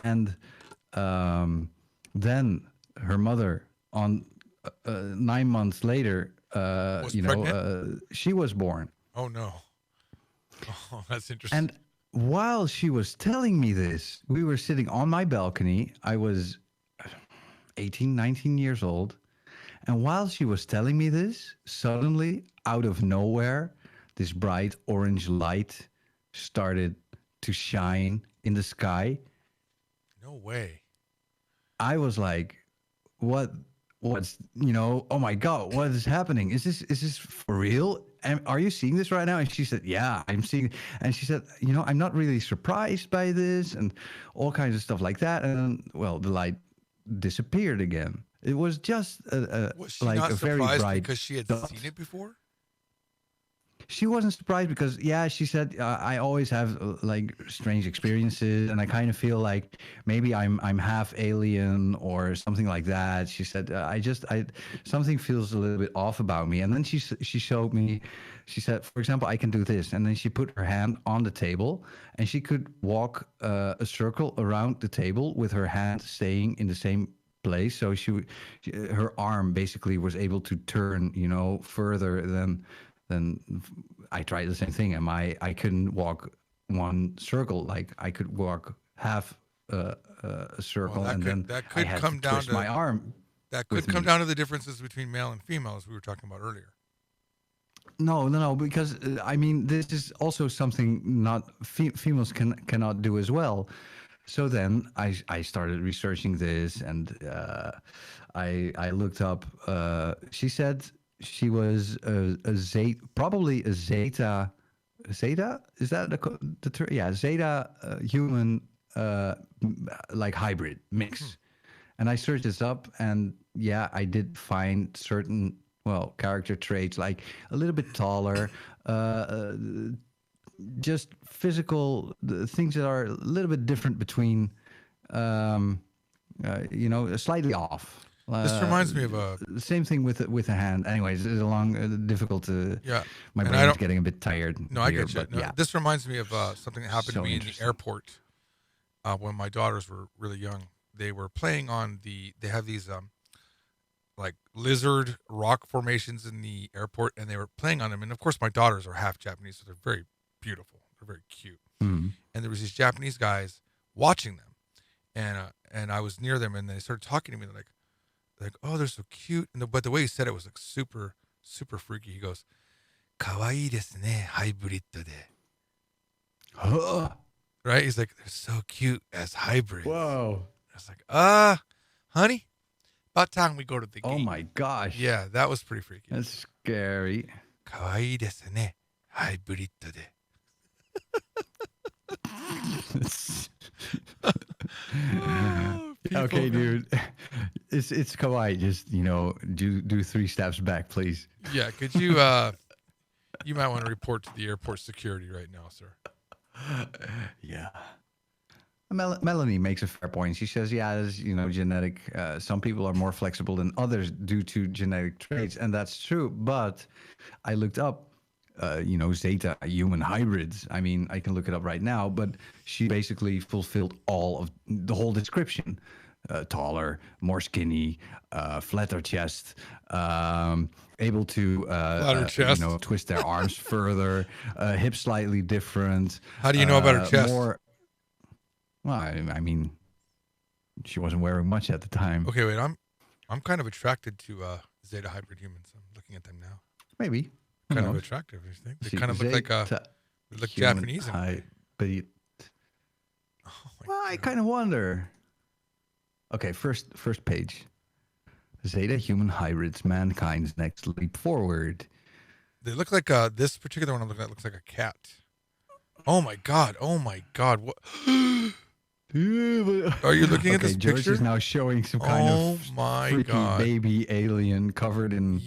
And then her mother, on 9 months later, she was born. Oh no. Oh, that's interesting. And while she was telling me this, we were sitting on my balcony. I was 18, 19 years old. And while she was telling me this, suddenly, out of nowhere, this bright orange light started to shine in the sky. No way. I was like, what's, oh my God, what is happening? Is this for real? And are you seeing this right now? And she said, yeah, I'm seeing it. And she said, I'm not really surprised by this, and all kinds of stuff like that. And then, well, the light disappeared again. It was just Was she like not a very surprised bright because she had dot. seen it before? She wasn't surprised because, she said, I always have like strange experiences, and I kind of feel like maybe I'm half alien or something like that. She said, something feels a little bit off about me. And then she showed me. She said, for example, I can do this, and then she put her hand on the table, and she could walk a circle around the table with her hand staying in the same place. So her arm basically was able to turn, further than I tried the same thing, and I couldn't walk one circle. Like I could walk half a circle, and then I had to twist my arm. That could come down to the differences between male and female, as we were talking about earlier. No, because this is also something not females cannot do as well. So then I started researching this, and I looked up. She said she was probably a Zeta. Zeta, is that the term? Yeah, Zeta human like hybrid mix. And I searched this up, and I did find certain character traits, like a little bit taller, just physical things that are a little bit different between, slightly off. This reminds me of the same thing with a hand. Anyways, it's difficult to. Yeah, my brain's getting a bit tired. No, I get you. No, this reminds me of something that happened to me in the airport when my daughters were really young. They were playing on they have these like lizard rock formations in the airport, and they were playing on them. And of course, my daughters are half Japanese, so they're very beautiful. They're very cute. Mm-hmm. And there was these Japanese guys watching them, and I was near them, and they started talking to me. They're like, oh, they're so cute. But the way he said it was like super, super freaky. He goes, "Kawaii desu ne, hybrid de." Right? He's like, they're so cute as hybrids. Whoa. I was like, honey, about time we go to the gate. Oh my gosh. Yeah, that was pretty freaky. That's scary. Kawaii desu ne, hybrid de. Okay, dude. It's kawaii. Just do 3 steps back, please. Yeah, could you you might want to report to the airport security right now, sir. Yeah. Melanie makes a fair point. She says, there's, genetic. Some people are more flexible than others due to genetic traits, and that's true. But I looked up, Zeta human hybrids. I can look it up right now, but she basically fulfilled all of the whole description. Taller, more skinny, flatter chest, able to flatter chest. Twist their arms further, hips slightly different. How do you know about her chest? Well, she wasn't wearing much at the time. Okay, wait. I'm kind of attracted to Zeta hybrid humans. I'm looking at them now. Maybe. Kind of attractive, you think? They kind of look like they look Japanese. I kind of wonder. Okay, first page. Zeta human hybrids, mankind's next leap forward. They look like this particular one looks like a cat. Oh my god! What? Are you looking at this George picture? Is now showing some kind of freaky baby alien covered in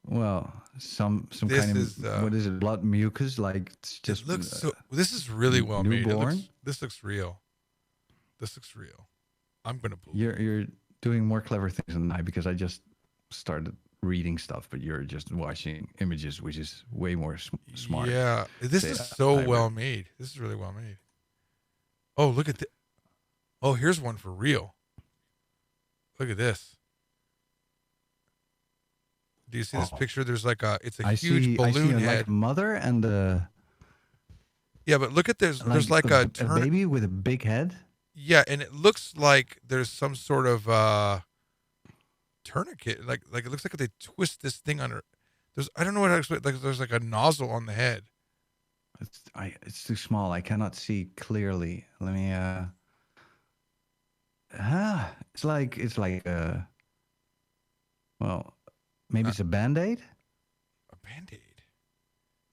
well, some kind of what is it? Blood mucus? Like it's just. It looks so. This is really well newborn? made. This looks real. This looks real. I'm gonna believe. You're doing more clever things than I, because I just started reading stuff, but you're just watching images, which is way more smart. Yeah, this is so well made. This is really well made. Oh, look at this. Oh, here's one for real. Look at this. Do you see this picture? There's like it's a huge balloon I see head. like mother and the. Yeah, but look at this. There's like a baby with a big head. Yeah, and it looks like there's some sort of tourniquet. Like it looks like they twist this thing under. I don't know what I expect. Like there's like a nozzle on the head. It's too small. I cannot see clearly. Let me. It's like well, maybe it's a Band-Aid. A Band-Aid.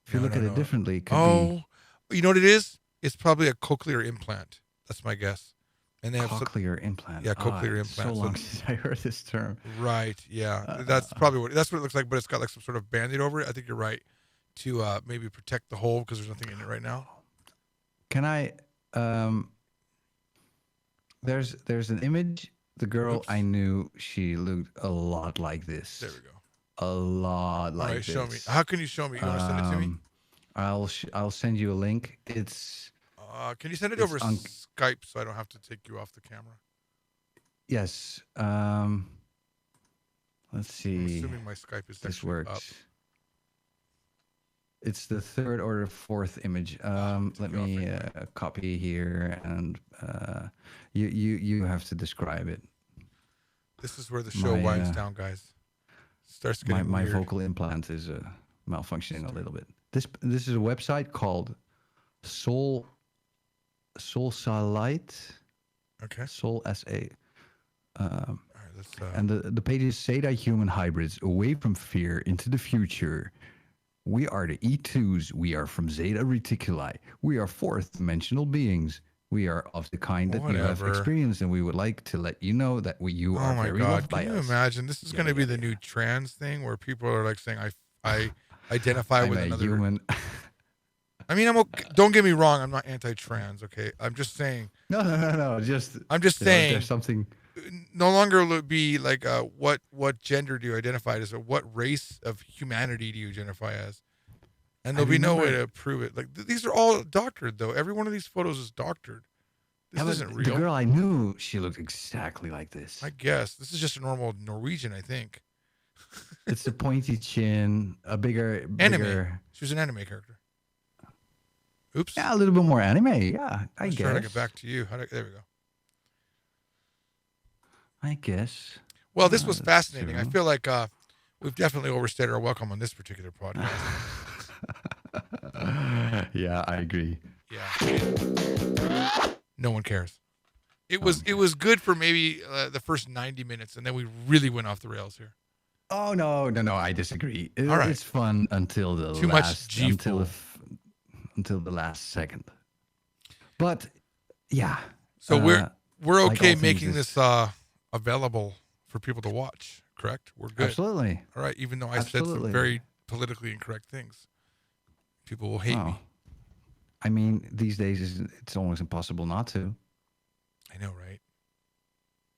If you look at it differently, it could you know what it is? It's probably a cochlear implant. That's my guess. And they have cochlear implant. Yeah, cochlear implant. So long since I heard this term. Right. Yeah, that's probably what it looks like. But it's got like some sort of Band-Aid over it. I think you're right. To maybe protect the hole because there's nothing in it right now. Can I? There's an image. The girl I knew, she looked a lot like this. There we go. A lot like All right, this. show me. How can you show me? You want to send it to me? I'll send you a link. It's. Can you send it over Skype so I don't have to take you off the camera? Yes. Let's see. I'm assuming my Skype is this works. Up. It's the third or the fourth image. Let me copy here, and you have to describe it. This is where the show winds down, guys. Starts getting my weird. vocal implant is malfunctioning a little bit. This is a website called Soulsalite. Okay. Soul SA. Let's, and the pages say that human hybrids away from fear into the future. We are the E2s. We are from Zeta Reticuli. We are fourth-dimensional beings. We are of the kind that you have experienced, and we would like to let you know that you are very loved by us. Can you imagine? This is going to be the new trans thing where people are like saying, I identify with another human. I mean, I'm okay. Don't get me wrong. I'm not anti-trans. Okay, I'm just saying. No. I'm just saying. There's something. No longer will it be like what gender do you identify as, or what race of humanity do you identify as? And there'll be no way to prove it. Like these are all doctored, though. Every one of these photos is doctored. This isn't real. The girl I knew, she looked exactly like this. I guess this is just a normal Norwegian, I think. It's a pointy chin, a bigger anime. She was an anime character. Oops. Yeah, a little bit more anime. Yeah, I guess. Trying to get back to you. There we go. I guess. Well, this was fascinating. True. I feel like we've definitely overstayed our welcome on this particular podcast. Yeah, I agree. Yeah. No one cares. It was good for maybe the first 90 minutes, and then we really went off the rails here. Oh no! I disagree. All right. It's fun until the until the last second. But yeah. So we're okay making this available for people to watch, correct? We're good. Absolutely. All right, even though I said some very politically incorrect things. People will hate me. I mean, these days it's almost impossible not to. I know, right?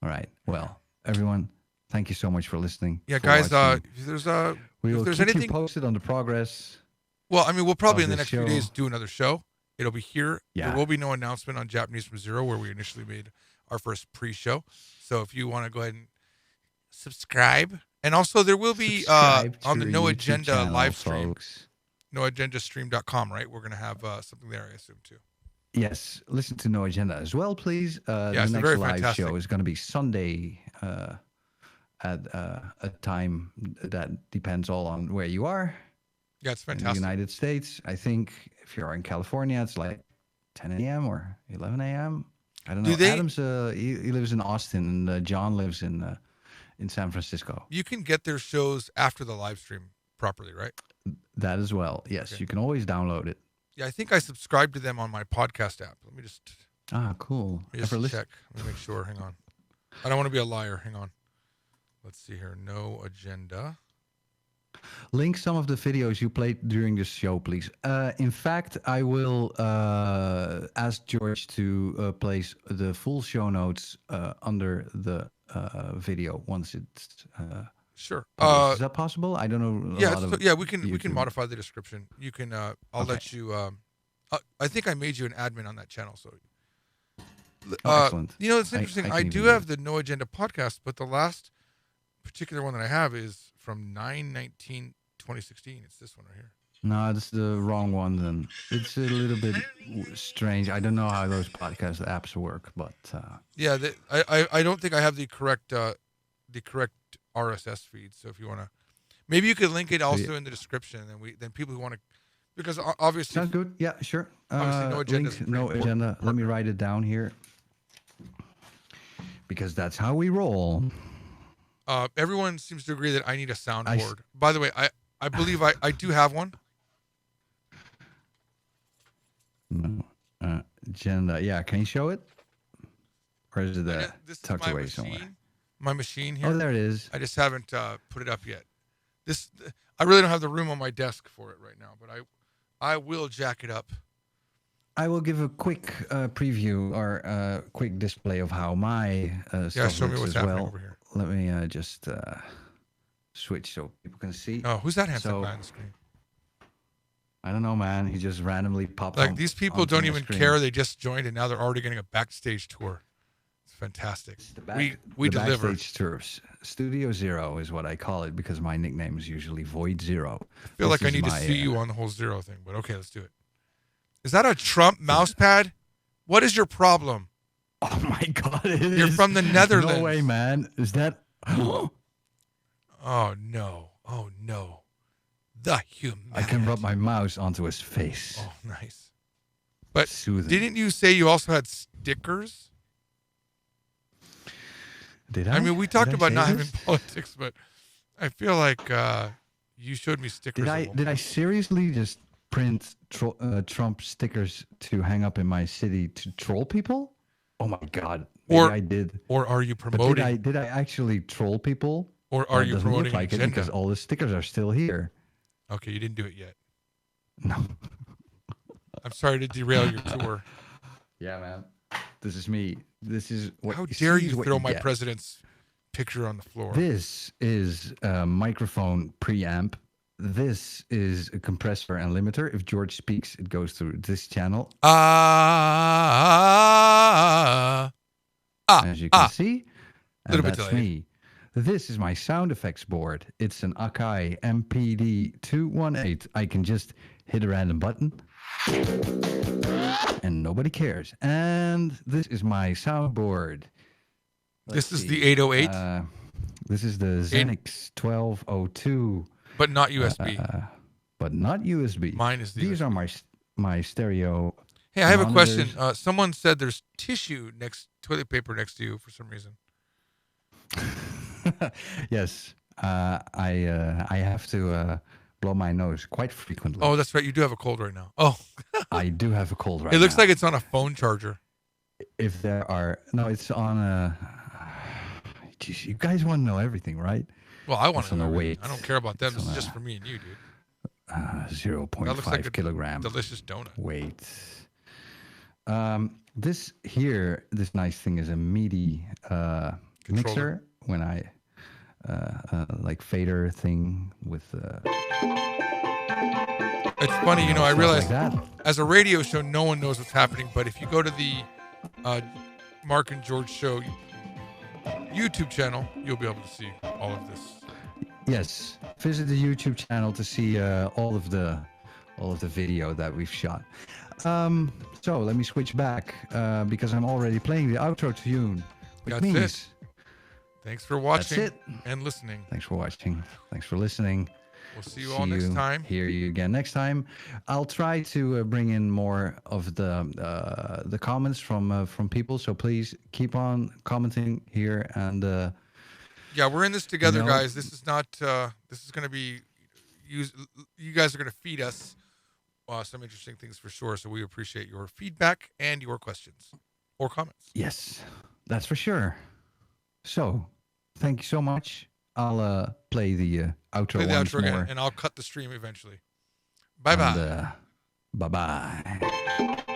All right. Well, everyone, thank you so much for listening. Yeah, guys, we will keep you posted on the progress. Well, I mean, we'll probably in the next few days do another show. It'll be here. Yeah. There will be no announcement on Japanese from Zero, where we initially made our first pre-show. So if you want to go ahead and subscribe, and also there will be on the No Agenda live stream, noagendastream.com, right? We're going to have something there, I assume, too. Yes, listen to No Agenda as well, please. The it's next very live fantastic. show is going to be Sunday at a time that depends all on where you are. Yeah, it's fantastic. In the United States, I think if you're in California, it's like 10 a.m. or 11 a.m. I don't know. Adam's he lives in Austin, and John lives in San Francisco. You can get their shows after the live stream properly, right? That as well. Yes, Okay. you can always download it. Yeah, I think I subscribed to them on my podcast app. Let me just cool. check. Let me make sure. Hang on. I don't want to be a liar. Hang on. Let's see here. No Agenda. Link some of the videos you played during the show, please. In fact, I will ask George to place the full show notes under the video once it's sure. Is that possible? I don't know. We can modify the description. You can. I'll let you. I think I made you an admin on that channel, so. Excellent. You know, it's interesting. I do have the No Agenda podcast, but the last particular one that I have is from 9/19/2016. It's this one right here. No, that's the wrong one. Then it's a little bit strange. I don't know how those podcast apps work, but I don't think I have the correct RSS feed. So if you want to, maybe you could link it also in the description, and then people who want to, because obviously sounds good. Yeah, sure. Obviously, no agenda. No agenda. Let me write it down here, because that's how we roll. Everyone seems to agree that I need a soundboard. By the way, I believe I do have one. No agenda. Yeah, can you show it? Or is it tucked away somewhere? My machine here. Oh, there it is. I just haven't put it up yet. I really don't have the room on my desk for it right now, but I will jack it up. I will give a quick preview or a quick display of how my stuff show me looks what's as happening well. over here. Let me just switch so people can see. Oh, who's that handsome guy on the screen? I don't know, man. He just randomly popped Like these people don't even screen. care. They just joined, and now they're already getting a backstage tour. It's fantastic. We deliver. Backstage tours. Studio Zero is what I call it because my nickname is usually Void Zero. I feel like I need to see you on the whole zero thing, but okay, let's do it. Is that a Trump mouse pad? What is your problem? Oh my God! You're from the Netherlands. No way, man. Is that? Oh no! Oh no! The human. I can rub my mouse onto his face. Oh, nice. But soothing. Didn't you say you also had stickers? Did I? I mean, we talked about not having this? politics, but I feel like you showed me stickers. Did I seriously just print Trump stickers to hang up in my city to troll people? Oh my God! Maybe I did. Or are you But promoting? did I actually troll people? Or are It you doesn't promoting look like an it agenda? because all the stickers are still here. Okay, you didn't do it yet. No. I'm sorry to derail your tour. Yeah, man. This is me. This is what. How dare you what throw my get. president's picture on the floor? This is a microphone preamp. This is a compressor and limiter. If George speaks, it goes through this channel. As you can see, and Little bit that's delayed. me. This is my sound effects board. It's an Akai MPD 218. I can just hit a random button and nobody cares. And this is my soundboard. This is the 808? This is the Xenix 1202. But not USB. But not USB. Mine is the These are my stereo. Hey, I have a question. monitors. Someone said there's toilet paper next to you for some reason. Yes, I have to blow my nose quite frequently. Oh, that's right. You do have a cold right now. Oh, I do have a cold right now. it looks like it's on a phone charger. If there are it's on a. Geez, you guys want to know everything, right? Well, I want It's to on know. a everything. weight. I don't care about them. It's This is on just a- for me and you, dude. 0.5 That looks like a kilogram delicious donut. This here, this nice thing is a MIDI mixer. When I like fader thing with. It's funny, I stuff realize like that. as a radio show, no one knows what's happening. But if you go to the Mark and George Show YouTube channel, you'll be able to see all of this. Yes, visit the YouTube channel to see all of the video that we've shot. So let me switch back because I'm already playing the outro tune. Which That's means it. Thanks for watching it. and listening. Thanks for watching. Thanks for listening. We'll see you all next time. Hear you again next time. I'll try to bring in more of the comments from people. So please keep on commenting here and. Yeah, we're in this together, You know- guys. This is not. This is going to be. You guys are going to feed us some interesting things for sure. So we appreciate your feedback and your questions or comments. Yes, that's for sure. So, thank you so much. I'll play the outro Play the once outro more. again, and I'll cut the stream eventually. Bye bye. Bye bye.